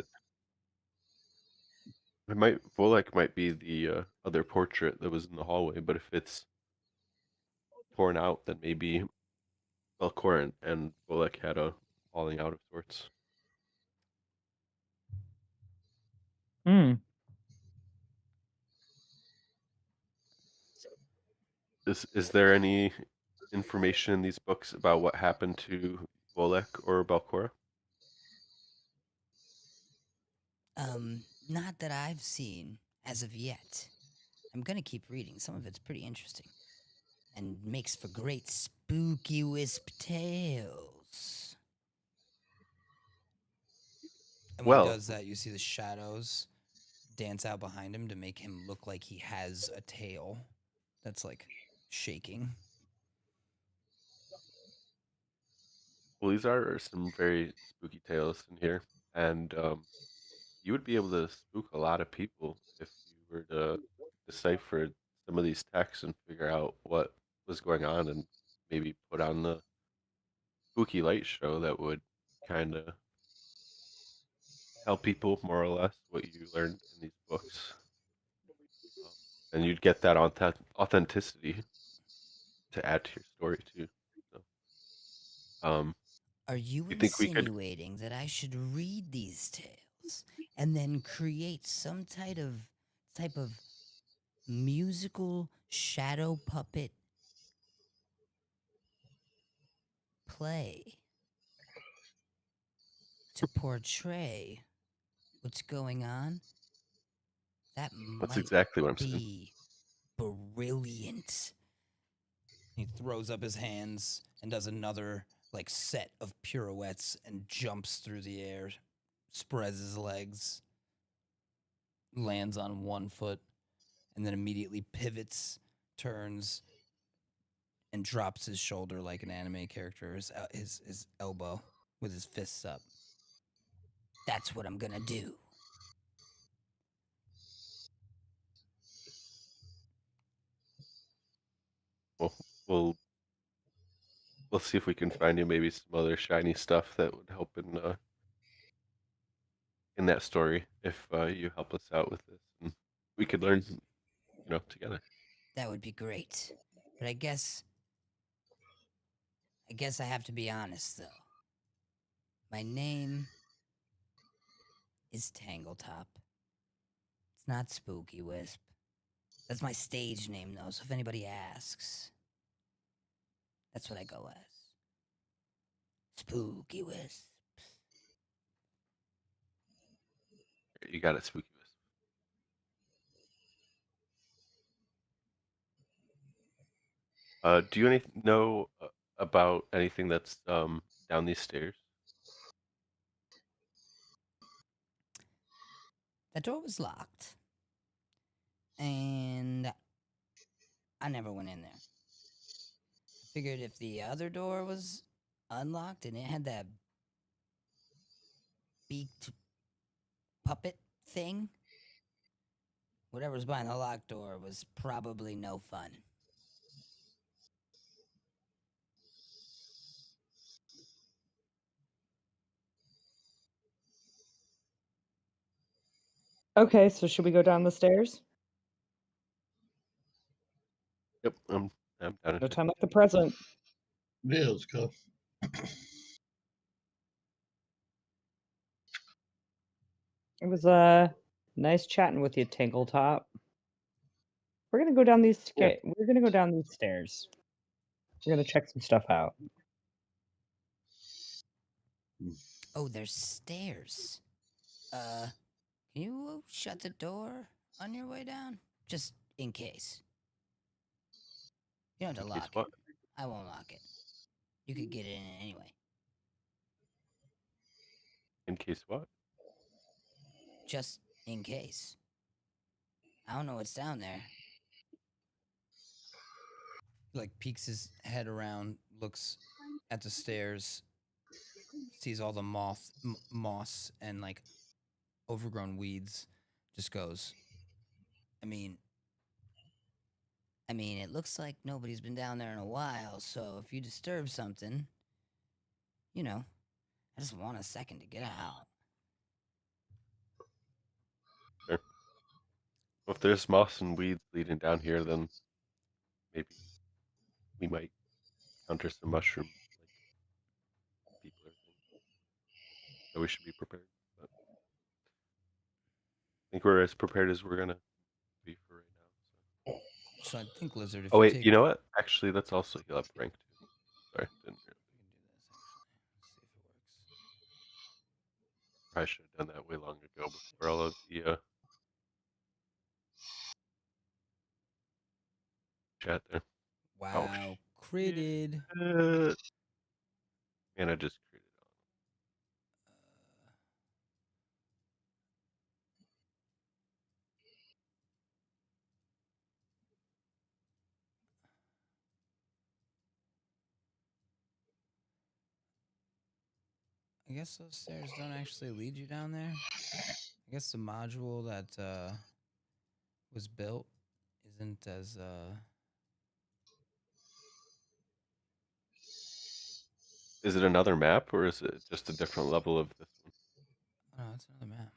Volek might be the other portrait that was in the hallway, but if it's torn out, then maybe Belcorin and Volek had a falling out of sorts. Is there any information in these books about what happened to Volek or Belcora? Not that I've seen as of yet. I'm gonna keep reading. Some of it's pretty interesting. And makes for great spooky wisp tales. And when Well, he does that, you see the shadows dance out behind him to make him look like he has a tail that's like shaking. well, these are some very spooky tales in here, and you would be able to spook a lot of people if you were to decipher some of these texts and figure out what was going on, and maybe put on the spooky light show that would kind of tell people more or less what you learned in these books, and you'd get that authenticity to add to your story too. So, Are you you think we could? insinuating that I should read these tales and then create some type of musical shadow puppet play to portray what's going on? That That's might exactly what I'm saying. be brilliant. He throws up his hands and does another like set of pirouettes and jumps through the air, spreads his legs, lands on one foot, and then immediately pivots, turns, and drops his shoulder like an anime character, his elbow with his fists up. That's what I'm gonna do. Well, we'll see if we can find you maybe some other shiny stuff that would help in that story if you help us out with this, and we could learn, together. That would be great. But I guess I have to be honest though. My name is Tangletop. It's not Spooky Wisp. That's my stage name though, so if anybody asks, that's what I go as. Spooky Wisp. You got it, Spooky Wisp. Do you know about anything that's down these stairs? That door was locked. And I never went in there. I figured if the other door was unlocked and it had that beaked puppet thing, whatever's behind the locked door was probably no fun. Okay, so should we go down the stairs? Yep, I'm down. No time like the present. Yeah, let's go. It was nice chatting with you, Tangletop. We're gonna go down these We're gonna go down these stairs. We're gonna check some stuff out. Oh, there's stairs. Can you shut the door on your way down? Just in case. You don't have to lock it. I won't lock it. You could get in anyway. In case what? Just in case. I don't know what's down there. He, like, peeks his head around, looks at the stairs, sees all the moss and like overgrown weeds, just goes, I mean, it looks like nobody's been down there in a while, so if you disturb something, you know, I just want a second to get out. Sure. Well, if there's moss and weeds leading down here, then maybe we might encounter some mushroom like people are thinking. So we should be prepared. But I think we're as prepared as we're gonna be for right now. so I think, Lizard, if Oh you wait, take... you know what? Actually, let's also heal up rank too. Sorry, didn't really. Probably should have done that way long ago before all of the chat there. Wow, critted. And I just created I guess those stairs don't actually lead you down there. I guess the module that was built isn't as Is it another map or is it just a different level of this one? Oh, it's another map.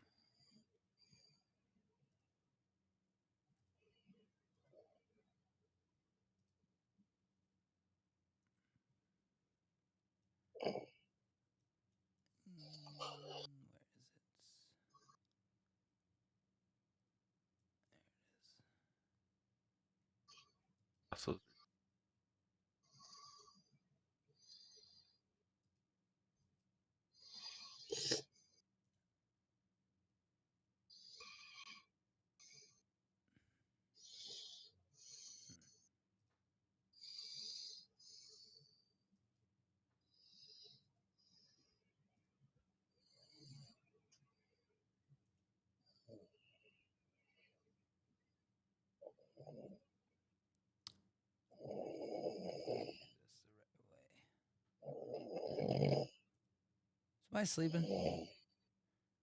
So Somebody sleeping?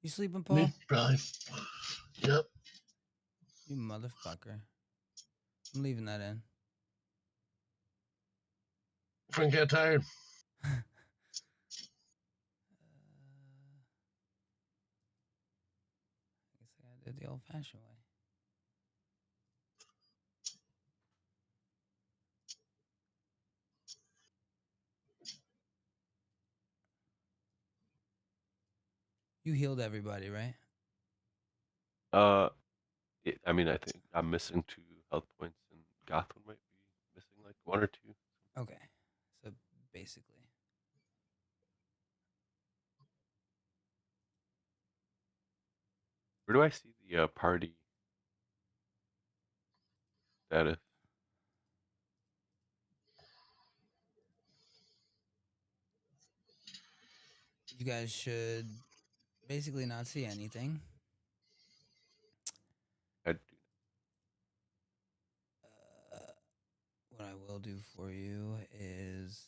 You sleeping, Paul? Yep. You motherfucker. I'm leaving that in. Frank got tired. I guess I gotta do it the old-fashioned way. You healed everybody, right? I mean, I think I'm missing 2 health points, and Gothwin might be missing like 1 or 2. Okay, so basically. Where do I see the party status? You guys should basically not see anything. What I will do for you is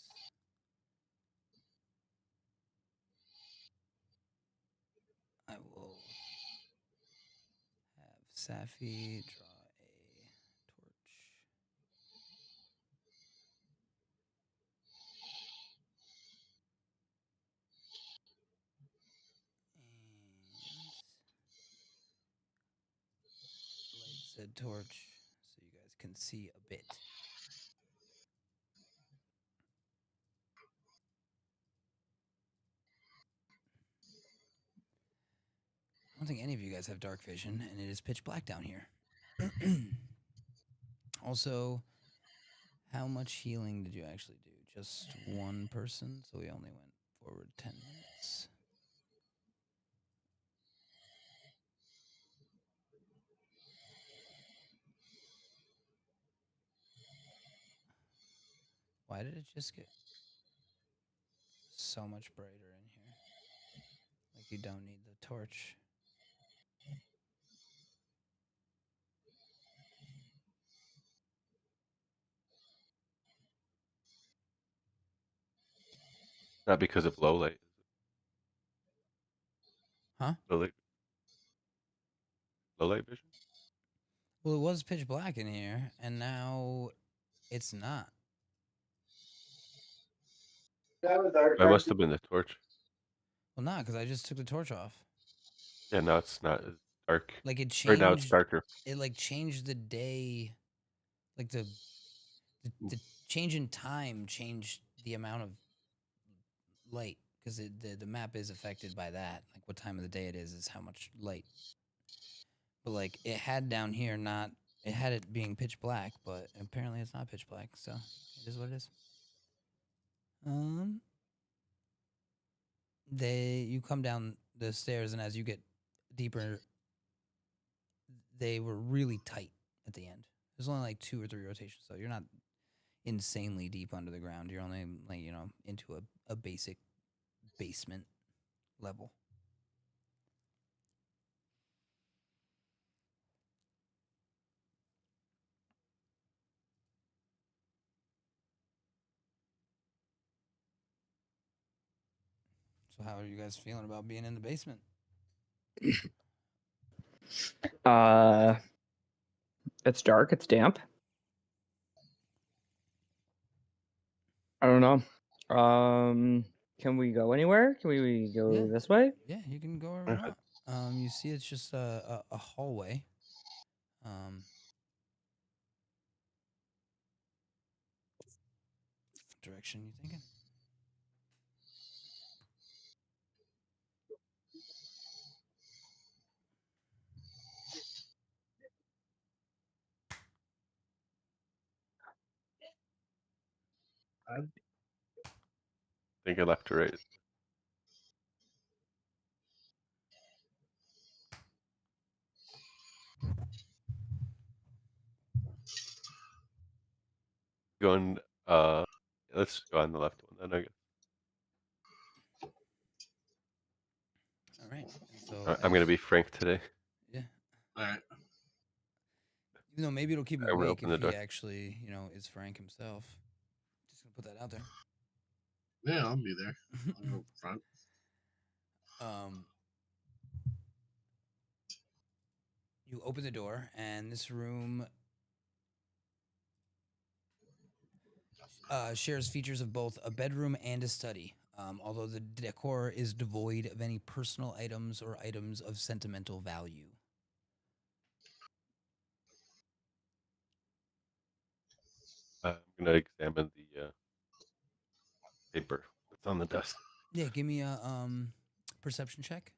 I will have Saffi draw a torch. And light said torch so you guys can see a bit. I don't think any of you guys have dark vision, and it is pitch black down here. Also, how much healing did you actually do? Just 1 person, so we only went forward 10 minutes. Why did it just get so much brighter in here? Like you don't need the torch. Not because of low light. Huh? Low light vision? Well, it was pitch black in here, and now it's not. That must have been the torch. Well, not because I just took the torch off. Yeah, now it's not as dark. Like it Right now it's changed. darker. It like changed the day, like the change in time changed the amount of light because the map is affected by that. Like what time of the day it is how much light. But like it had down here it had it being pitch black, but apparently it's not pitch black, so it is what it is. You come down the stairs, and as you get deeper, they were really tight at the end. There's only like 2 or 3 rotations, so you're not insanely deep under the ground. You're only like into a basic basement level. So how are you guys feeling about being in the basement? It's dark. It's damp. I don't know. Can we go anywhere? Can we go this way? Yeah, you can go wherever you want. You see, it's just a hallway. Direction you thinking? Thinking left to right. Going let's go on the left one then I guess. All right. So I'm gonna be Frank today. Yeah. All right. Even though maybe it'll keep him I'm gonna awake open the if he door. actually, is Frank himself. Just gonna put that out there. Yeah, I'll be there. I'll go front. You open the door, and this room shares features of both a bedroom and a study. Although the decor is devoid of any personal items or items of sentimental value. I'm gonna examine the paper that's on the desk. Yeah, give me a perception check.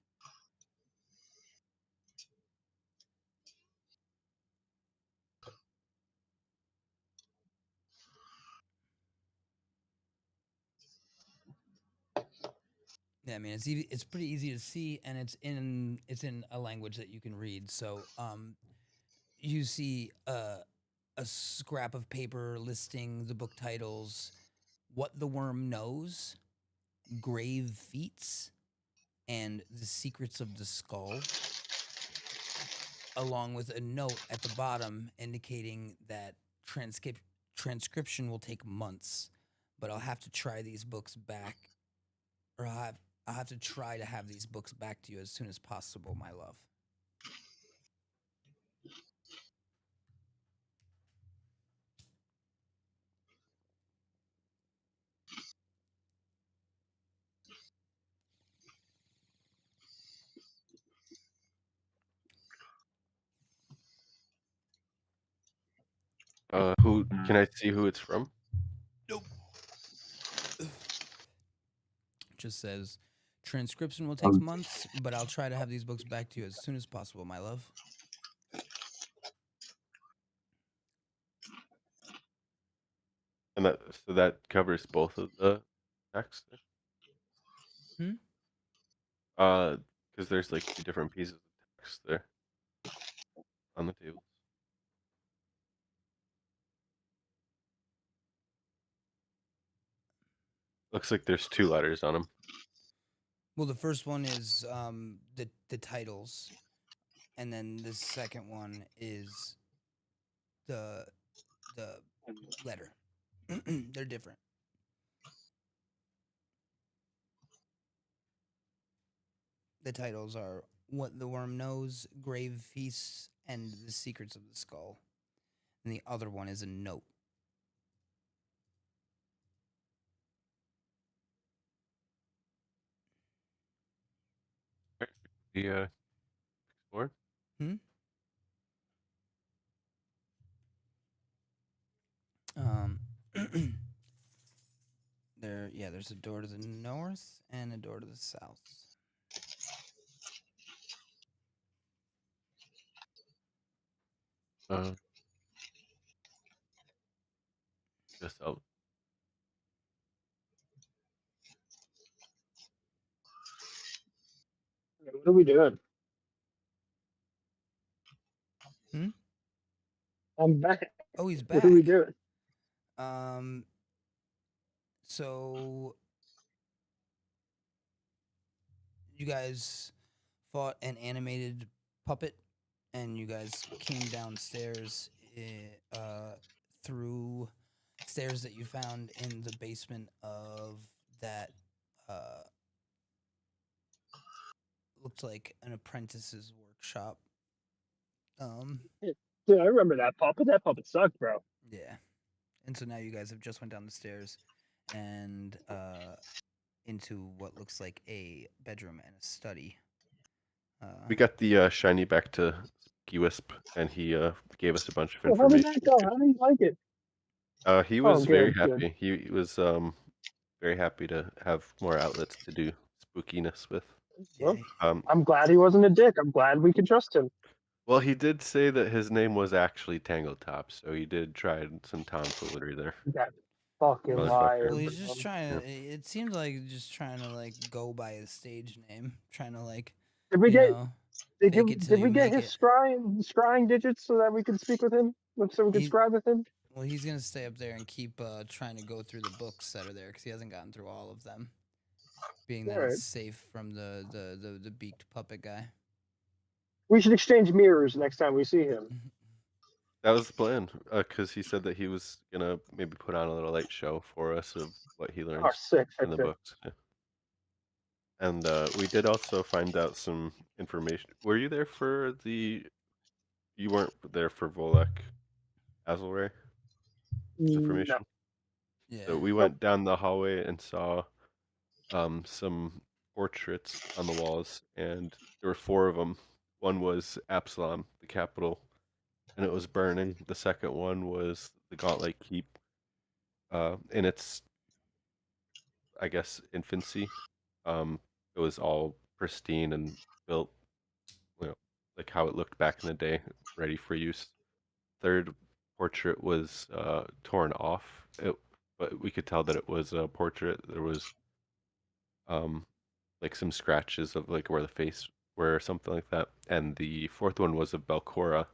Yeah, I mean it's pretty easy to see, and it's in a language that you can read. So you see a scrap of paper listing the book titles, What the Worm Knows, Grave Feats, and The Secrets of the Skull, along with a note at the bottom indicating that transcription will take months, but I'll have to try these books back, or I'll have to try to have these books back to you as soon as possible, my love. Who can I see who it's from? Nope. Just says transcription will take months, but I'll try to have these books back to you as soon as possible, my love. And that covers both of the text. Because there's like 2 different pieces of text there on the table. Looks like there's 2 letters on them. Well, the first one is the titles, and then the second one is the letter. They're different. The titles are What the Worm Knows, Grave Feasts, and The Secrets of the Skull. And the other one is a note. The explore. There's a door to the north and a door to the south. Guess I'll. What are we doing? I'm back. Oh, he's back. What are we doing? So you guys fought an animated puppet, and you guys came downstairs through stairs that you found in the basement of that looked like an apprentice's workshop. Dude, I remember that puppet. That puppet sucked, bro. Yeah. And so now you guys have just went down the stairs and into what looks like a bedroom and a study. We got the shiny back to Spooky Wisp, and he gave us a bunch of Well, how did information. that go? How do you like it? He was very good. happy. He was very happy to have more outlets to do spookiness with. Well, I'm glad he wasn't a dick. I'm glad we could trust him. Well, he did say that his name was actually Tangletop, so he did try some tomfoolery there. That fucking Motherfucker. liar. Well, he's just trying to. It seemed like just trying to like go by his stage name, trying to like. Did we get? fake it Did till we you get make his it. scrying digits so that we could speak with him? So we could scribe with him? Well, he's gonna stay up there and keep trying to go through the books that are there because he hasn't gotten through all of them. Being that it's safe from the beaked puppet guy. We should exchange mirrors next time we see him. That was the plan, because he said that he was gonna maybe put on a little light show for us of what he learned sick, in the sick. books. Yeah. And we did also find out some information. Were you there for the? You weren't there for Volek Azulray information. No. Yeah. So we went down the hallway and saw some portraits on the walls, and there were 4 of them. One was Absalom, the capital, and it was burning. The second one was the Gauntlight Keep, in its, I guess, infancy. It was all pristine and built, like how it looked back in the day, ready for use. Third portrait was torn off, but we could tell that it was a portrait. There was like some scratches of like where the face were or something like that. And the fourth one was of Belcora,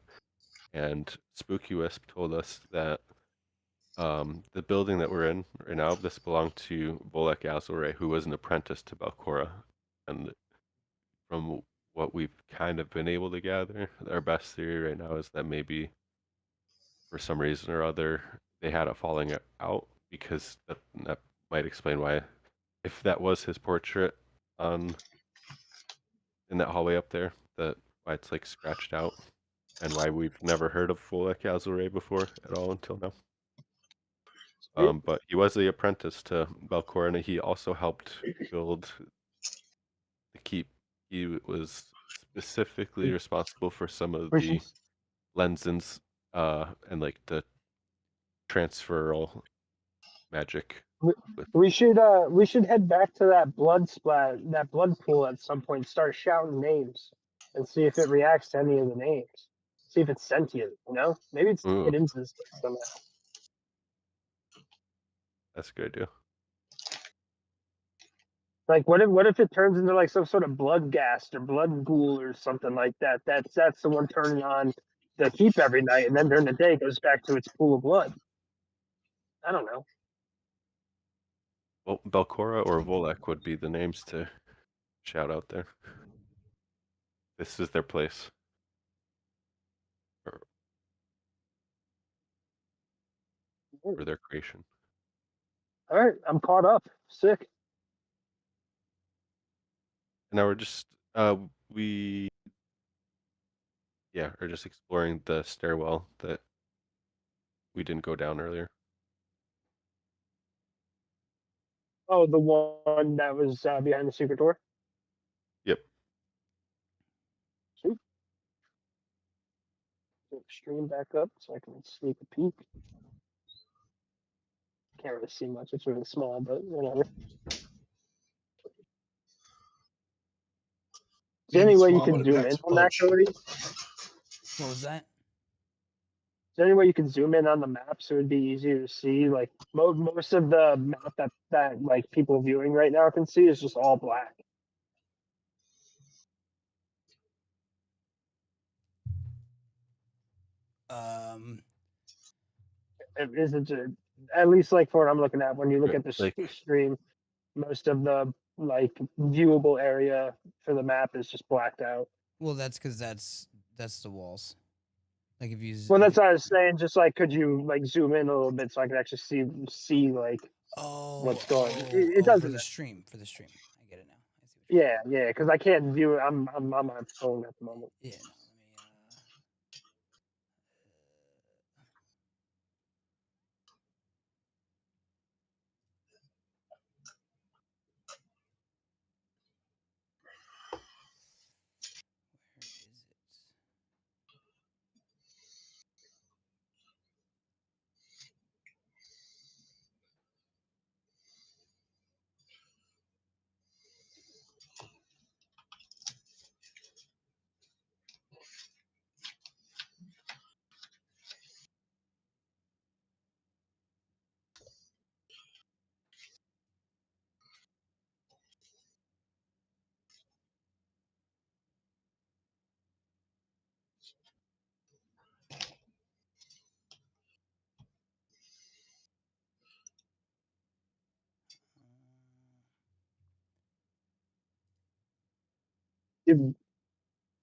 and Spooky Wisp told us that the building that we're in right now, this belonged to Volek Azulray, who was an apprentice to Belcora. And from what we've kind of been able to gather, our best theory right now is that maybe for some reason or other they had it falling out, because that might explain why, if that was his portrait in that hallway up there, that why it's like scratched out, and why we've never heard of Volek Azulray before at all until now. But he was the apprentice to Belcor, and he also helped build the keep. He was specifically responsible for some of the lenses and like the transferal magic. We should head back to that that blood pool at some point. Start shouting names and see if it reacts to any of the names. See if it's sentient. Maybe it's get into this somehow. That's a good idea. Like what if it turns into like some sort of blood ghast or blood ghoul or something like that? That's the one turning on the keep every night, and then during the day it goes back to its pool of blood. I don't know. Well, Belcora or Volek would be the names to shout out there. This is their place. For their creation. All right, I'm caught up. Sick. Now we're just we are just exploring the stairwell that we didn't go down earlier. Oh, the one that was behind the secret door. Yep. Sweet. Stream back up so I can sneak a peek. Can't really see much. It's really small, but whatever. Is there any way you can zoom in on that, Cody? What was that? Is there any way you can zoom in on the map so it'd be easier to see? Like most of the map that like people viewing right now can see is just all black. Is it at least like for what I'm looking at? When you look at the stream, most of the like viewable area for the map is just blacked out. Well, that's because that's the walls. Like if you. Well, that's what I was saying. Just like, could you like zoom in a little bit so I could actually see like what's going? It doesn't for the stream. I get it now. I see what yeah, because I can't view it. I'm on my phone at the moment. Yeah.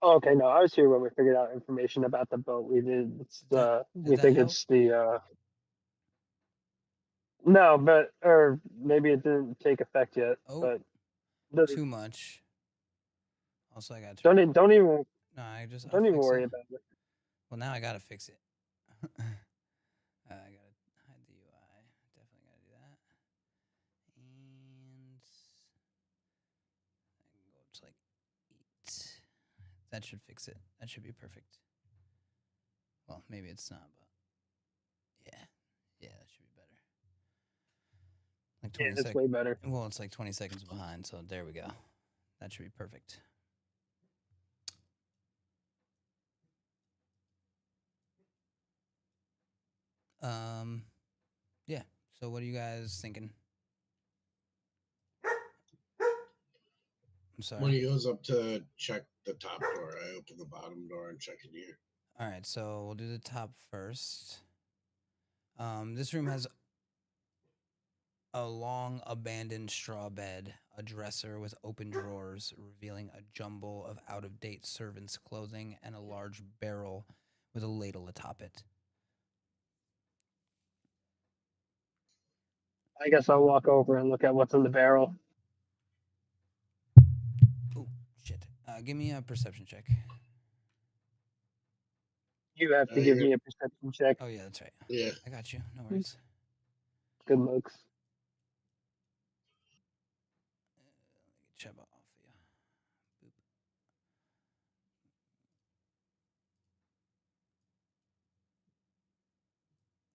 Okay, no, I was here when we figured out information about the boat. We did. It's we think it's the no, but or maybe it didn't take effect yet. Oh, but too much. Also, I got. Don't even. No, don't even worry about it. Well, now I gotta fix it. I gotta hide the UI. Definitely gotta do that. And I can go to like 8. That should fix it. That should be perfect. Well, maybe it's not, but yeah, that should be better. Like 20 seconds. It's way better. Well, it's like 20 seconds behind, so there we go. That should be perfect. Yeah. So what are you guys thinking? I'm sorry. When he goes up to check the top door, I open the bottom door and check in here. All right, so we'll do the top first. This room has a long abandoned straw bed, a dresser with open drawers revealing a jumble of out-of-date servants' clothing, and a large barrel with a ladle atop it. I guess I'll walk over and look at what's in the barrel. Oh, shit. Give me a perception check. You have to give me a perception check. Oh, yeah, that's right. Yeah. I got you. No worries. Good looks. Get Cheba off of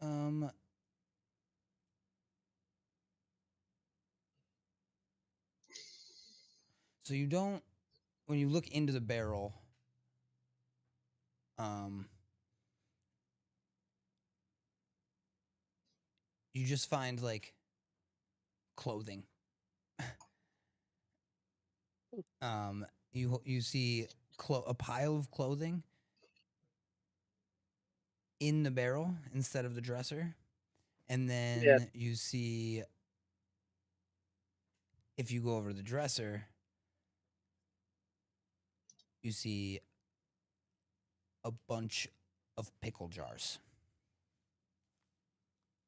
you. So you don't, when you look into the barrel, you just find like clothing. You see a pile of clothing in the barrel instead of the dresser, and then you see, if you go over to the dresser, you see a bunch of pickle jars.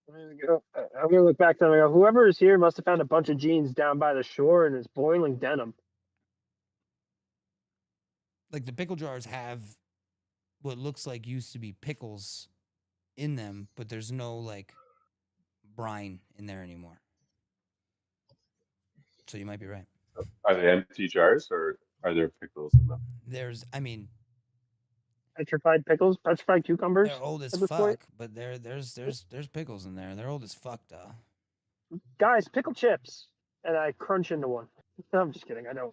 I'm gonna look back to them and go, whoever is here must have found a bunch of jeans down by the shore and is boiling denim. Like the pickle jars have what looks like used to be pickles in them, but there's no like brine in there anymore. So you might be right. Are they empty jars or are there pickles in them? There's, I mean, Petrified pickles, petrified cucumbers. they're old as at this point. fuck, but there's pickles in there. They're old as fuck, though. Guys, pickle chips, and I crunch into one. No, I'm just kidding. I don't.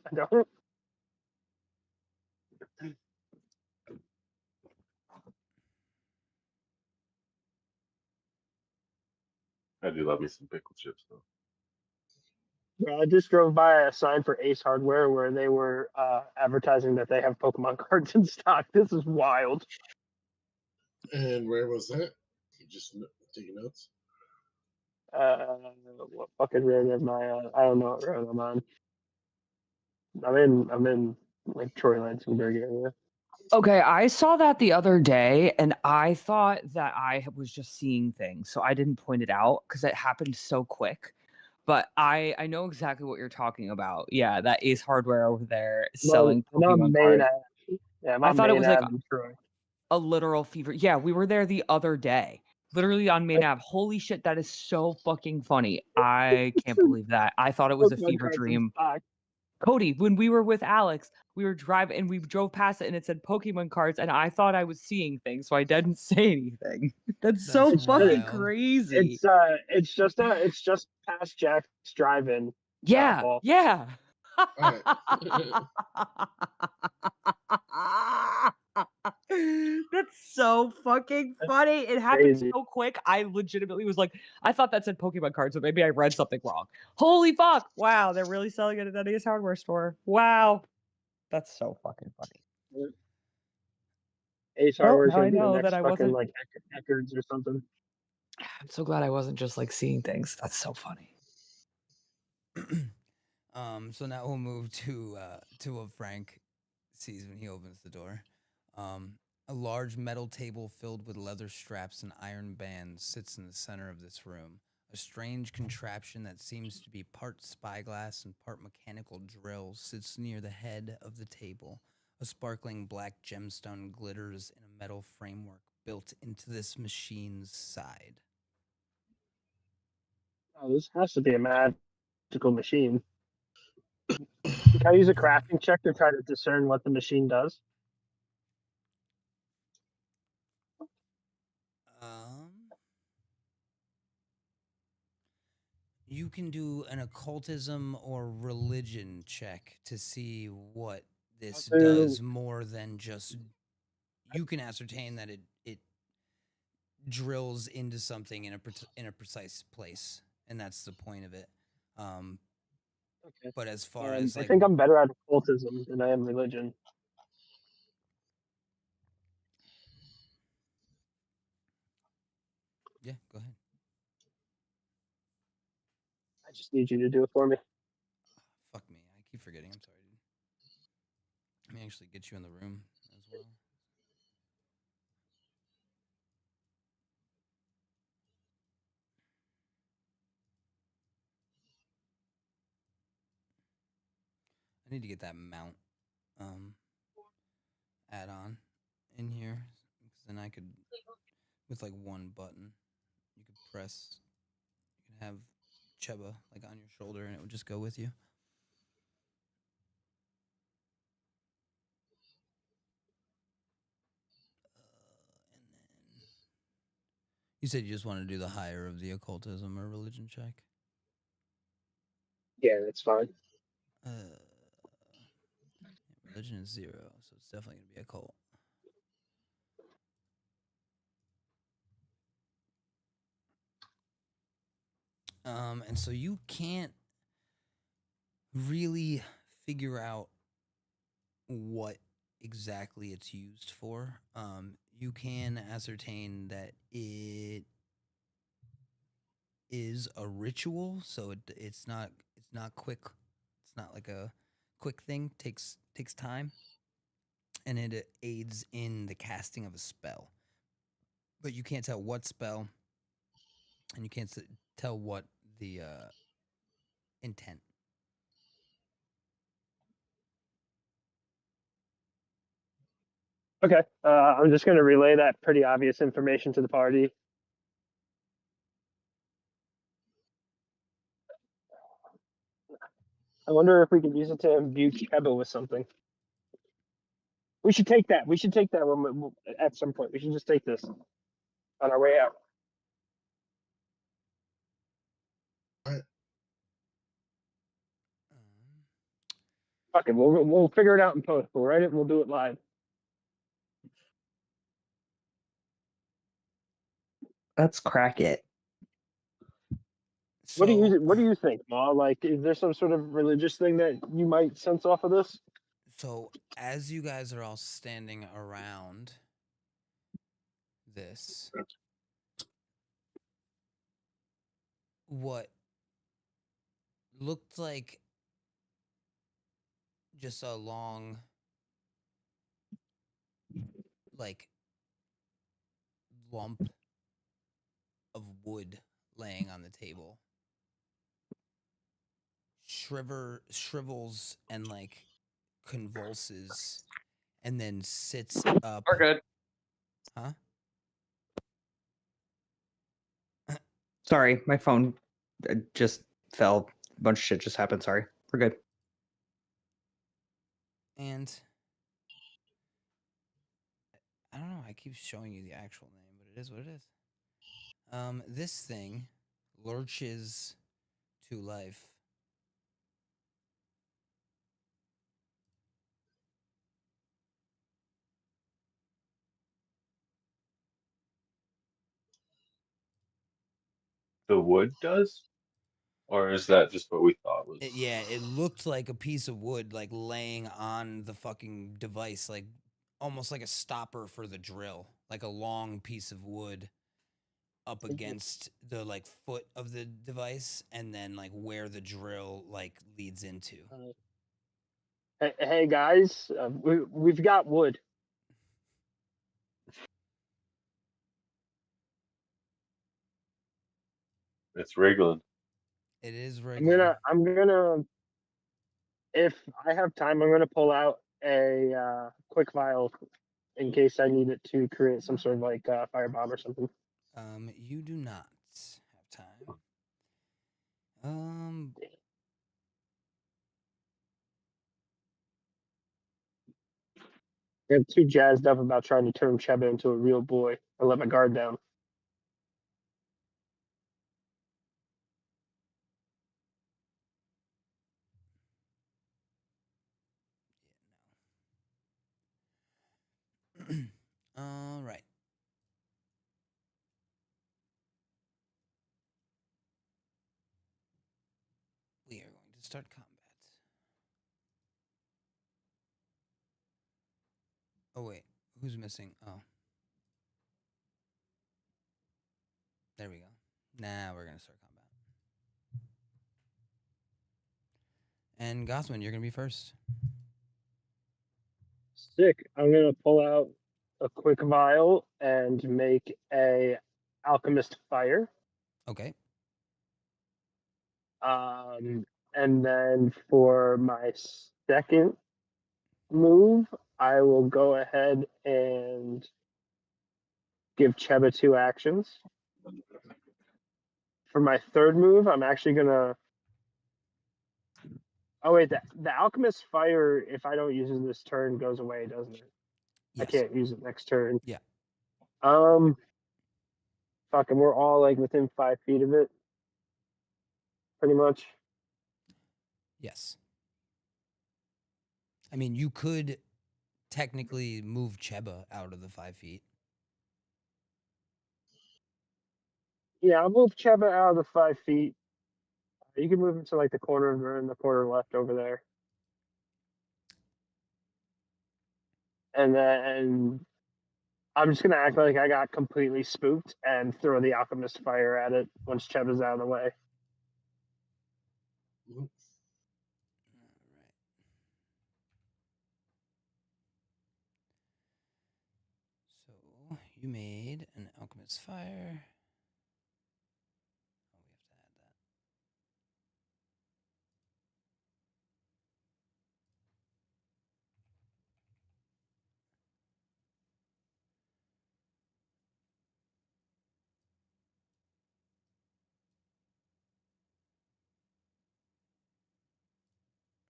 I do love me some pickle chips though. I just drove by a sign for Ace Hardware where they were advertising that they have Pokemon cards in stock. This is wild. And where was that? You just taking notes? What fucking road am I on? I don't know what road I'm on. I'm in like Troy Lansingburg area. Okay, I saw that the other day and I thought that I was just seeing things, so I didn't point it out because it happened so quick. But I know exactly what you're talking about. Yeah, that Ace Hardware over there selling Pokemon cards. Yeah, I thought it was like Troy. a literal fever. Yeah, we were there the other day. Literally on Main Ave. Holy shit, that is so fucking funny. I can't believe that. I thought it was a Pokemon fever cards in dream. stock. Cody, when we were with Alex, we were driving and we drove past it and it said Pokemon cards and I thought I was seeing things, so I didn't say anything. That's so That's fucking wild. crazy. It's just past Jack's drive-in. Yeah, Hall. yeah. Alright. That's so fucking funny. It happened crazy. so quick. I legitimately was like, I thought that said Pokemon cards, so maybe I read something wrong. Holy fuck. Wow, they're really selling it at that Ace Hardware store. Wow. That's so fucking funny. Ace Well, Hardware's now I gonna be the know next that I fucking wasn't. like Eckerd's or something. I'm so glad I wasn't just like seeing things. That's so funny. So now we'll move to what Frank sees when he opens the door. A large metal table filled with leather straps and iron bands sits in the center of this room. A strange contraption that seems to be part spyglass and part mechanical drill sits near the head of the table. A sparkling black gemstone glitters in a metal framework built into this machine's side. Oh, this has to be a magical machine. Can I use a crafting check to try to discern what the machine does? You can do an occultism or religion check to see what this does more than just. You can ascertain that it drills into something in a precise place, and that's the point of it. Okay. But as far as I think I'm better at occultism than I am religion. Yeah, go ahead. I just need you to do it for me. Fuck me, I keep forgetting. I'm sorry, dude. Let me actually get you in the room as well. I need to get that mount add-on in here, because then I could, with like one button, you could press, you can have Cheba like on your shoulder and it would just go with you. And then you said you just want to do the higher of the occultism or religion check? Yeah, that's fine. Religion is 0, so it's definitely going to be occult. And so you can't really figure out what exactly it's used for. You can ascertain that it is a ritual, so it's not quick. It's not like a quick thing. Takes time. and it aids in the casting of a spell. But you can't tell what spell, and you can't tell what the intent. Okay. I'm just going to relay that pretty obvious information to the party. I wonder if we could use it to imbue Cheba with something. We should take that. We should take that when at some point. We should just take this on our way out. Fuck it. We'll figure it out in post. We'll write it. We'll do it live. Let's crack it. What do you think, Ma? Like, is there some sort of religious thing that you might sense off of this? So as you guys are all standing around this, what looked like just a long, like, lump of wood laying on the table shrivels and like convulses and then sits up. We're good. Huh? Sorry, my phone just fell. A bunch of shit just happened. Sorry. We're good. And I don't know, I keep showing you the actual name, but it is what it is. This thing lurches to life. The wood does? Or is that just what we thought was? Yeah, it looked like a piece of wood, like laying on the fucking device, like almost like a stopper for the drill, like a long piece of wood up against the like foot of the device, and then like where the drill like leads into. Hey guys, we've got wood. It's wriggling. It is wriggling. I'm gonna. If I have time, I'm gonna pull out a quick vial in case I need it to create some sort of like firebomb or something. You do not have time. I'm too jazzed up about trying to turn Cheba into a real boy. I let my guard down. All right. We are going to start combat. Oh, wait. Who's missing? Oh. There we go. Now we're going to start combat. And Gothwin, you're going to be first. Sick. I'm gonna pull out a quick vial and make a alchemist fire. Okay. And then for my second move, I will go ahead and give Cheba 2 actions. For my third move, I'm actually gonna. Oh wait, the alchemist fire, if I don't use it this turn, goes away, doesn't it? Yes. I can't use it next turn. Yeah. Fucking, we're all like within 5 feet of it, pretty much. Yes. I mean, you could technically move Cheba out of the 5 feet. Yeah, I'll move Cheba out of the 5 feet. You can move him to like the corner in the corner left over there. And then I'm just gonna act like I got completely spooked and throw the alchemist fire at it once Cheba's out of the way. You made an alchemist's fire.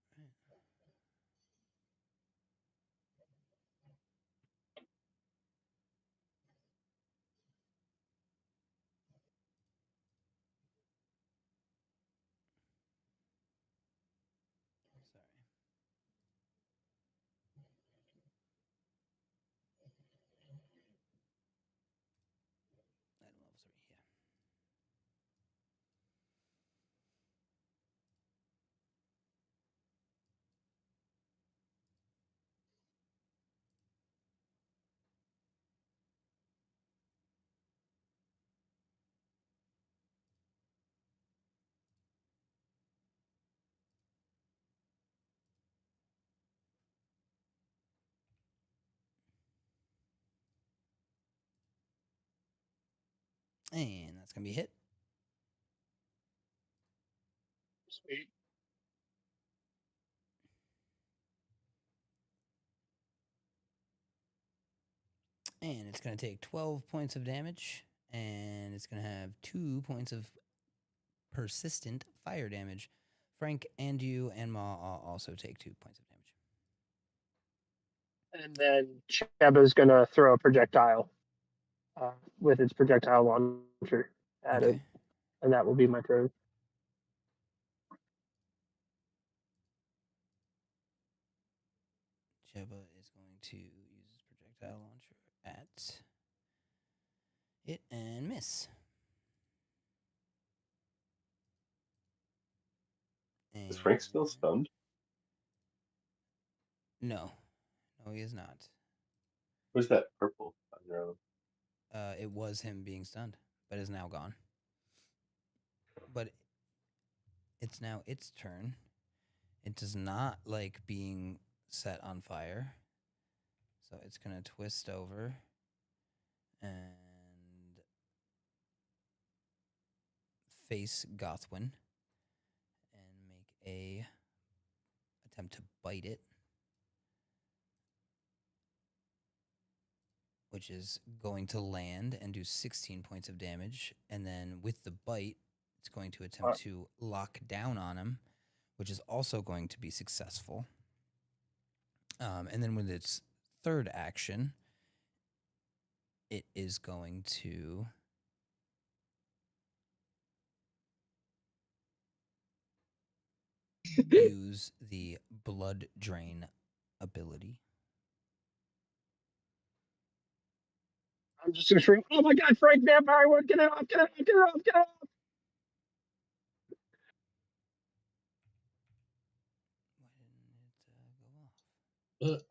Oh, we have to add that. Sorry. Item level 3, yeah. And that's going to be a hit. Sweet. And it's going to take 12 points of damage. And it's going to have 2 points of persistent fire damage. Frank and you and Ma also take 2 points of damage. And then Cheba's gonna throw a projectile with its projectile launcher at it, and that will be my turn. Cheba is going to use his projectile launcher at it and miss. Is Frank still stunned? No. No, he is not. Where's that purple on your own? It was him being stunned, but is now gone. But it's now its turn. It does not like being set on fire. So it's going to twist over and face Gothwin and make a attempt to bite it, which is going to land and do 16 points of damage. And then with the bite, it's going to attempt to lock down on him, which is also going to be successful. And then with its third action, it is going to use the blood drain ability. I'm just gonna scream, "Oh my God, Frank Vampire! What? Get it off! Get it off! Get it off! Get it off!" Why didn't it go off?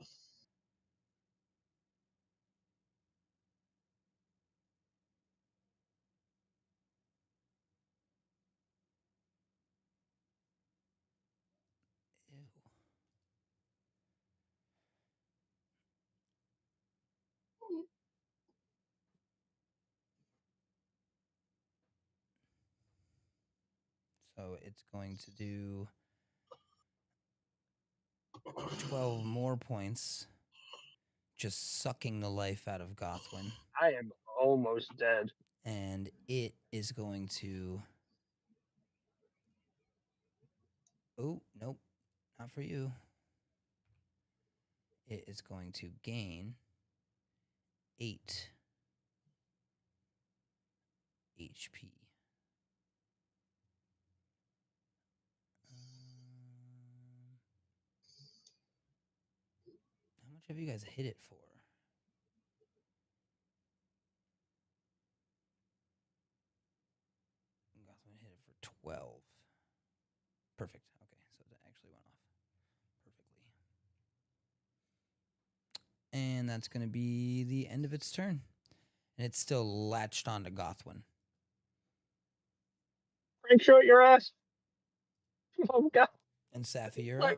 So it's going to do 12 more points, just sucking the life out of Gothwin. I am almost dead. And it is going to... Oh, nope. Not for you. It is going to gain 8 HP. How much have you guys hit it for? Gothwin hit it for 12. Perfect. Okay, so that actually went off perfectly. And that's going to be the end of its turn. And it's still latched onto Gothwin. Frank, show it your ass. Oh God. And Saffi, you're up.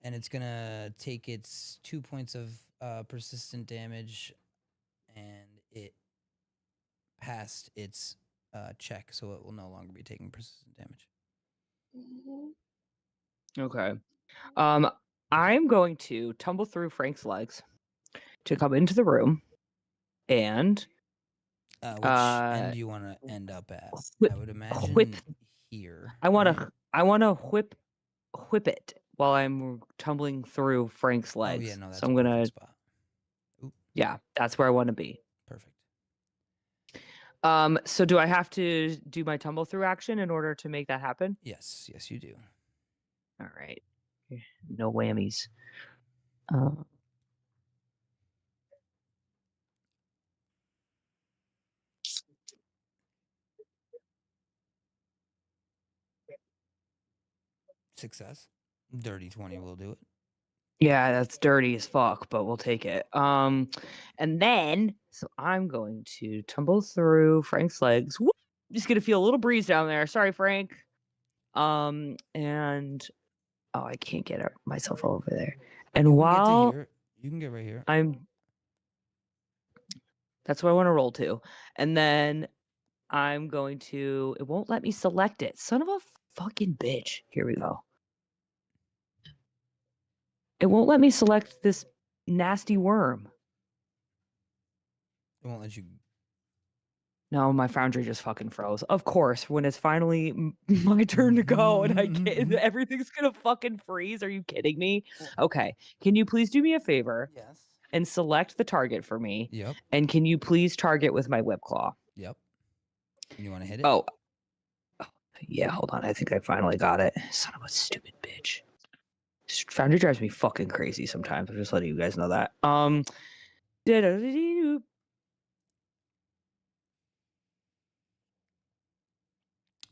And it's going to take its 2 points of persistent damage and it passed its check, so it will no longer be taking persistent damage. Okay. I'm going to tumble through Frank's legs to come into the room, and which end do you want to end up at? I would imagine whip here. I want right? to. I want to whip it while I'm tumbling through Frank's legs. Oh yeah, no, that's so I'm a perfect gonna. spot. Oop. Yeah, that's where I want to be. Perfect. So do I have to do my tumble through action in order to make that happen? Yes, you do. All right. No whammies. Success. Dirty 20 will do it. Yeah, that's dirty as fuck, but we'll take it. And then so I'm going to tumble through Frank's legs. Whoop! Just gonna feel a little breeze down there. Sorry, Frank. And I can't get myself over there. And while You can get right here. that's what I want to roll to. And then I'm going to. It won't let me select it. Son of a fucking bitch. Here we go. It won't let me select this nasty worm. It won't let you. No, my Foundry just fucking froze. Of course, when it's finally my turn to go and I get everything's gonna fucking freeze. Are you kidding me? Okay. Can you please do me a favor? Yes. And select the target for me? Yep. And can you please target with my whip claw? Yep. You want to hit it? Oh, yeah. Hold on. I think I finally got it. Son of a stupid bitch. Foundry drives me fucking crazy sometimes. I'm just letting you guys know that.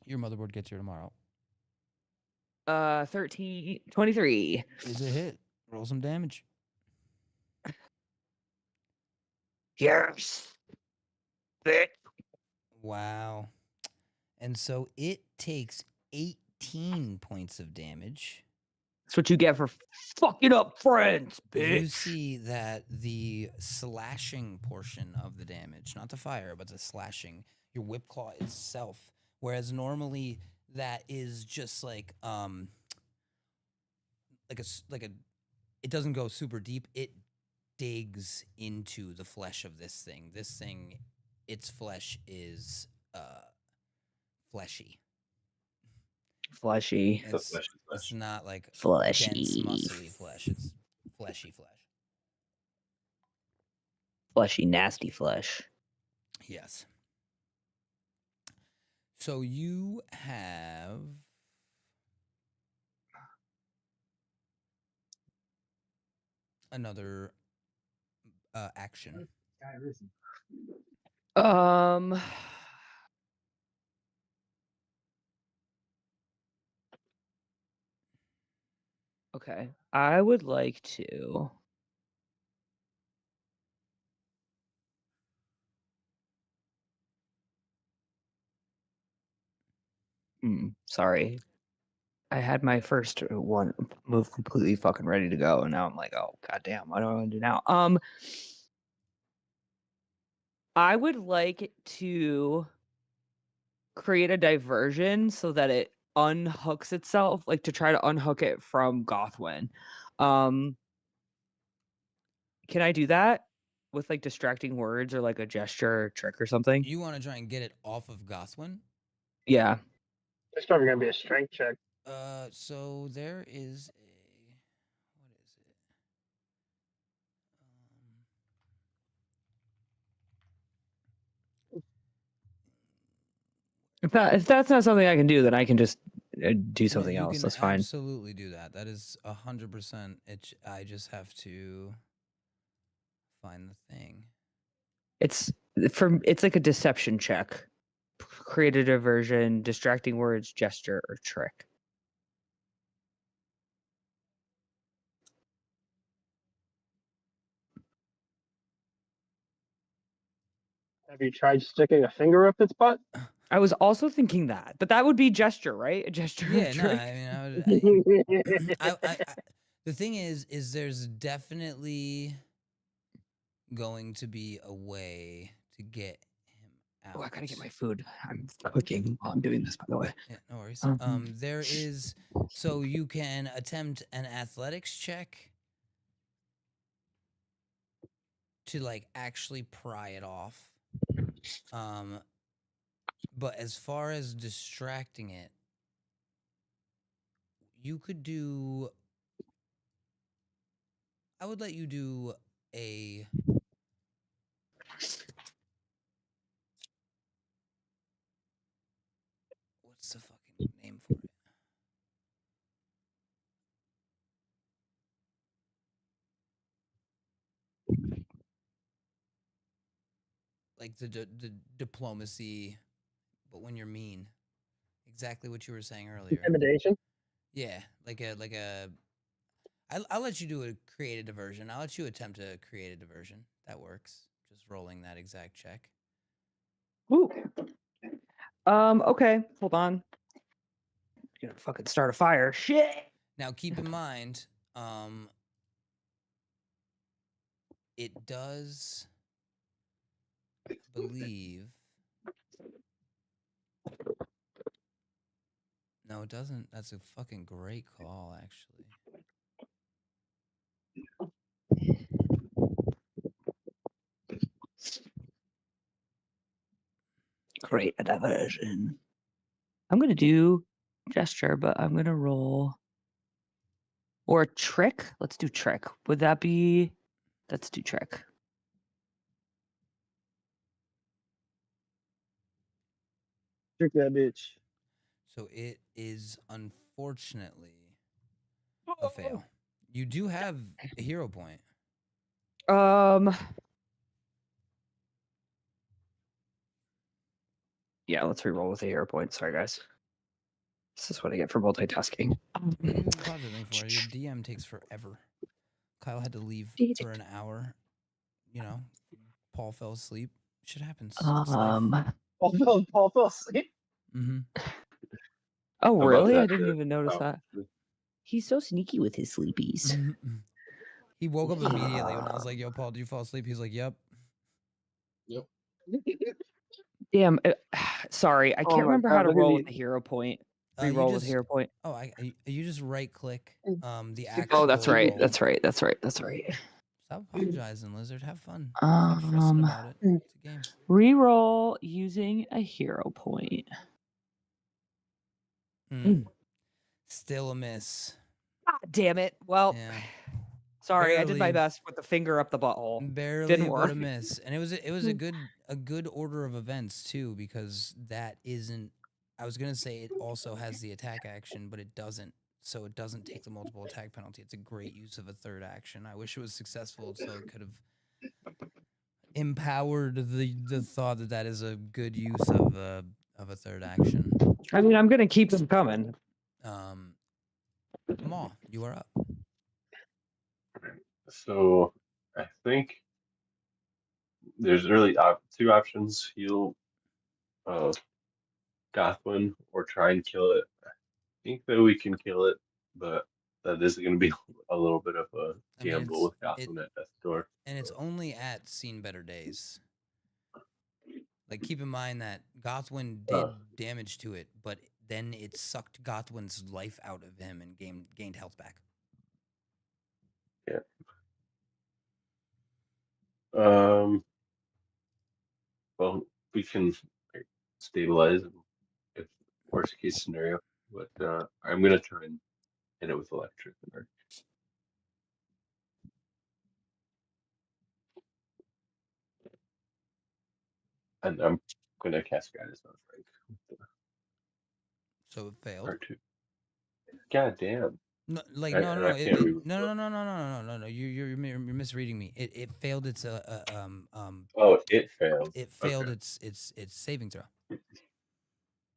Your motherboard gets here tomorrow. 23. Is a hit. Roll some damage. Yes. Wow. And so it takes 18 points of damage. That's what you get for fucking up friends, bitch. You see that the slashing portion of the damage, not the fire, but the slashing, your whip claw itself, whereas normally that is just like a it doesn't go super deep. It digs into the flesh of this thing. This thing, its flesh is fleshy. Fleshy. It's not like fleshy, dense, muscly flesh. It's fleshy flesh. Fleshy, nasty flesh. Yes. So you have another action. Okay. I would like to sorry. I had my first one move completely fucking ready to go, and now I'm like, oh goddamn, what do I want to do now? I would like to create a diversion so that it unhooks itself, like to try to unhook it from Gothwin. Can I do that with like distracting words or like a gesture or trick or something? You want to try and get it off of Gothwin? Yeah. It's probably gonna be a strength check. So there is a If that's not something I can do, then I can just do something else. That's fine. Absolutely do that. That is 100%. I just have to find the thing. It's like a deception check. Create a diversion, distracting words, gesture, or trick. Have you tried sticking a finger up its butt? I was also thinking that, but that would be gesture, right? A gesture. Yeah, no, trick. I mean, the thing is there's definitely going to be a way to get him out. Oh, I gotta get my food. I'm cooking while I'm doing this, by the way. Yeah, no worries. There is, so you can attempt an athletics check to like actually pry it off. But as far as distracting it, you could do. I would let you do a. What's the fucking name for it? Like the diplomacy, but when you're mean. Exactly what you were saying earlier. Intimidation. Yeah, like a. I'll let you do a create a diversion. I'll let you attempt to create a diversion. That works. Just rolling that exact check. Woo. Okay, hold on. I'm gonna fucking start a fire. Shit. Now keep in mind, it does, I believe. No, it doesn't. That's a fucking great call, actually. Create a diversion. I'm gonna do gesture, but I'm gonna roll. Or trick. Let's do trick. Would that be? Let's do trick. Trick that bitch. So it is unfortunately a fail. You do have a hero point. Yeah, let's reroll with a hero point. Sorry, guys. This is what I get for multitasking. You pause the thing for it. Your DM takes forever. Kyle had to leave for an hour. You know, Paul fell asleep. Shit happens. Paul fell asleep. Mm-hmm. Oh, How about really? I that, didn't even notice oh, that. He's so sneaky with his sleepies. He woke up immediately when I was like, "Yo, Paul, did you fall asleep?" He's like, "Yep." Yep. Damn. Sorry, I Oh can't my remember God, how to look at roll these. with a hero point. You Reroll with just- hero point. Oh, you just right click the actual. Oh, that's right. roll. That's right. That's right. That's right. Stop apologizing, Lizard. Have fun. Stop stressing about it. It's a game. Reroll using a hero point. Still a miss. God damn it. Well, Yeah. sorry, I did my Barely. best with the finger up the butthole. Barely, Didn't but work. a miss. And it was a good order of events too, because that isn't. I was gonna say it also has the attack action, but it doesn't. So it doesn't take the multiple attack penalty. It's a great use of a third action. I wish it was successful, so it could have empowered the thought that that is a good use of a third action. I mean, I'm gonna keep them coming. Maw, you are up. So I think there's really two options: heal Gothwin or try and kill it. I think that we can kill it, but that is going to be a little bit of a gamble with Gothwin at death's door. And it's only at Seen Better Days. Like, keep in mind that Gothwin did damage to it, but then it sucked Gothwin's life out of him and gained health back. Yeah. Well, we can stabilize if worst case scenario, but I'm gonna try and hit it with electric. And I'm gonna cast Guidance on Frank. So it failed. R2. God damn. No, like I no, can't read. no. You're misreading me. It failed its Oh, it failed. It failed Okay. its saving throw.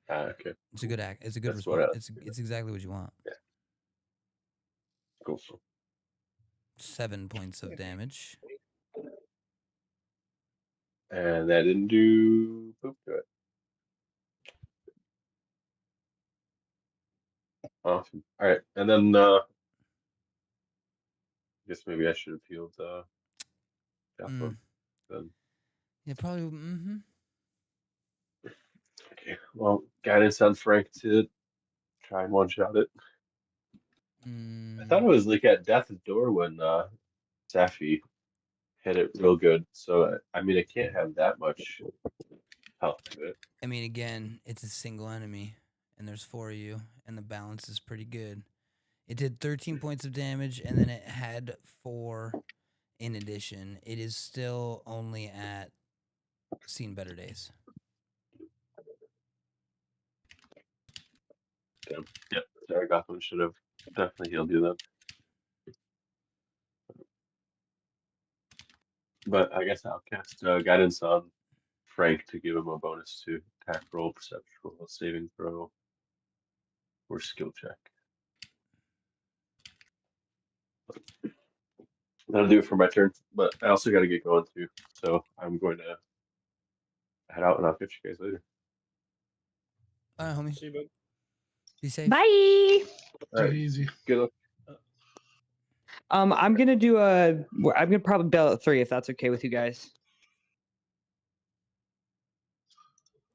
Okay. It's a good act. It's a good That's response. It's exactly what you want. Yeah. Cool. 7 points of damage. And that didn't do poop to it. Awesome. All right, and then I guess maybe I should have healed Gothwin. then. Yeah, probably. Mm-hmm. Okay. Well, guidance on Frank to try and one shot it. I thought it was like at death's door when Saffi hit it real good. So I mean, it can't have that much health to it. I mean, again, it's a single enemy, and there's 4 of you, and the balance is pretty good. It did 13 points of damage, and then it had 4 in addition. It is still only at seen better days. Damn. Yep. Sorry, Gothwin should have definitely healed you then. But I guess I'll cast guidance on Frank to give him a bonus to attack roll, perception roll, saving throw, or skill check. That'll do it for my turn, but I also got to get going too. So I'm going to head out and I'll catch you guys later. All right, homie. See you, bud. Be safe. Bye. All right. Easy. Good luck. I'm gonna do I'm gonna probably bail at 3 if that's okay with you guys.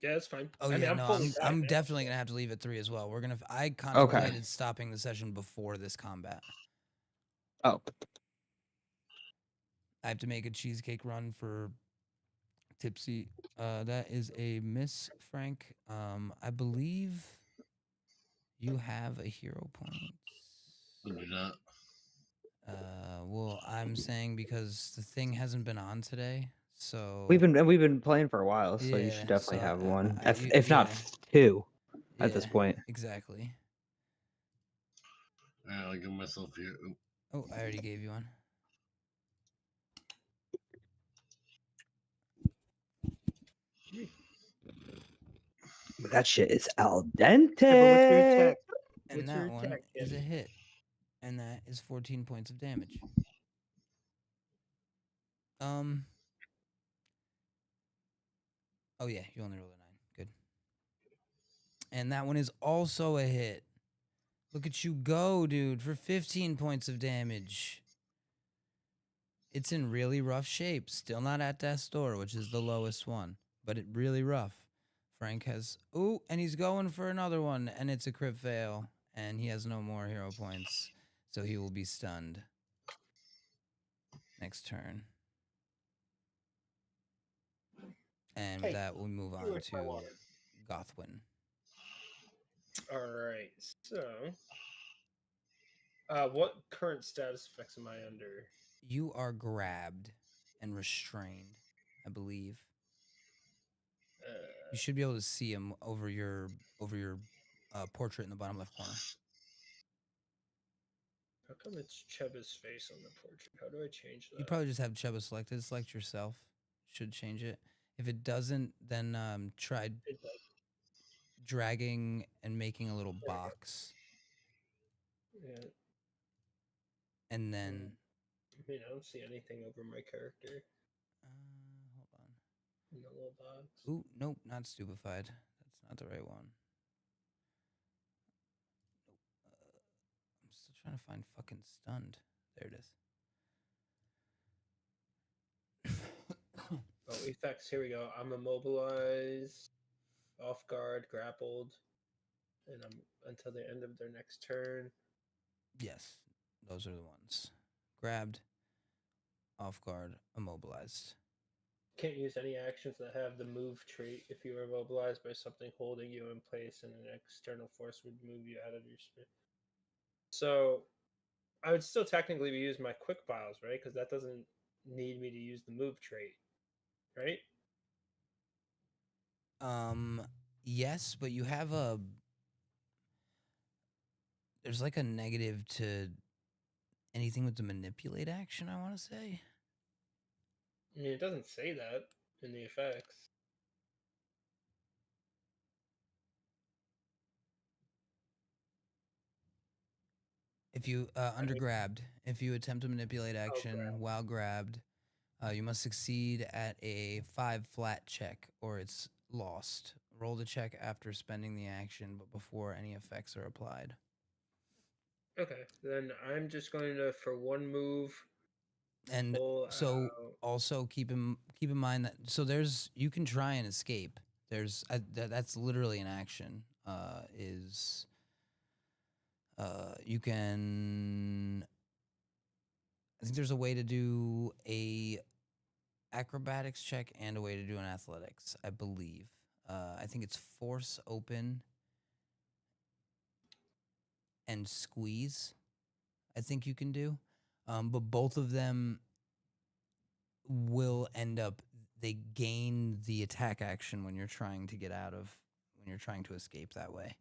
Yeah, that's fine. Oh I mean, yeah, I'm no, fully back I'm now, definitely so- gonna have to leave at 3 as well. I contemplated stopping the session before this combat. Oh. I have to make a cheesecake run for Tipsy. That is a miss, Frank. I believe you have a hero point. No, do not. Well, I'm saying because the thing hasn't been on today, so We've been playing for a while, so you Yeah, should definitely so have one. you- If not yeah. 2 at this Yeah, point. exactly. All right, I'll give myself here. Oop. Oh, I already gave you one. That shit is al Yeah, but what's your dente. attack? And What's your that one attack, is a Kenny? hit, and that is 14 points of damage. Oh yeah, you only rolled a 9. Good. And that one is also a hit. Look at you go, dude, for 15 points of damage. It's in really rough shape. Still not at death's door, which is the lowest one, but it really rough. Frank has, ooh, and he's going for another one, and it's a crit fail, and he has no more hero points, so he will be stunned next turn. And with Hey, that, we'll move on where's my to water? Gothwin. All right. So, what current status effects am I under? You are grabbed and restrained, I believe. You should be able to see him over your portrait in the bottom left corner. How come it's Cheba's face on the portrait? How do I change that? You probably just have Cheba selected. Select yourself. Should change it. If it doesn't, then try It does. dragging and making a little box, Yeah. and then I mean, I don't see anything over my character hold on. in the little box. Ooh, nope, not stupefied. That's not the right one. I'm still trying to find fucking stunned. There it is. Oh, effects. Here we go. I'm immobilized, off guard, grappled, and I'm until the end of their next turn. Yes, those are the ones. Grabbed, off guard, immobilized. Can't use any actions that have the move trait if you are immobilized by something holding you in place and an external force would move you out of your space. So I would still technically be using my quick files, right? Because that doesn't need me to use the move trait, right? Yes, but you have there's like a negative to anything with the manipulate action, I want to say. I mean, it doesn't say that in the effects. If you under grabbed, if you attempt to manipulate action while grabbed, you must succeed at a 5 flat check or it's lost. Roll the check after spending the action, but before any effects are applied. Okay, then I'm just going to, for one move, And Pull so out. also keep in mind that you can try and escape. That's literally an action. You can. I think there's a way to do a acrobatics check and a way to do an athletics, I believe. I think it's force open and squeeze. I think you can do, but both of them will end up. They gain the attack action when you're trying to escape that way.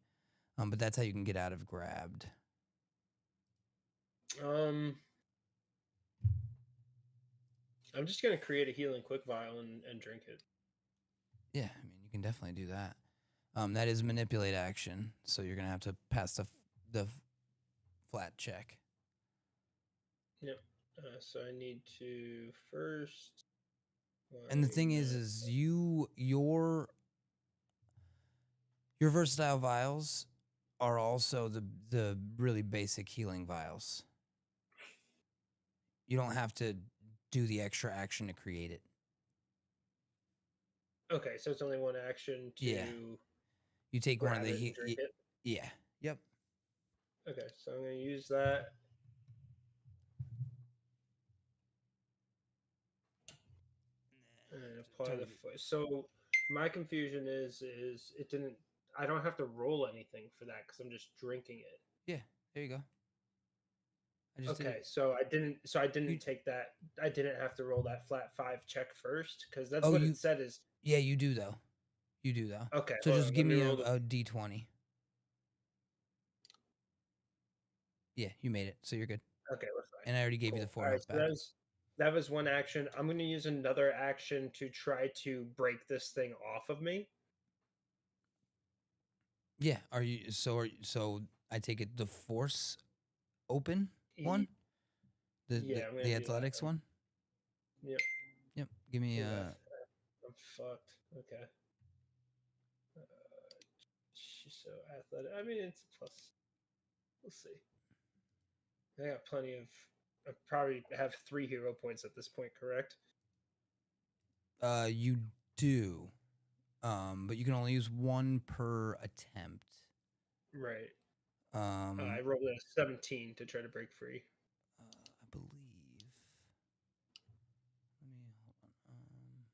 But that's how you can get out of grabbed. I'm just gonna create a healing quick vial and drink it. Yeah, I mean, you can definitely do that. That is manipulate action, so you're gonna have to pass the flat check. Yep. So I need to first. And the thing is your versatile vials are also the really basic healing vials. You don't have to do the extra action to create it. Okay, so it's only one action to. Yeah. You take one of the drink it. Yeah. Yep. Okay, so I'm gonna use that. And apply the so my confusion is it didn't. I don't have to roll anything for that because I'm just drinking it. Yeah. There you go. Okay, so I didn't take that. I didn't have to roll that flat 5 check first because that's what it said is. Yeah, you do though. You do though. Okay. So just give me a roll D20. Yeah, you made it, so you're good. Okay, we're fine. And I already gave you the 4 All health right, back. so that was one action. I'm going to use another action to try to break this thing off of me. Yeah. So I take it the force open one? The athletics one? Yep. Yep. Give me I'm fucked. Okay. So athletic. I mean, it's a plus. We'll see. I got plenty of. I probably have 3 hero points at this point, correct? You do. But you can only use 1 per attempt. Right. I rolled a 17 to try to break free. I believe. Let me hold on.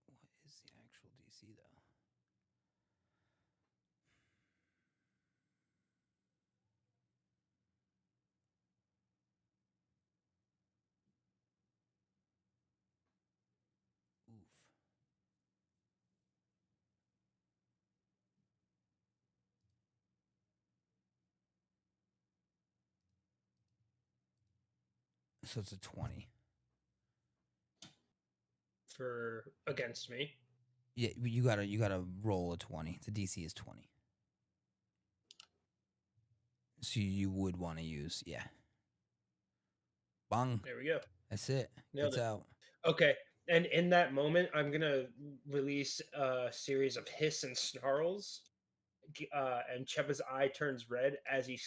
What is the actual DC though? Oof. So it's a 20. For against me. Yeah, you gotta roll a 20. The DC is 20. So you would want to use, yeah. Bang. There we go. That's it. Nailed It's it. out. Okay. And in that moment, I'm going to release a series of hiss and snarls. And Chepa's eye turns red as he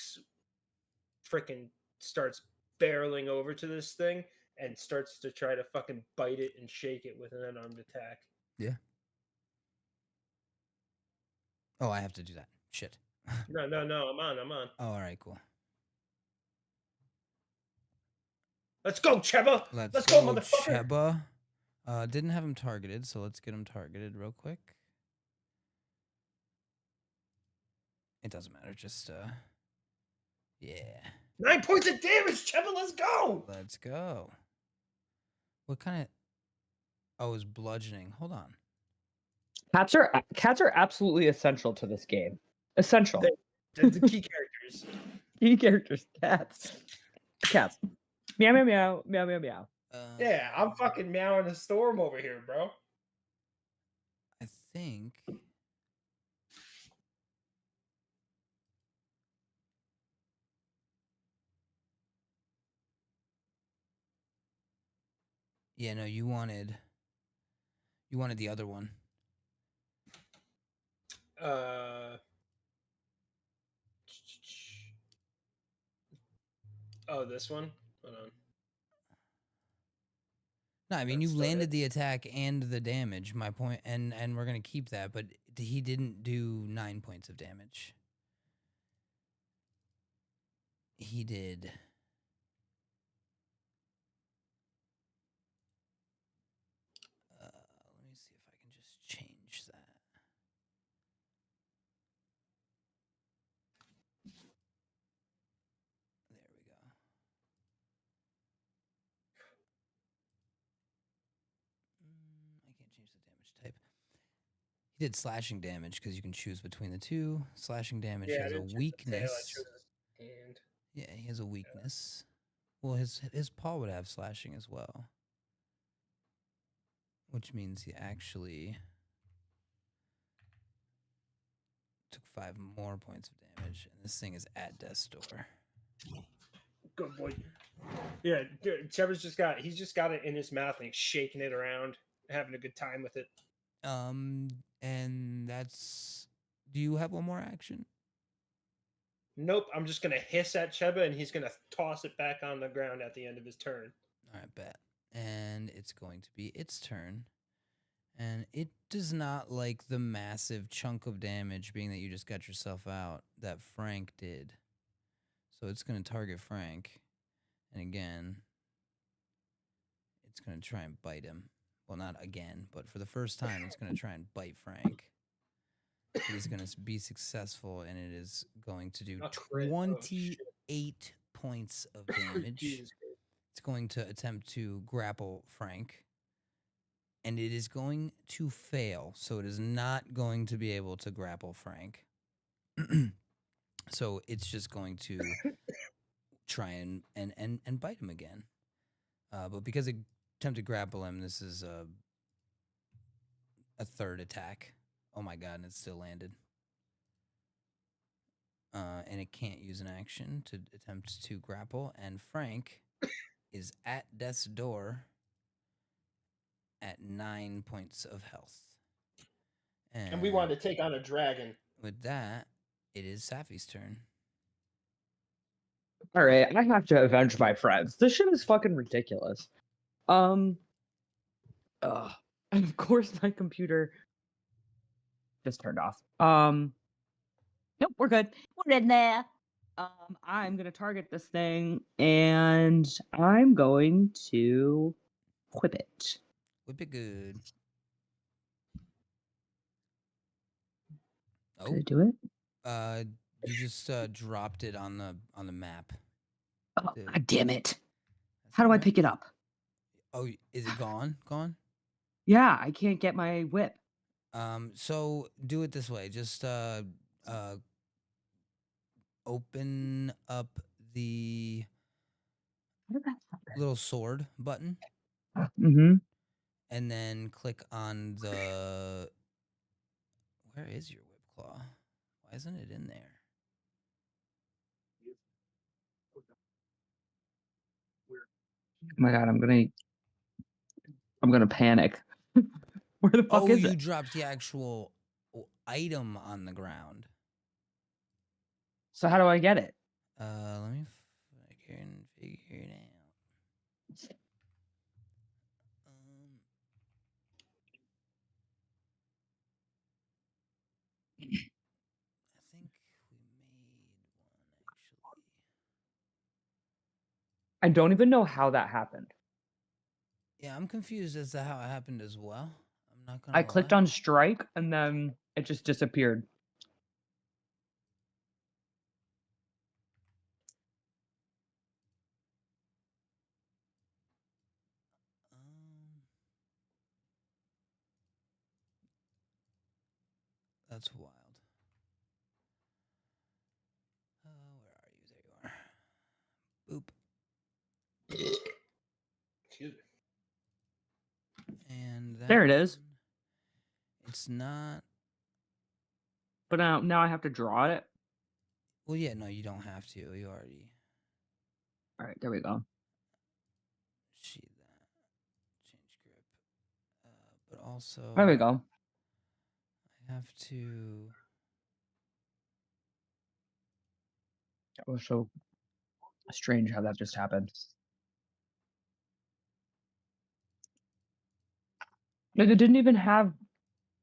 freaking starts barreling over to this thing and starts to try to fucking bite it and shake it with an unarmed attack. Yeah. Oh, I have to do that. Shit. No, I'm on. Oh, all right, cool. Let's go, Cheba! Let's go, go, motherfucker! Cheba. Didn't have him targeted, so let's get him targeted real quick. It doesn't matter, just, yeah. 9 points of damage, Cheba, let's go! Let's go. What kind of... Oh, it's bludgeoning. Hold on. Cats are absolutely essential to this game. Essential. They're the key characters. Key characters. Cats. Meow, meow, meow, meow, meow, meow. Yeah, I'm fucking meowing a storm over here, bro. I think... Yeah, no, you wanted the other one. Oh, this one. Hold on. No, I mean That's you still landed it. the attack and the damage. My point, and we're gonna keep that, but he didn't do 9 points of damage. He did. Let me see if I can just change that. There we go. I can't change the damage type. He did slashing damage because you can choose between the two. Slashing damage Yeah, I has a didn't choose the tail. I weakness. chose his hand. Yeah, he has a weakness. Well, his paw would have slashing as well, which means he actually took 5 more points of damage, and this thing is at death's door. Good boy. Yeah, Trevor's just got it in his mouth and he's shaking it around, having a good time with it. And that's. Do you have one more action? Nope, I'm just gonna hiss at Cheba and he's gonna toss it back on the ground at the end of his turn. All right, bet. And it's going to be its turn. And it does not like the massive chunk of damage, being that you just got yourself out, that Frank did. So it's going to target Frank. And again, it's going to try and bite him. Well, not again, but for the first time, it's going to try and bite Frank. He's going to be successful, and it is going to do 28 points of damage. It's going to attempt to grapple Frank. And it is going to fail, so it is not going to be able to grapple Frank. So it's just going to try and bite him again. But because it attempted to grapple him, this is a third attack. Oh my god, and it still landed. And it can't use an action to attempt to grapple. And Frank is at death's door at 9 points of health. And we wanted to take on a dragon. With that, it is Saffi's turn. All right, I have to avenge my friends. This shit is fucking ridiculous. And of course my computer just turned off. Nope, we're good. We're in there. I'm gonna target this thing, and I'm going to whip it. Whip it good. Did I do it? You just dropped it on the map. Oh, God damn it! How do I pick it up? Oh, is it gone? Gone? Yeah, I can't get my whip. So do it this way. Just open up the little sword button. Mm-hmm. And then click on the. Where is your whip claw? Why isn't it in there? Oh my god, I'm gonna panic. Where the fuck is it? Oh, you dropped the actual item on the ground. So how do I get it? Let me figure it out. I think we made one actually. I don't even know how that happened. Yeah, I'm confused as to how it happened as well. I'm not gonna. I clicked on strike and then it just disappeared. That's wild. Where are you? There you are. Boop. Excuse me. And There it is. It's not. But now I have to draw it. Well, yeah, no, you don't have to. You already. All right, there we go. Sheet that. also There we go. I have to. That was so strange how that just happened. Like it didn't even have,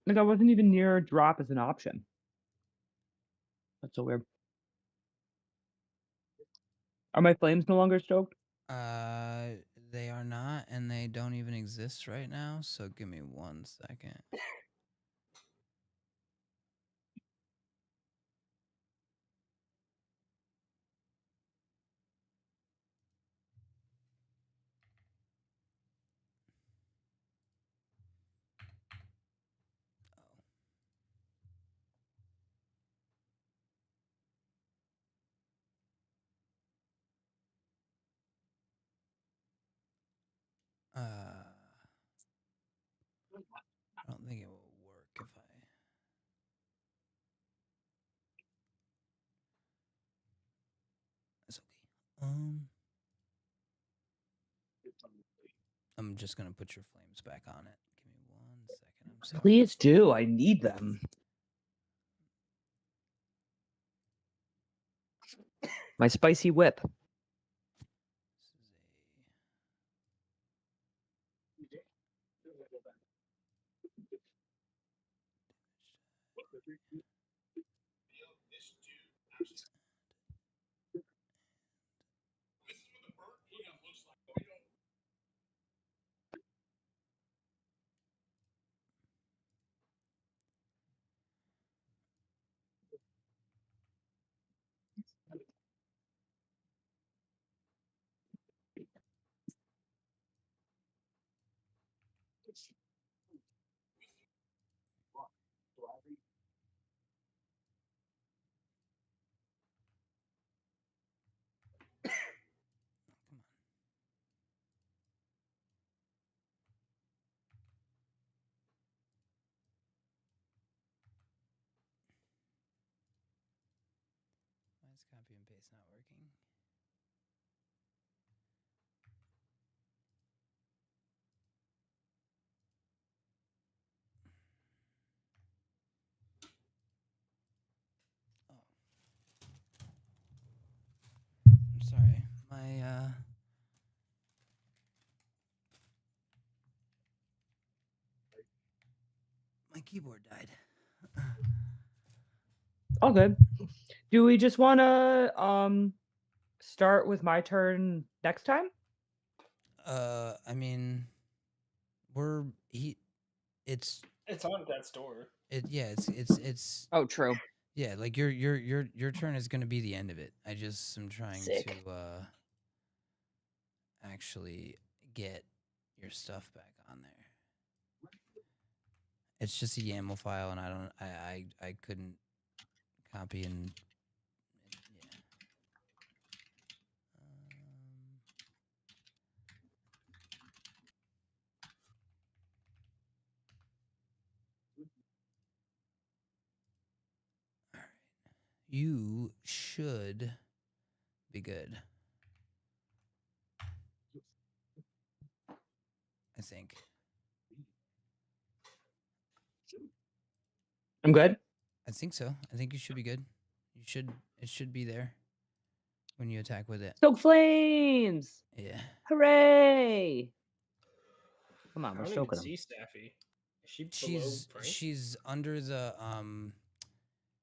like I wasn't even near a drop as an option. That's so weird. Are my flames no longer stoked? They are not, and they don't even exist right now. So give me 1 second. I don't think it will work if I. That's okay. I'm just gonna put your flames back on it. Give me 1 second. I'm sorry. Please do. I need them. My spicy whip. Why is copy and paste not working? I'm sorry. My keyboard died. All good. Do we just want to start with my turn next time? I mean, it's on death's door. It's. Oh, true. Yeah, like your turn is gonna be the end of it. I just am trying Sick. to actually get your stuff back on there. It's just a YAML file, and I couldn't copy and yeah. All right, you should be good. I think. I'm good. I think so. I think you should be good. It should be there when you attack with it. Stoke flames! Yeah. Hooray! Come on, I we're don't even stoking them. see Saffi. Is she below Frank? She's under the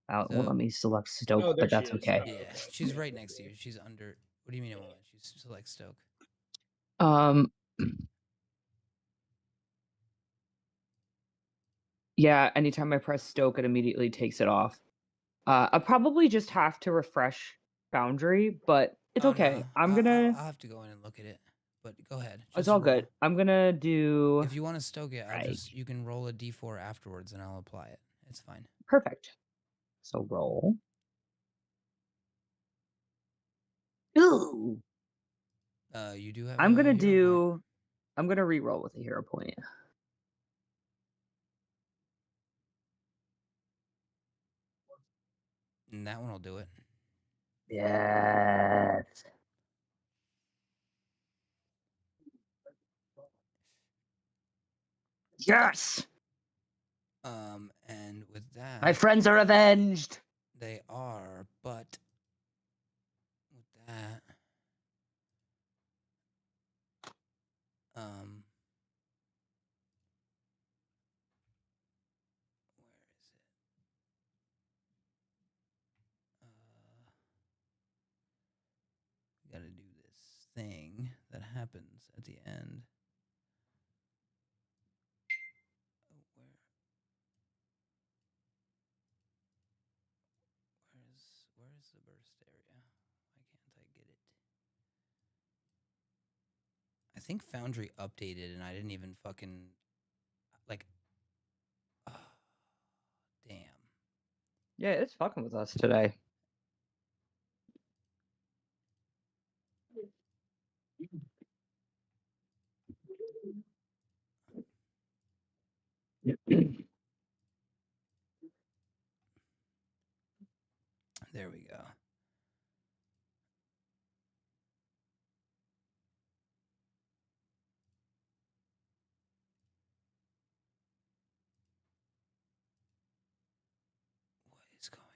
It won't let me select stoke, Oh, there but she that's is. okay. Yeah, she's right next to you. She's under. What do you mean it won't let you select stoke? Yeah, anytime I press stoke, it immediately takes it off. I'll probably just have to refresh Foundry, but it's okay. No. I'm gonna. I'll have to go in and look at it. But go ahead. It's Just all roll. good. I'm gonna do. If you want to stoke it, Right. you can roll a d4 afterwards, and I'll apply it. It's fine. Perfect. So roll. Ooh. You do have. I'm gonna a hero do. point. I'm gonna re-roll with a hero point. And that one will do it. Yes. Yes. And with that, My friends are avenged. they are, but with that, where is it? We gotta do this thing that happens at the end. Where's the burst area? Why can't I get it? I think Foundry updated and I didn't even fucking like. Oh, damn. Yeah, it's fucking with us today. There we go. What is going on?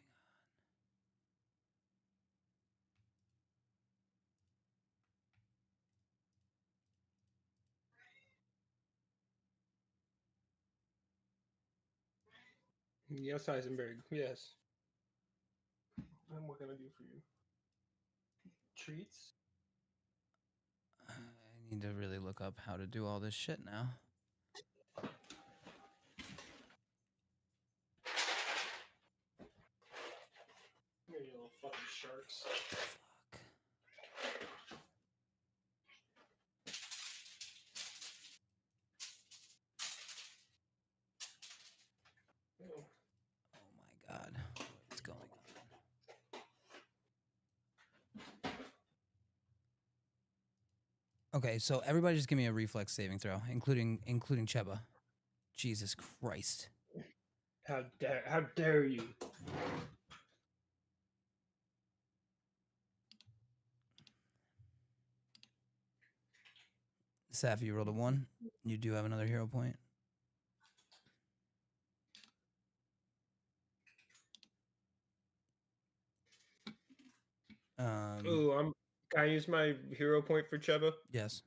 Yes, Heisenberg. Yes. And what can I do for you? Treats? I need to really look up how to do all this shit now. You little fucking sharks. Fuck. Oh. Oh my god. What is going on? Okay, so everybody just give me a reflex saving throw, including Cheba. Jesus Christ. How dare you? Saffi, you rolled a 1. You do have another hero point. Can I use my hero point for Cheba? Yes.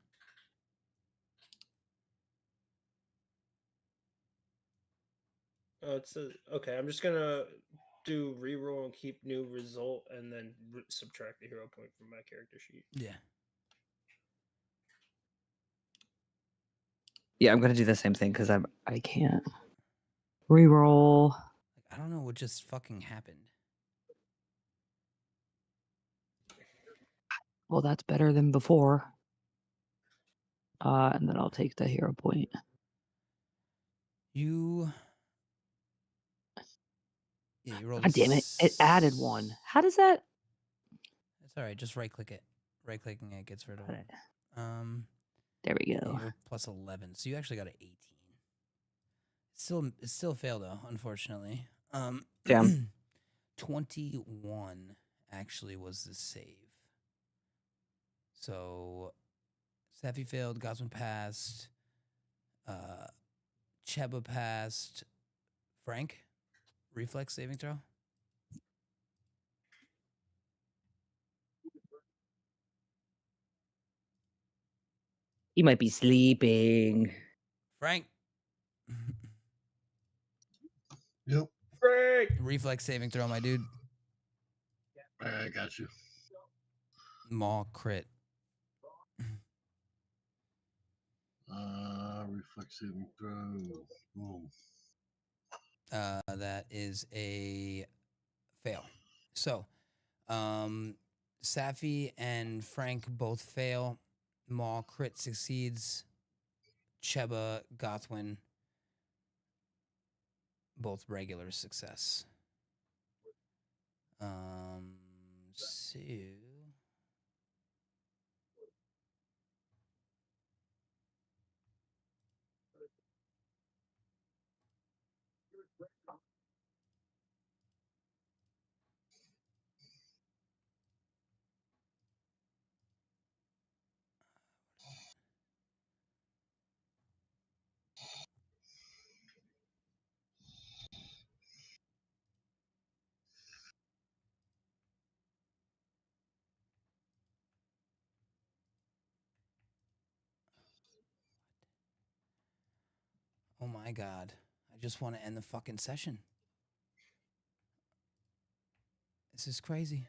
Okay. I'm just gonna do reroll and keep new result, and then subtract the hero point from my character sheet. Yeah. Yeah, I'm gonna do the same thing because I can't reroll. I don't know what just fucking happened. Well, that's better than before. And then I'll take the hero point. You rolled. God damn it! It added 1. How does that? It's all right. Just right click it. Right clicking it gets rid of it. There we go. You're plus 11, so you actually got an 18. It still failed though, unfortunately. Damn. 21 actually was the save. So Saffi failed, Gothwin passed, Cheba passed. Frank, reflex saving throw. He might be sleeping. Frank. Yep. Frank. Reflex saving throw, my dude. I got you. Maw crit. Reflex saving throw. Boom. That is a fail. So, Saffi and Frank both fail. Maw crit succeeds. Cheba, Gothwin, both regular success. So Oh my god. I just want to end the fucking session. This is crazy.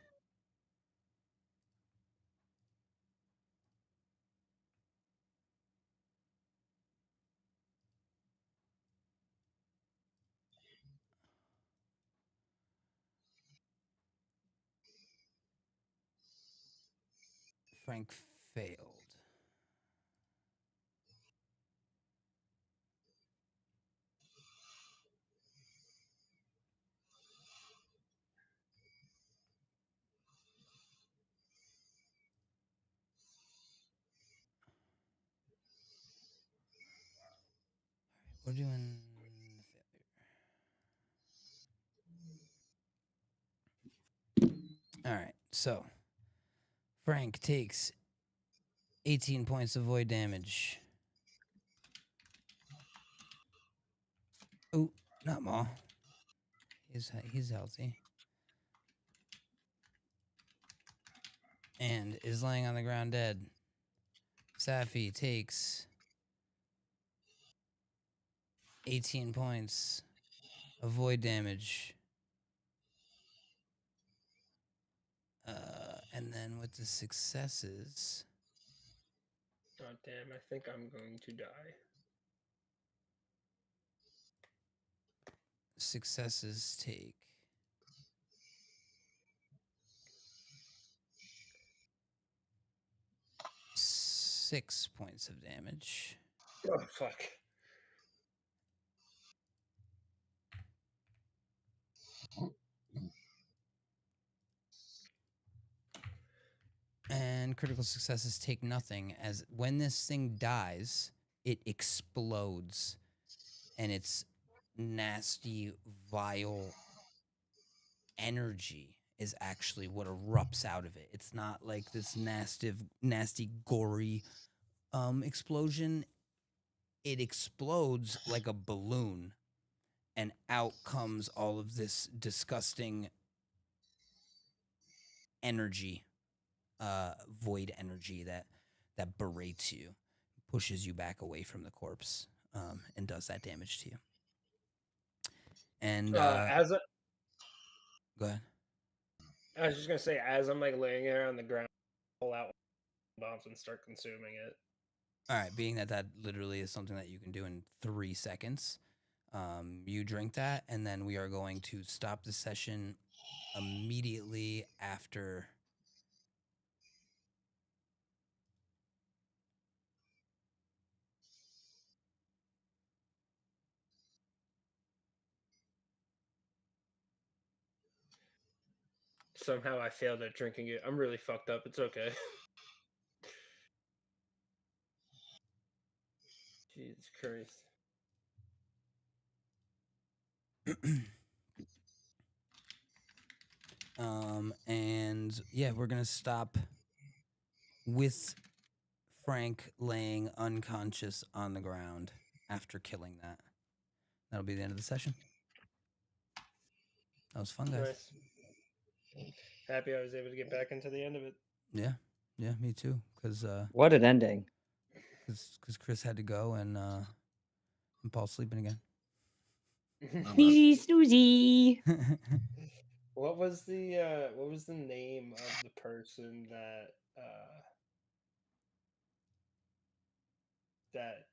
Frank failed. We're doing failure. All right, so Frank takes 18 points of void damage. Oh, not Maw. He's healthy. And is laying on the ground dead. Saffi takes 18 points of void damage. And then with the successes... God damn, I think I'm going to die. Successes take... 6 points of damage. Oh, fuck. And critical successes take nothing, as when this thing dies, it explodes. And it's nasty, vile energy is actually what erupts out of it. It's not like this nasty, gory explosion. It explodes like a balloon, and out comes all of this disgusting energy, void energy that berates you, pushes you back away from the corpse, and does that damage to you. And as a, go ahead. I was just gonna say, as I'm like laying there on the ground, pull out bombs and start consuming it. All right, being that literally is something that you can do in 3 seconds, you drink that, and then we are going to stop the session immediately after. Somehow I failed at drinking it. I'm really fucked up. It's okay. Jesus Christ. And yeah, we're gonna stop with Frank laying unconscious on the ground after killing that. That'll be the end of the session. That was fun, guys. Nice. Happy I was able to get back into the end of it. Yeah, me too. Cause what an ending. Cause Chris had to go and Paul's sleeping again. Sneezy snoozy. What was the name of the person that